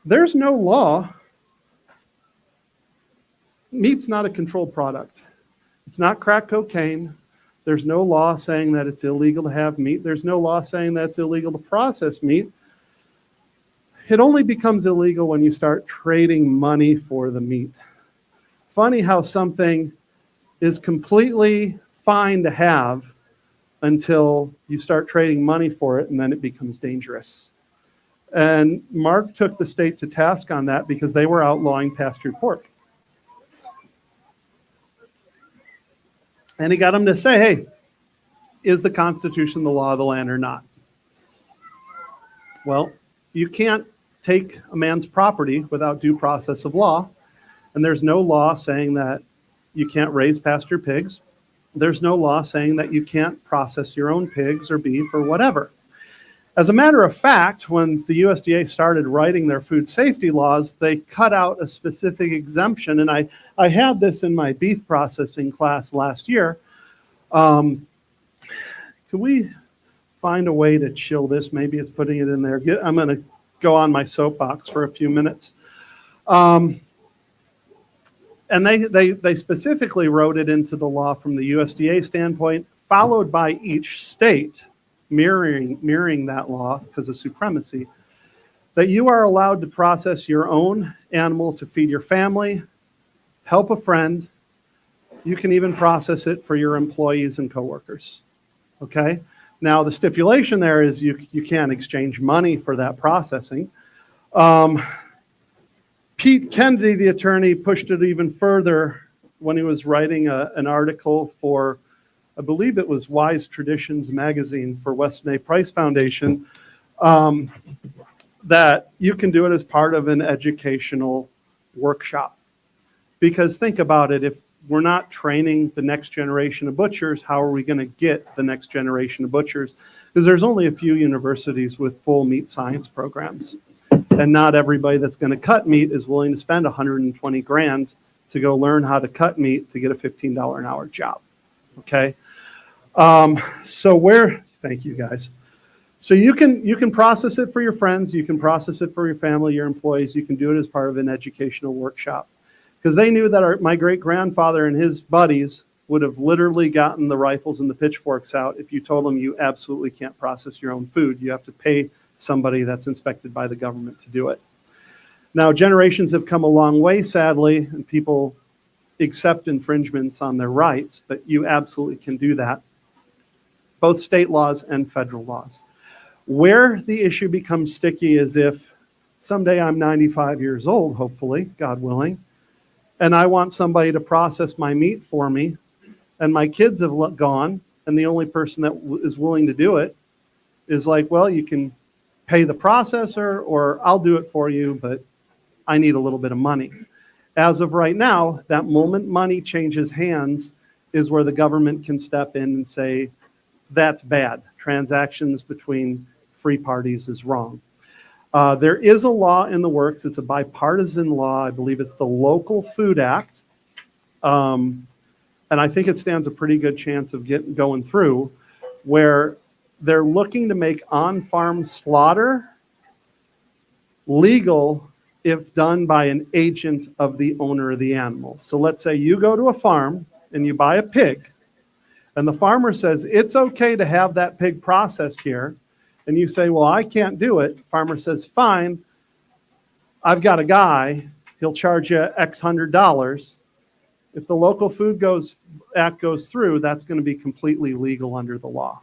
Speaker 2: there's no law. Meat's not a controlled product. It's not crack cocaine. There's no law saying that it's illegal to have meat. There's no law saying that it's illegal to process meat. It only becomes illegal when you start trading money for the meat. Funny how something is completely fine to have until you start trading money for it, and then it becomes dangerous. And Mark took the state to task on that because they were outlawing pastured pork. And he got them to say, hey, is the Constitution the law of the land or not? Well, you can't take a man's property without due process of law. And there's no law saying that you can't raise pastured pigs. There's no law saying that you can't process your own pigs or beef or whatever. As a matter of fact, when the USDA started writing their food safety laws, they cut out a specific exemption. And I had this in my beef processing class last year. Could we find a way to chill this? Maybe it's putting it in there. I'm going to go on my soapbox for a few minutes. And they specifically wrote it into the law from the USDA standpoint, followed by each state mirroring that law because of supremacy, that you are allowed to process your own animal to feed your family, help a friend. You can even process it for your employees and coworkers. Okay? Now, the stipulation there is you can't exchange money for that processing. Pete Kennedy, the attorney, pushed it even further when he was writing an article for, I believe it was Wise Traditions magazine for Weston A. Price Foundation, that you can do it as part of an educational workshop. Because think about it, if we're not training the next generation of butchers, how are we going to get the next generation of butchers? Because there's only a few universities with full meat science programs. And not everybody that's going to cut meat is willing to spend 120 grand to go learn how to cut meat to get a $15 an hour job. Okay? Thank you guys. So you can process it for your friends, you can process it for your family, your employees, you can do it as part of an educational workshop. Because they knew that my great-grandfather and his buddies would have literally gotten the rifles and the pitchforks out if you told them you absolutely can't process your own food. You have to pay somebody that's inspected by the government to do it. Now, generations have come a long way, sadly, and people accept infringements on their rights, but you absolutely can do that, both state laws and federal laws. Where the issue becomes sticky is if someday I'm 95 years old, hopefully, God willing, and I want somebody to process my meat for me, and my kids have gone, and the only person that is willing to do it is like, well, you can pay the processor, or I'll do it for you, but I need a little bit of money. As of right now, that moment money changes hands is where the government can step in and say, that's bad. Transactions between free parties is wrong. There is a law in the works. It's a bipartisan law. I believe it's the Local Food Act. And I think it stands a pretty good chance of going through, where they're looking to make on-farm slaughter legal if done by an agent of the owner of the animal. So let's say you go to a farm and you buy a pig, and the farmer says, it's okay to have that pig processed here. And you say, well, I can't do it. Farmer says, fine, I've got a guy, he'll charge you X $100. If the Local Food Act goes through, that's going to be completely legal under the law.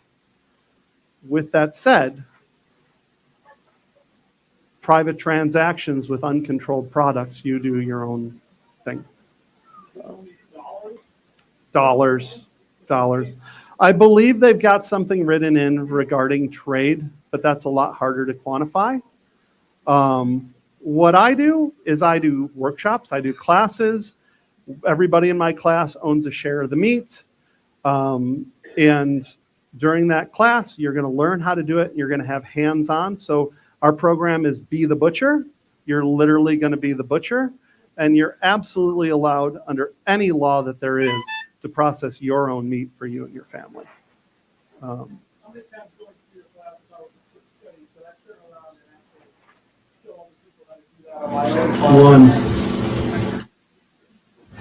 Speaker 2: With that said, private transactions with uncontrolled products, you do your own thing. Dollars. I believe they've got something written in regarding trade, but that's a lot harder to quantify. What I do is I do workshops, I do classes. Everybody in my class owns a share of the meat. And during that class, you're going to learn how to do it. You're going to have hands-on. So our program is Be the Butcher. You're literally going to be the butcher, and you're absolutely allowed under any law that there is to process your own meat for you and your family.
Speaker 9: How many times going to your class without studying? So I turn around and actually show people how to do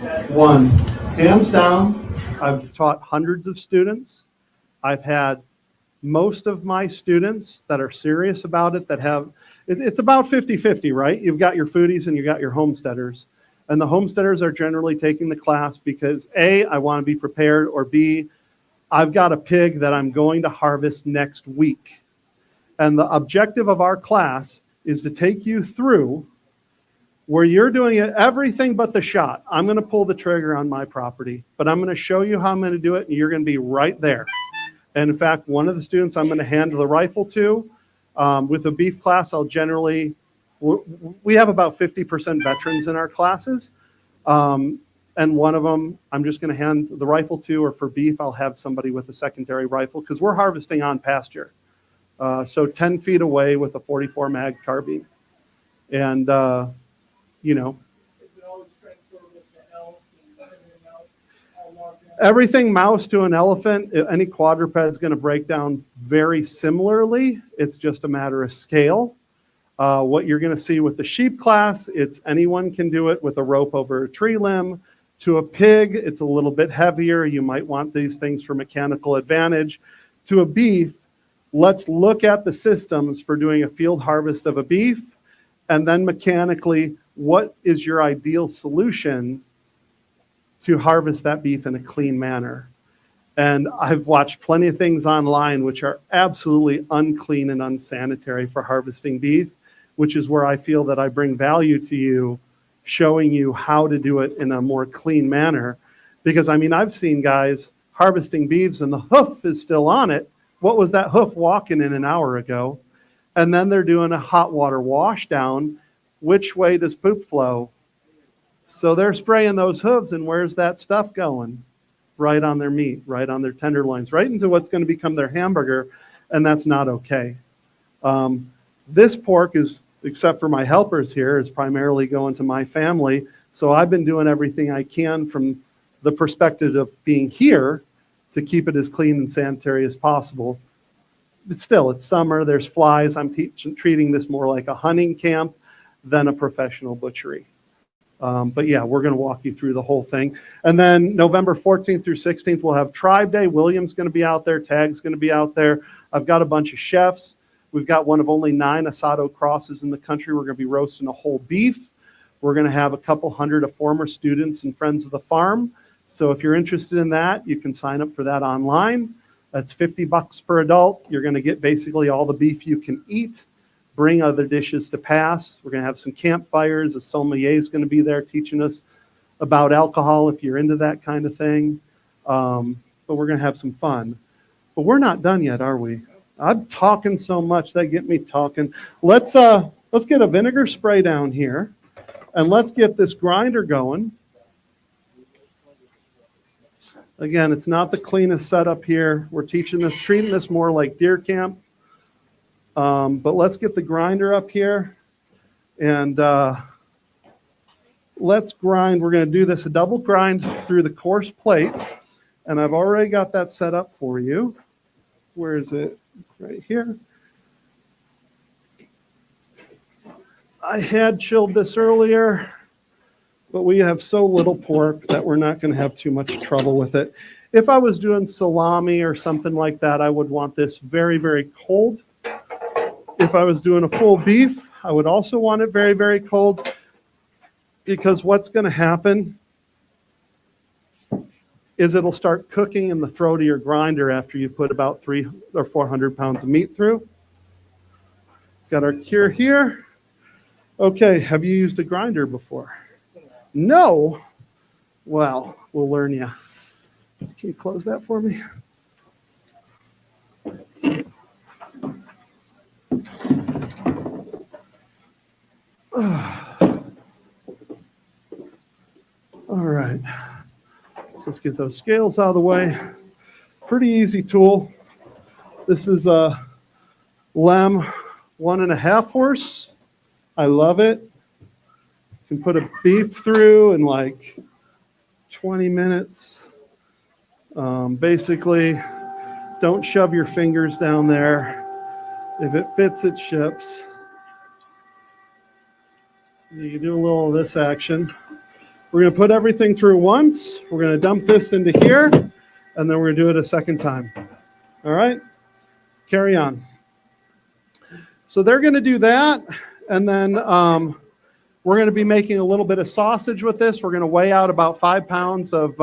Speaker 9: that.
Speaker 2: One. Hands down, I've taught hundreds of students. I've had most of my students that are serious about it that have, it's about 50-50, right? You've got your foodies and you've got your homesteaders. And the homesteaders are generally taking the class because A, I want to be prepared, or B, I've got a pig that I'm going to harvest next week. And the objective of our class is to take you through where you're doing it, everything but the shot. I'm going to pull the trigger on my property, but I'm going to show you how I'm going to do it, and you're going to be right there. And in fact, one of the students I'm going to hand the rifle to, with the beef class, I'll generally, we have about 50% veterans in our classes. And one of them, I'm just going to hand the rifle to, or for beef, I'll have somebody with a secondary rifle, because we're harvesting on pasture. So 10 feet away with a 44 mag carbine. And, you know, everything mouse to an elephant, any quadruped is going to break down very similarly. It's just a matter of scale. What you're going to see with the sheep class, it's anyone can do it with a rope over a tree limb. To a pig, it's a little bit heavier. You might want these things for mechanical advantage. To a beef, let's look at the systems for doing a field harvest of a beef, and then mechanically, what is your ideal solution to harvest that beef in a clean manner? And I've watched plenty of things online which are absolutely unclean and unsanitary for harvesting beef, which is where I feel that I bring value to you, showing you how to do it in a more clean manner. Because I mean, I've seen guys harvesting beeves and the hoof is still on it. What was that hoof walking in an hour ago? And then they're doing a hot water wash down. Which way does poop flow? So they're spraying those hooves, and where's that stuff going? Right on their meat, right on their tenderloins, right into what's going to become their hamburger, and that's not okay. This pork is, except for my helpers here, is primarily going to my family. So I've been doing everything I can from the perspective of being here to keep it as clean and sanitary as possible. But still, it's summer, there's flies. I'm treating this more like a hunting camp than a professional butchery. But yeah, we're going to walk you through the whole thing. And then November 14th through 16th, we'll have Tribe Day. William's going to be out there. Tag's going to be out there. I've got a bunch of chefs. We've got one of only 9 asado crosses in the country. We're going to be roasting a whole beef. We're going to have a couple hundred of former students and friends of the farm. So if you're interested in that, you can sign up for that online. That's $50 per adult. You're going to get basically all the beef you can eat. Bring other dishes to pass. We're going to have some campfires. A sommelier is going to be there teaching us about alcohol if you're into that kind of thing. But we're going to have some fun. But we're not done yet, are we? I'm talking so much, they get me talking. Let's get a vinegar spray down here, and let's get this grinder going. Again, it's not the cleanest setup here. We're treating this more like deer camp. But let's get the grinder up here, and let's grind. We're going to do this a double grind through the coarse plate, and I've already got that set up for you. Where is it? Right here. I had chilled this earlier, but we have so little pork that we're not going to have too much trouble with it. If I was doing salami or something like that, I would want this very, very cold. If I was doing a full beef, I would also want it very, very cold, because what's going to happen is it'll start cooking in the throat of your grinder after you put about 300 or 400 pounds of meat through. Got our cure here. Okay, have you used a grinder before? No? Well, we'll learn you. Can you close that for me? All right. Let's get those scales out of the way. Pretty easy tool. This is a Lem 1.5 horse. I love it. You can put a beef through in like 20 minutes. Basically, don't shove your fingers down there. If it fits, it ships. You can do a little of this action. We're going to put everything through once. We're going to dump this into here, and then we're going to do it a second time. All right? Carry on. So they're going to do that, and then we're going to be making a little bit of sausage with this. We're going to weigh out about 5 pounds of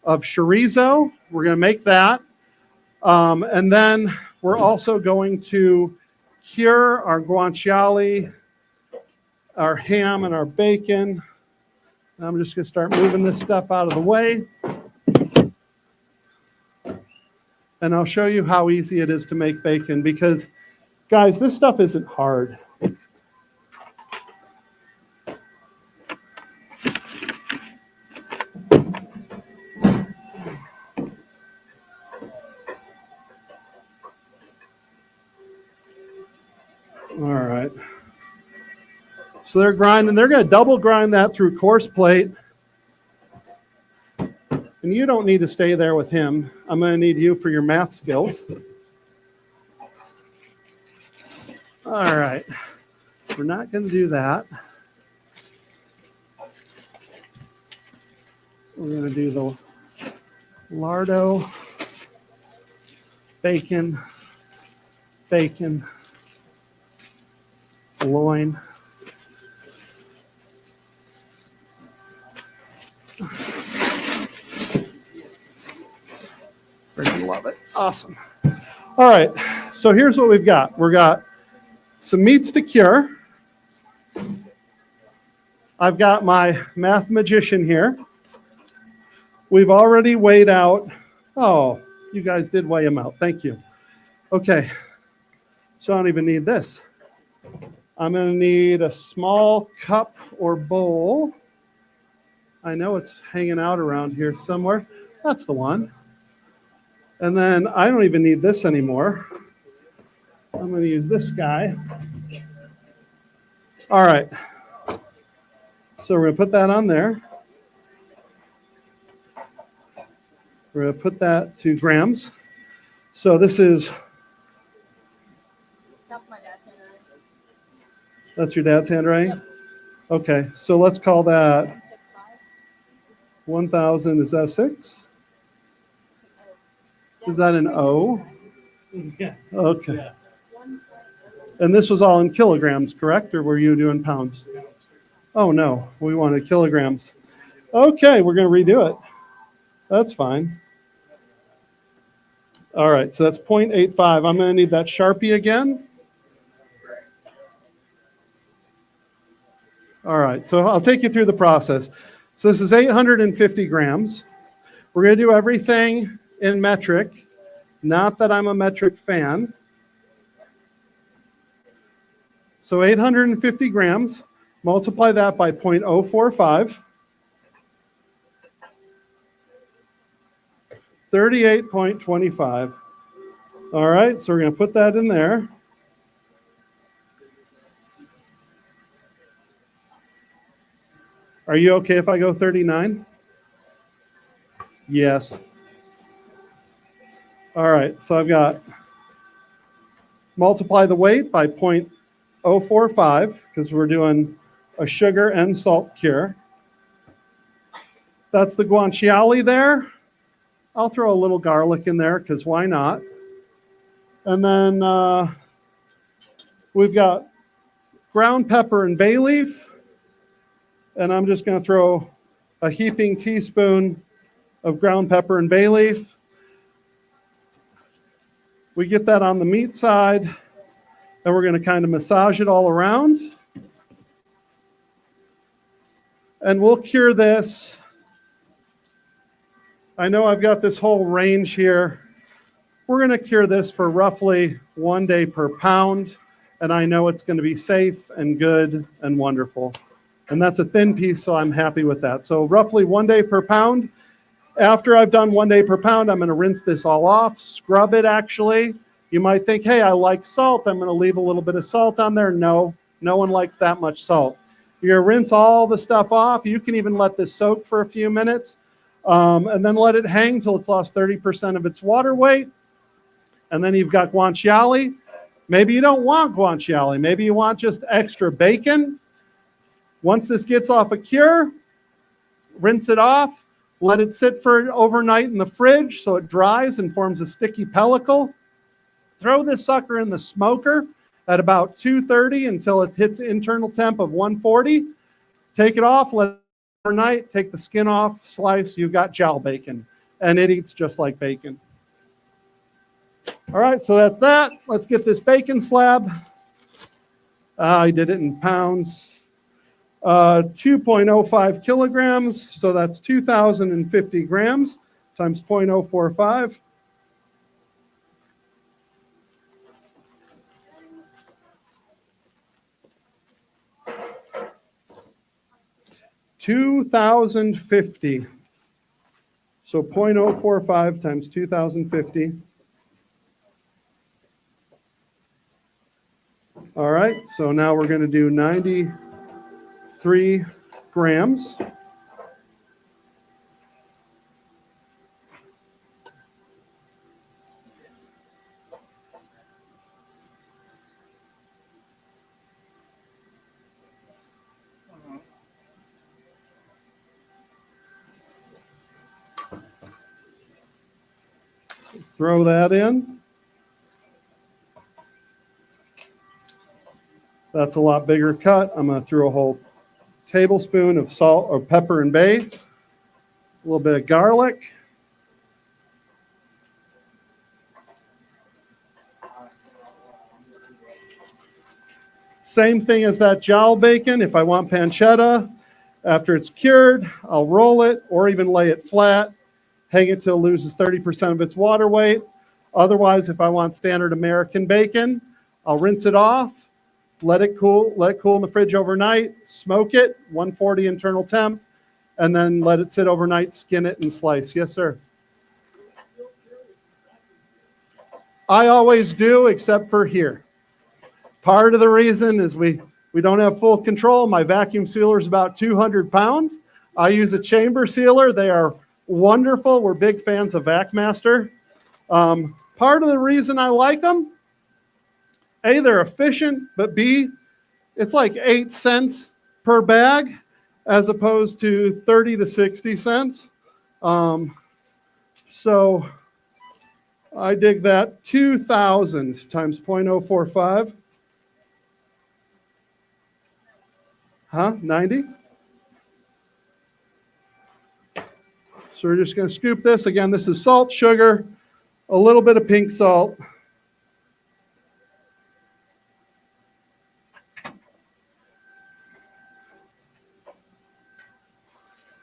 Speaker 2: chorizo. We're going to make that. And then we're also going to cure our guanciale, our ham, and our bacon. I'm just going to start moving this stuff out of the way. And I'll show you how easy it is to make bacon, because, guys, this stuff isn't hard. All right. So they're grinding. They're going to double grind that through coarse plate. And you don't need to stay there with him. I'm going to need you for your math skills. All right. We're not going to do that. We're going to do the lardo, bacon, loin. Freaking love it. Awesome. All right. So here's what we've got. We've got some meats to cure. I've got my math magician here. We've already weighed out. Oh, you guys did weigh them out. Thank you. Okay. So I don't even need this. I'm going to need a small cup or bowl. I know it's hanging out around here somewhere. That's the one. And then I don't even need this anymore. I'm going to use this guy. All right. So we're going to put that on there. We're going to put that to grams. So this is, that's your dad's handwriting? Yep. Okay, so let's call that 1,000. Is that 6? Is that an O?
Speaker 7: Yeah.
Speaker 2: Okay.
Speaker 7: Yeah.
Speaker 2: And this was all in kilograms, correct? Or were you doing pounds? Oh no, we wanted kilograms. Okay, we're going to redo it. That's fine. All right, so that's 0.85. I'm going to need that Sharpie again. All right, so I'll take you through the process. So this is 850 grams. We're going to do everything in metric. Not that I'm a metric fan. So 850 grams, multiply that by 0.045. 38.25. All right, so we're going to put that in there. Are you okay if I go 39? Yes. All right, so I've got multiply the weight by 0.045 because we're doing a sugar and salt cure. That's the guanciale there. I'll throw a little garlic in there because why not? And then we've got ground pepper and bay leaf. And I'm just going to throw a heaping teaspoon of ground pepper and bay leaf. We get that on the meat side, and we're going to kind of massage it all around. And we'll cure this. I know I've got this whole range here. We're going to cure this for roughly 1 day per pound, and I know it's going to be safe and good and wonderful. And that's a thin piece, so I'm happy with that. So roughly 1 day per pound. After I've done 1 day per pound, I'm going to rinse this all off, scrub it actually. You might think, hey, I like salt. I'm going to leave a little bit of salt on there. No, no one likes that much salt. You're going to rinse all the stuff off. You can even let this soak for a few minutes and then let it hang till it's lost 30% of its water weight. And then you've got guanciale. Maybe you don't want guanciale. Maybe you want just extra bacon. Once this gets off a cure, rinse it off, let it sit for overnight in the fridge so it dries and forms a sticky pellicle. Throw this sucker in the smoker at about 230 until it hits internal temp of 140. Take it off, let it overnight, take the skin off, slice, you've got jowl bacon. And it eats just like bacon. All right, so that's that. Let's get this bacon slab. I did it in pounds. 2.05 kilograms, so that's 2,050 grams times 0.045. $2,050. So 0.045 times 2,050. All right, so now we're going to do 93 grams. Throw that in. That's a lot bigger cut. I'm going to throw a whole tablespoon of salt or pepper and bay, a little bit of garlic. Same thing as that jowl bacon. If I want pancetta, after it's cured, I'll roll it or even lay it flat, hang it till it loses 30% of its water weight. Otherwise, if I want standard American bacon, I'll rinse it off, let it cool in the fridge overnight, smoke it, 140 internal temp, and then let it sit overnight, skin it, and slice. Yes, sir. I always do, except for here. Part of the reason is we don't have full control. My vacuum sealer is about 200 pounds. I use a chamber sealer. They are wonderful. We're big fans of VacMaster. Part of the reason I like them, A, they're efficient, but B, it's like 8 cents per bag as opposed to 30 to 60 cents. So I dig that. 2,000 times 0.045. Huh? 90? So we're just going to scoop this. Again, this is salt, sugar, a little bit of pink salt.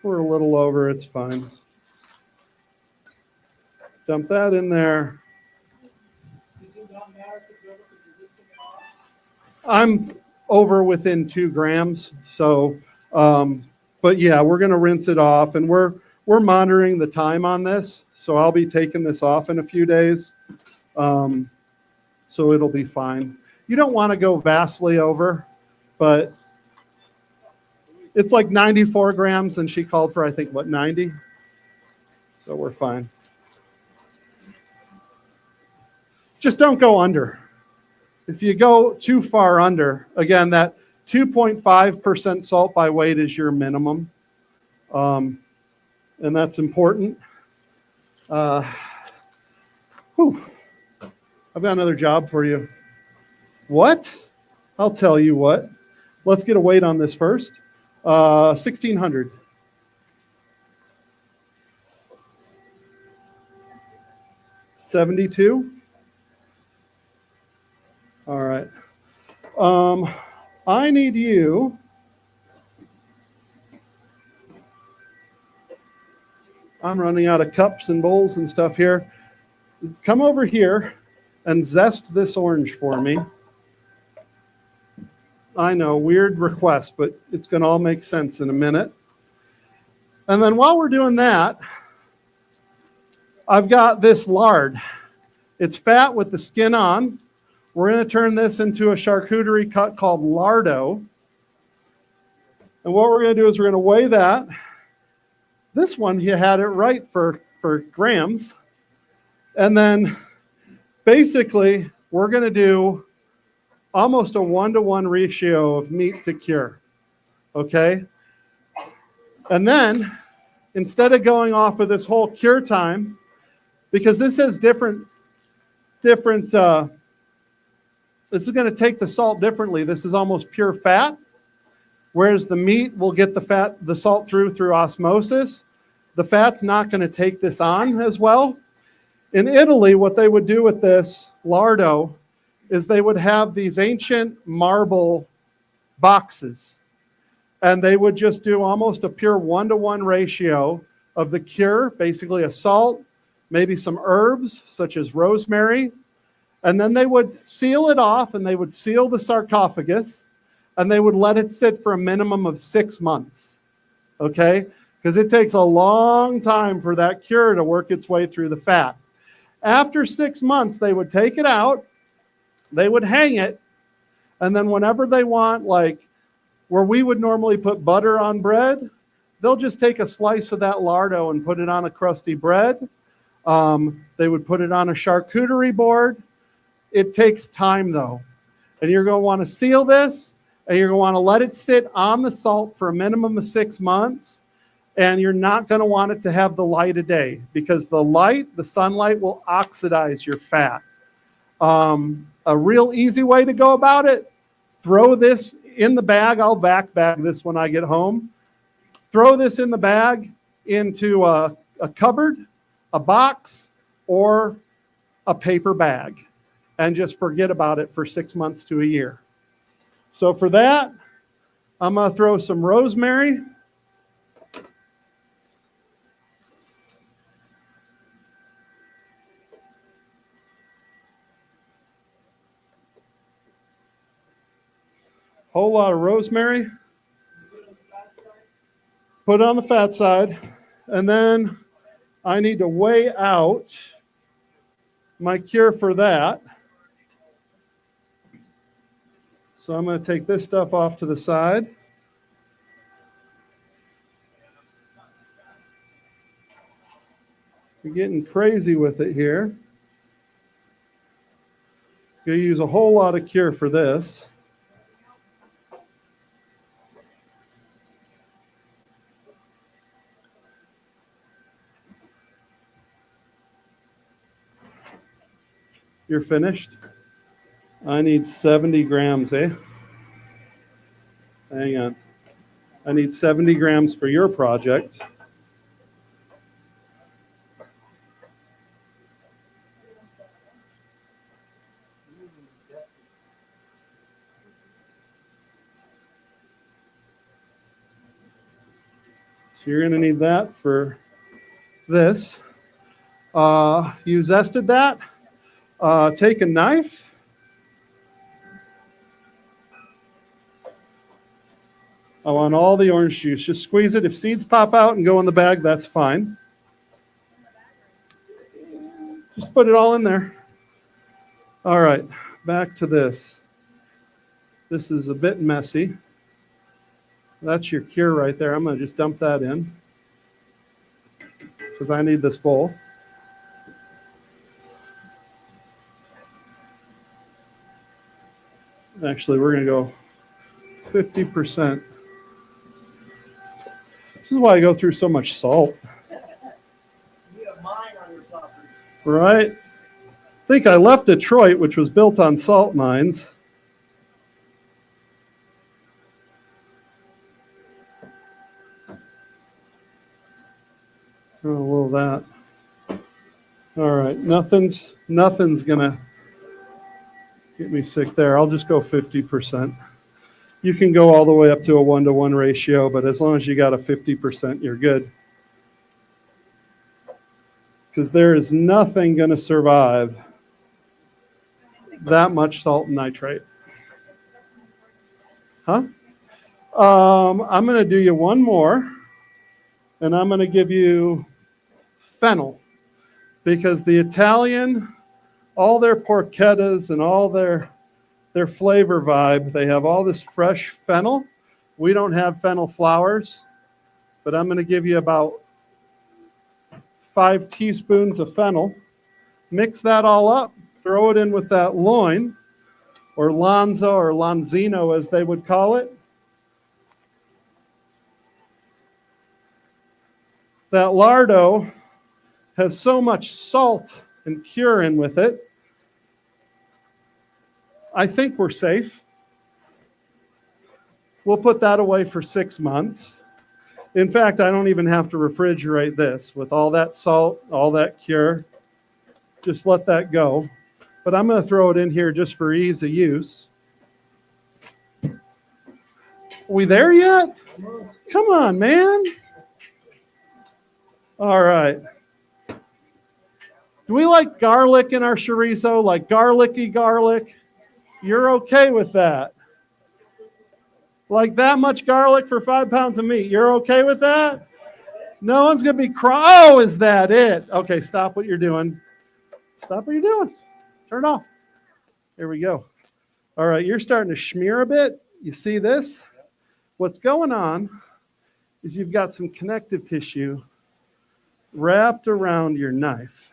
Speaker 2: We're a little over, it's fine. Dump that in there. I'm over within 2 grams, so, but yeah, we're going to rinse it off, and we're monitoring the time on this, so I'll be taking this off in a few days, so it'll be fine. You don't want to go vastly over, but it's like 94 grams, and she called for, I think, what, 90? So we're fine. Just don't go under. If you go too far under, again, that 2.5% salt by weight is your minimum. And that's important. I've got another job for you. What? I'll tell you what. Let's get a weight on this first. 1,600. $72. All right. I need you I'm running out of cups and bowls and stuff here. Come over here and zest this orange for me. I know, weird request, but it's going to all make sense in a minute. And then while we're doing that, I've got this lard. It's fat with the skin on. We're going to turn this into a charcuterie cut called lardo. And what we're going to do is we're going to weigh that. This one, you had it right for grams. And then basically, we're going to do almost a 1-to-1 ratio of meat to cure. Okay? And then, instead of going off of this whole cure time, because this has different this is going to take the salt differently. This is almost pure fat, whereas the meat will get the salt through osmosis. The fat's not going to take this on as well. In Italy, what they would do with this lardo is they would have these ancient marble boxes, and they would just do almost a pure 1-to-1 ratio of the cure, basically a salt, maybe some herbs such as rosemary, and then they would seal it off, and they would seal the sarcophagus, and they would let it sit for a minimum of 6 months, okay? Because it takes a long time for that cure to work its way through the fat. After 6 months, they would take it out, they would hang it, and then whenever they want, like where we would normally put butter on bread, they'll just take a slice of that lardo and put it on a crusty bread. They would put it on a charcuterie board. It takes time though. And you're going to want to seal this, and you're going to want to let it sit on the salt for a minimum of 6 months. And you're not going to want it to have the light of day, because the sunlight will oxidize your fat. A real easy way to go about it, throw this in the bag. I'll vac bag this when I get home. Throw this in the bag into a cupboard, a box, or a paper bag, and just forget about it for 6 months to a year. So for that, I'm going to throw some rosemary. Whole lot of rosemary. Put it on the fat side. And then I need to weigh out my cure for that. So I'm going to take this stuff off to the side. You're getting crazy with it here. Going to use a whole lot of cure for this. You're finished? I need 70 grams, eh? Hang on. I need 70 grams for your project. So you're going to need that for this. You zested that. Take a knife. I want all the orange juice. Just squeeze it. If seeds pop out and go in the bag, that's fine. Just put it all in there. All right, back to this. This is a bit messy. That's your cure right there. I'm going to just dump that in because I need this bowl. Actually, we're going to go 50%. This is why I go through so much salt.
Speaker 9: You have mine on your property.
Speaker 2: Right? I think I left Detroit, which was built on salt mines. Oh, a little of that. All right, nothing's gonna get me sick there. I'll just go 50%. You can go all the way up to a 1-to-1 ratio, but as long as you got a 50%, you're good. Because there is nothing going to survive that much salt and nitrate. Huh? I'm going to do you one more, and I'm going to give you fennel. Because the Italian, all their porchettas and all their flavor vibe, they have all this fresh fennel. We don't have fennel flowers, but I'm going to give you about 5 teaspoons of fennel. Mix that all up, throw it in with that loin, or lonzo or lonzino as they would call it. That lardo has so much salt and curin with it. I think we're safe. We'll put that away for 6 months. In fact, I don't even have to refrigerate this. With all that salt, all that cure, just let that go. But I'm going to throw it in here just for ease of use. We there yet? Come on, man. All right. Do we like garlic in our chorizo? Like garlicky garlic? You're okay with that? Like that much garlic for 5 pounds of meat? You're okay with that? No one's going to be crying. Oh, is that it? Okay, stop what you're doing. Stop what you're doing. Turn it off. Here we go. All right, you're starting to smear a bit. You see this? What's going on is you've got some connective tissue wrapped around your knife.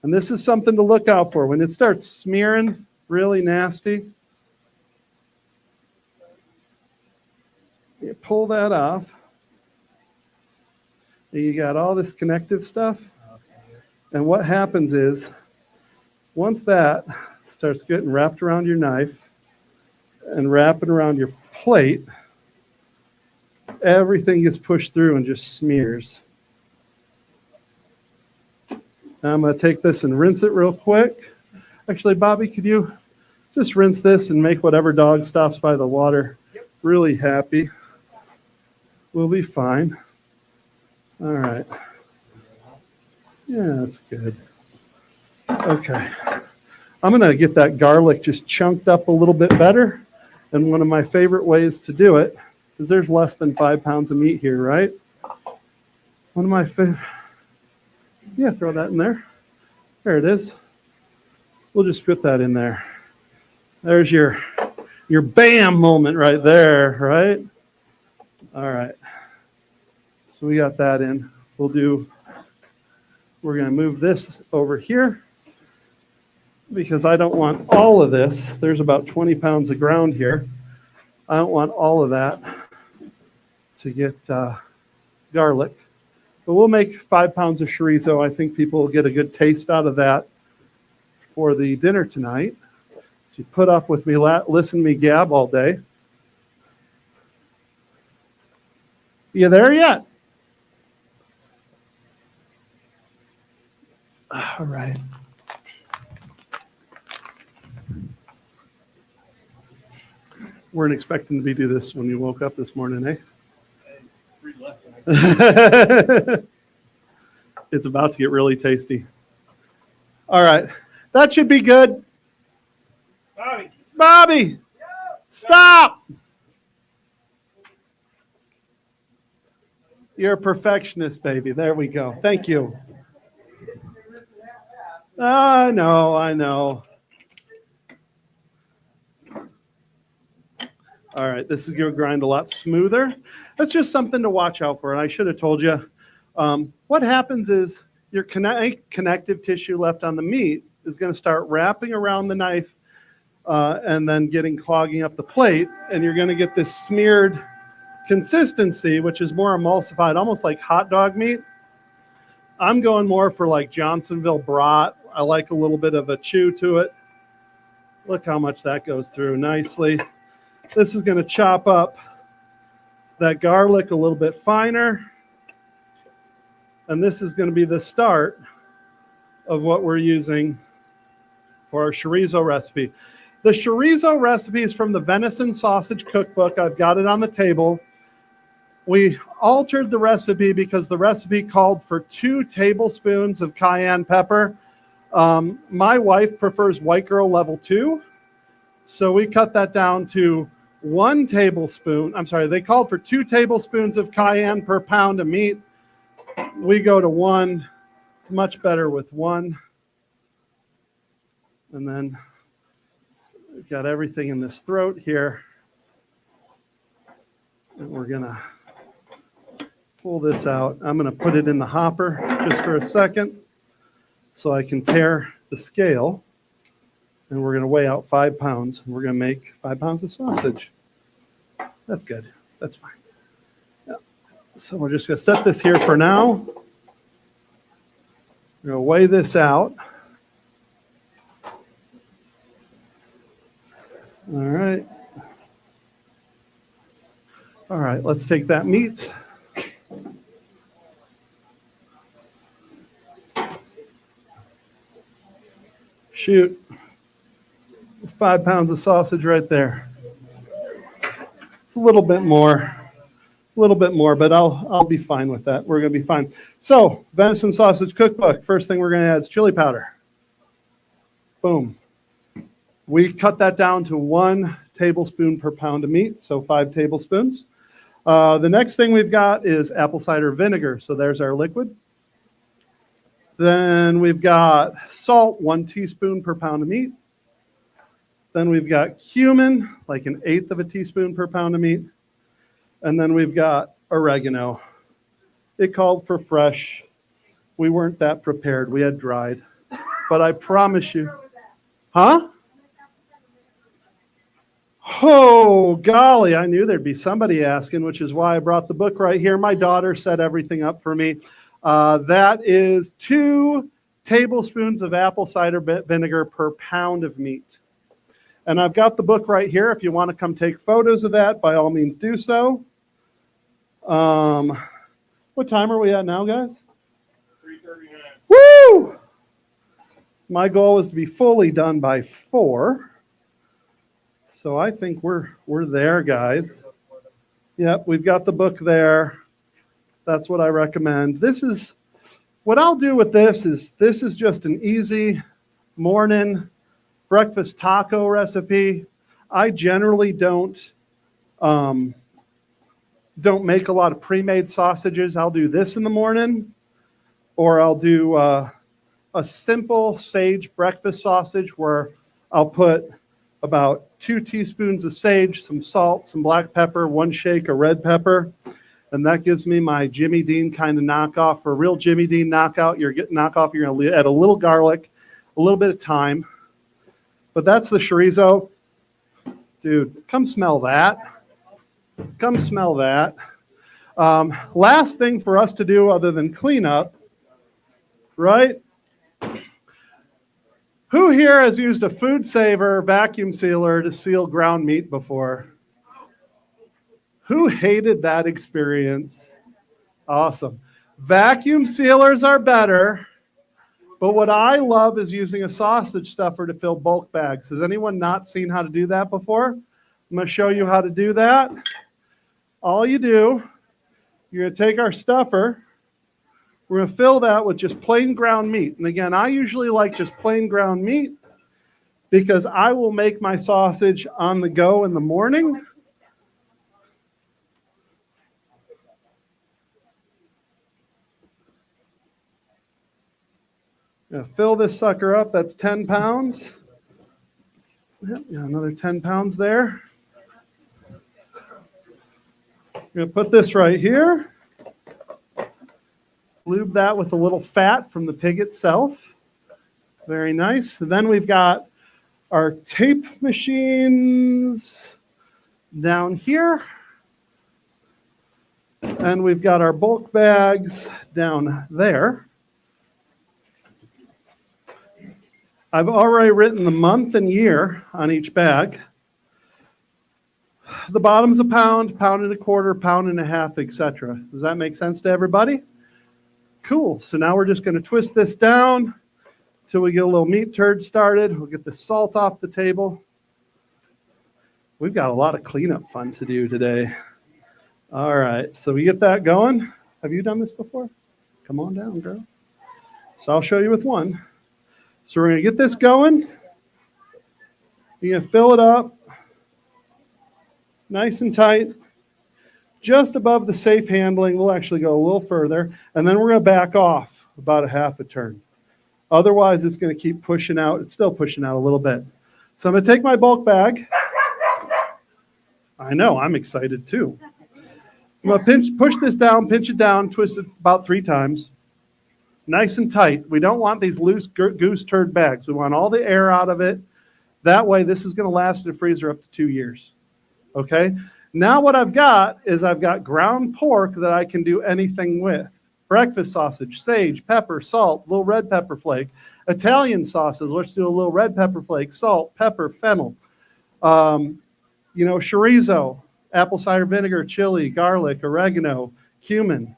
Speaker 2: And this is something to look out for. When it starts smearing really nasty, you pull that off. And you got all this connective stuff. And what happens is, once that starts getting wrapped around your knife and wrapping around your plate, everything gets pushed through and just smears. Now I'm going to take this and rinse it real quick. Actually, Bobby, could you just rinse this and make whatever dog stops by the water really happy? We'll be fine. All right. Yeah, that's good. Okay. I'm going to get that garlic just chunked up a little bit better. And one of my favorite ways to do it is there's less than 5 pounds of meat here, right? One of my favorite. Yeah, throw that in there. There it is. We'll just put that in there. There's your bam moment right there, right? All right. So we got that in. We're going to move this over here because I don't want all of this. There's about 20 pounds of ground here. I don't want all of that to get garlic. But we'll make 5 pounds of chorizo. I think people will get a good taste out of that for the dinner tonight. So you put up with me, listen to me gab all day. You there yet? All right. Weren't expecting to do this when you woke up this morning, eh? It's about to get really tasty. All right. That should be good. Bobby, stop. You're a perfectionist, baby. There we go. Thank you. I know, I know. All right, this is going to grind a lot smoother. That's just something to watch out for, and I should have told you. What happens is your connective tissue left on the meat is going to start wrapping around the knife and then clogging up the plate, and you're going to get this smeared consistency, which is more emulsified, almost like hot dog meat. I'm going more for like Johnsonville brat. I like a little bit of a chew to it. Look how much that goes through nicely. This is going to chop up that garlic a little bit finer. And this is going to be the start of what we're using for our chorizo recipe. The chorizo recipe is from the venison sausage cookbook. I've got it on the table. We altered the recipe because the recipe called for 2 tablespoons of cayenne pepper. My wife prefers white girl level 2. So we cut that down to 1 tablespoon. I'm sorry, they called for 2 tablespoons of cayenne per pound of meat. We go to 1. It's much better with 1. And then we've got everything in this throat here. And we're going to pull this out. I'm going to put it in the hopper just for a second so I can tear the scale. And we're going to weigh out 5 pounds. And we're going to make 5 pounds of sausage. That's good. That's fine. Yeah. So we're just going to set this here for now. We're going to weigh this out. All right. All right, let's take that meat. Shoot. 5 pounds of sausage right there. It's a little bit more, but I'll be fine with that. We're going to be fine. So, venison sausage cookbook. First thing we're going to add is chili powder. Boom. We cut that down to 1 tablespoon per pound of meat, so 5 tablespoons. The next thing we've got is apple cider vinegar. So there's our liquid. Then we've got salt, 1 teaspoon per pound of meat. Then we've got cumin, like 1/8 of a teaspoon per pound of meat. And then we've got oregano. It called for fresh. We weren't that prepared. We had dried. But I promise you. Huh? Oh, golly, I knew there'd be somebody asking, which is why I brought the book right here. My daughter set everything up for me. That is 2 tablespoons of apple cider vinegar per pound of meat. And I've got the book right here. If you want to come take photos of that, by all means do so. What time are we at now, guys? 3:39. Woo! My goal is to be fully done by 4. So I think we're there, guys. Yep, we've got the book there. That's what I recommend. This is what I'll do with this is just an easy morning breakfast taco recipe. I generally don't make a lot of pre-made sausages. I'll do this in the morning, or I'll do a simple sage breakfast sausage where I'll put about 2 teaspoons of sage, some salt, some black pepper, 1 shake of red pepper. And that gives me my Jimmy Dean kind of knockoff. For a real Jimmy Dean knockout, you're going to add a little garlic, a little bit of thyme. But that's the chorizo. Dude, come smell that. Come smell that. Last thing for us to do other than clean up, right? Who here has used a Food Saver vacuum sealer to seal ground meat before? Who hated that experience? Awesome. Vacuum sealers are better, but what I love is using a sausage stuffer to fill bulk bags. Has anyone not seen how to do that before? I'm going to show you how to do that. All you do, you're going to take our stuffer. We're going to fill that with just plain ground meat. And again, I usually like just plain ground meat because I will make my sausage on the go in the morning. I'm going to fill this sucker up. That's 10 pounds. Yep, got another 10 pounds there. I'm going to put this right here. Lube that with a little fat from the pig itself. Very nice. And then we've got our tape machines down here. And we've got our bulk bags down there. I've already written the month and year on each bag. The bottom's a pound, pound and a quarter, pound and a half, etc. Does that make sense to everybody? Cool. So now we're just going to twist this down till we get a little meat turd started. We'll get the salt off the table. We've got a lot of cleanup fun to do today. All right. So we get that going. Have you done this before? Come on down, girl. So I'll show you with one. So we're going to get this going. You're going to fill it up nice and tight, just above the safe handling. We'll actually go a little further, and then we're going to back off about a half a turn. Otherwise, it's going to keep pushing out. It's still pushing out a little bit. So I'm going to take my bulk bag. I know, I'm excited too. I'm going to push this down, pinch it down, twist it about 3 times. Nice and tight. We don't want these loose goose turd bags. We want all the air out of it. That way, this is going to last in the freezer up to 2 years. Okay? Now what I've got is I've got ground pork that I can do anything with. Breakfast sausage, sage, pepper, salt, little red pepper flake. Italian sausage, let's do a little red pepper flake, salt, pepper, fennel. Chorizo, apple cider vinegar, chili, garlic, oregano, cumin.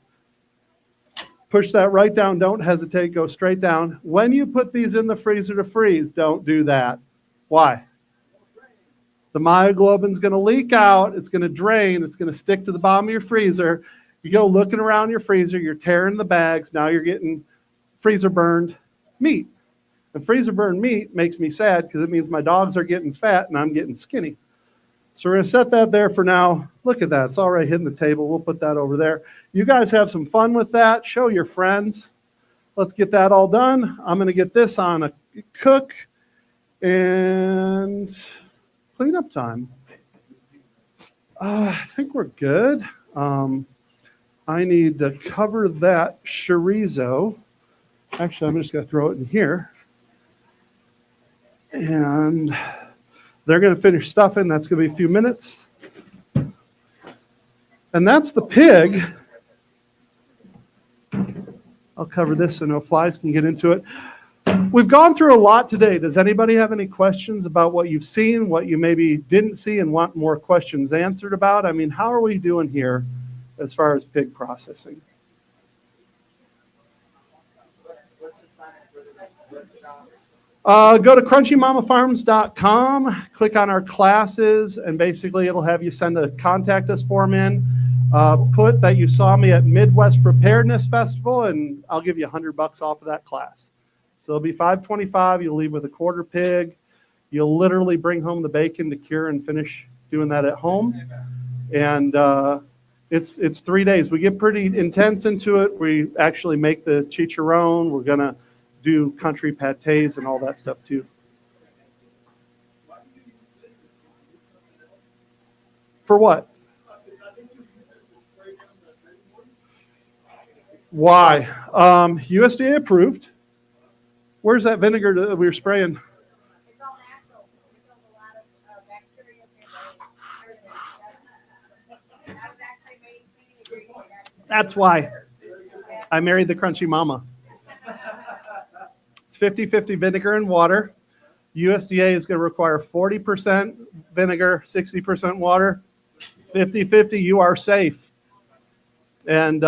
Speaker 2: Push that right down. Don't hesitate. Go straight down. When you put these in the freezer to freeze, don't do that. Why? The myoglobin's going to leak out. It's going to drain. It's going to stick to the bottom of your freezer. You go looking around your freezer. You're tearing the bags. Now you're getting freezer burned meat. And freezer burned meat makes me sad because it means my dogs are getting fat and I'm getting skinny. So we're going to set that there for now. Look at that. It's already hitting the table. We'll put that over there. You guys have some fun with that. Show your friends. Let's get that all done. I'm going to get this on a cook and cleanup time. I think we're good. I need to cover that chorizo. Actually, I'm just going to throw it in here. And they're going to finish stuffing. That's going to be a few minutes. And that's the pig. I'll cover this so no flies can get into it. We've gone through a lot today. Does anybody have any questions about what you've seen, what you maybe didn't see and want more questions answered about? I mean, how are we doing here as far as pig processing? Go to crunchymamafarms.com, click on our classes, and basically it'll have you send a contact us form in. Put that you saw me at Midwest Preparedness Festival, and I'll give you $100 off of that class. So it'll be $525. You'll leave with a quarter pig. You'll literally bring home the bacon to cure and finish doing that at home. And it's 3 days. We get pretty intense into it. We actually make the chicharron. We're going to do country pâtés and all that stuff too. For what? Why? USDA approved. Where's that vinegar that we were spraying?
Speaker 3: It's all natural. It kills a lot of bacteria and I was actually made cleaning ingredients.
Speaker 2: That's why I married the crunchy mama. It's 50-50 vinegar and water. USDA is going to require 40% vinegar, 60% water. 50-50, you are safe. And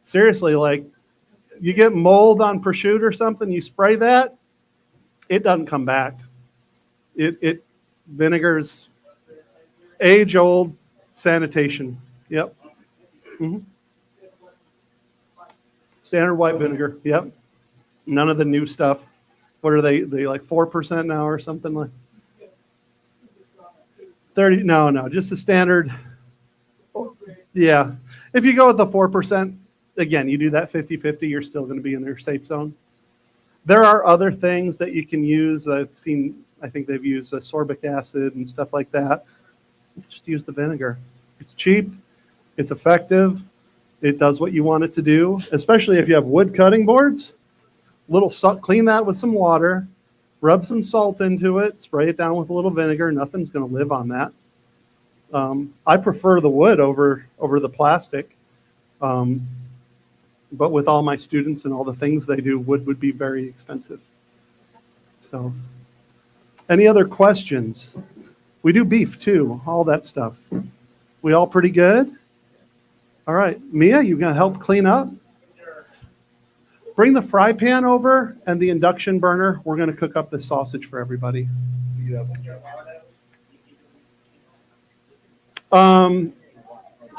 Speaker 2: seriously, like, you get mold on prosciutto or something, you spray that, it doesn't come back. Vinegar's age-old sanitation. Yep. Mhm. Standard white vinegar. Yep. None of the new stuff. What are they like 4% now or something like 30? No, just the standard. Yeah. If you go with the 4%, again, you do that 50-50, you're still going to be in their safe zone. There are other things that you can use. I think they've used ascorbic acid and stuff like that. Just use the vinegar. It's cheap. It's effective. It does what you want it to do, especially if you have wood cutting boards. Little salt, clean that with some water, rub some salt into it, spray it down with a little vinegar. Nothing's going to live on that. I prefer the wood over the plastic. But with all my students and all the things they do, wood would be very expensive. So, any other questions? We do beef too, all that stuff. We all pretty good? All right, Mia, you gonna help clean up? Bring the fry pan over and the induction burner. We're gonna cook up this sausage for everybody.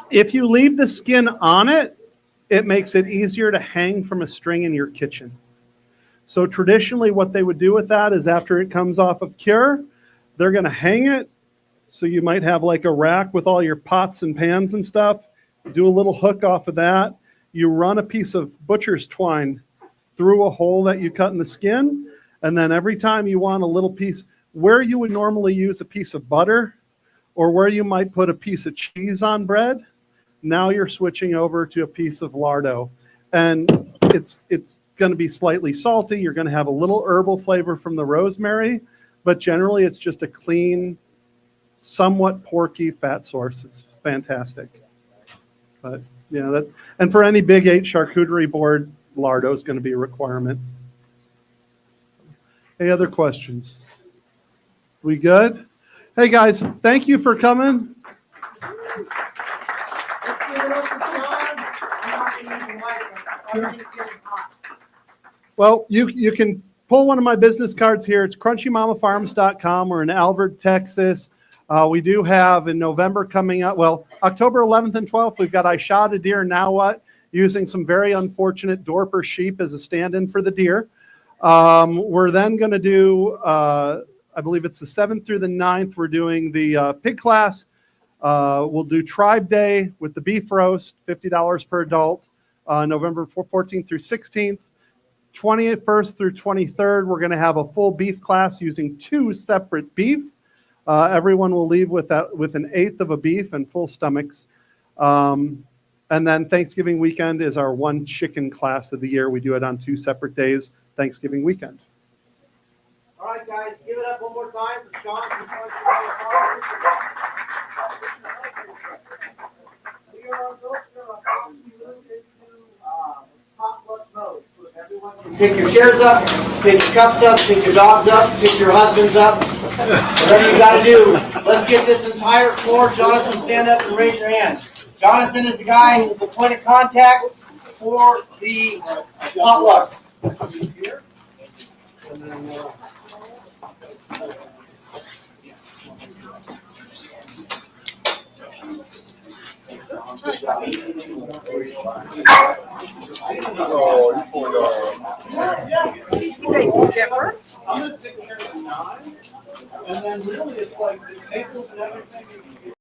Speaker 2: If you leave the skin on it, it makes it easier to hang from a string in your kitchen. So traditionally what they would do with that is after it comes off of cure, they're going to hang it. So you might have like a rack with all your pots and pans and stuff. Do a little hook off of that. You run a piece of butcher's twine through a hole that you cut in the skin. And then every time you want a little piece, where you would normally use a piece of butter or where you might put a piece of cheese on bread, now you're switching over to a piece of lardo. And it's going to be slightly salty. You're going to have a little herbal flavor from the rosemary, but generally it's just a clean, somewhat porky fat source. It's fantastic. But yeah, that, and for any Big 8 charcuterie board, lardo is going to be a requirement. Any other questions? We good? Hey guys, thank you for coming. Well, you can pull one of my business cards here. It's crunchymamafarms.com. We're in Albert, Texas. We do have in November coming up, well, October 11th and 12th, we've got I Shot a Deer, Now What? Using some very unfortunate Dorper sheep as a stand-in for the deer. We're then going to do, I believe it's the 7th through the 9th, we're doing the pig class. We'll do Tribe Day with the beef roast, $50 per adult, November 14th through 16th. 21st through 23rd, we're going to have a full beef class using 2 separate beef. Everyone will leave with an 1/8 of a beef and full stomachs. And then Thanksgiving weekend is our 1 chicken class of the year. We do it on 2 separate days, Thanksgiving weekend.
Speaker 1: All right, guys, give it up one more time for Shawn. We are going to move into potluck mode. Everyone can pick your chairs up, pick your cups up, pick your dogs up, pick your husbands up. Whatever you got to do. Let's get this entire floor. Jonathan, stand up and raise your hand. Jonathan is the guy who's the point of contact for the potluck.
Speaker 2: I'm going to take care of the knives, and then really it's like the tables and everything.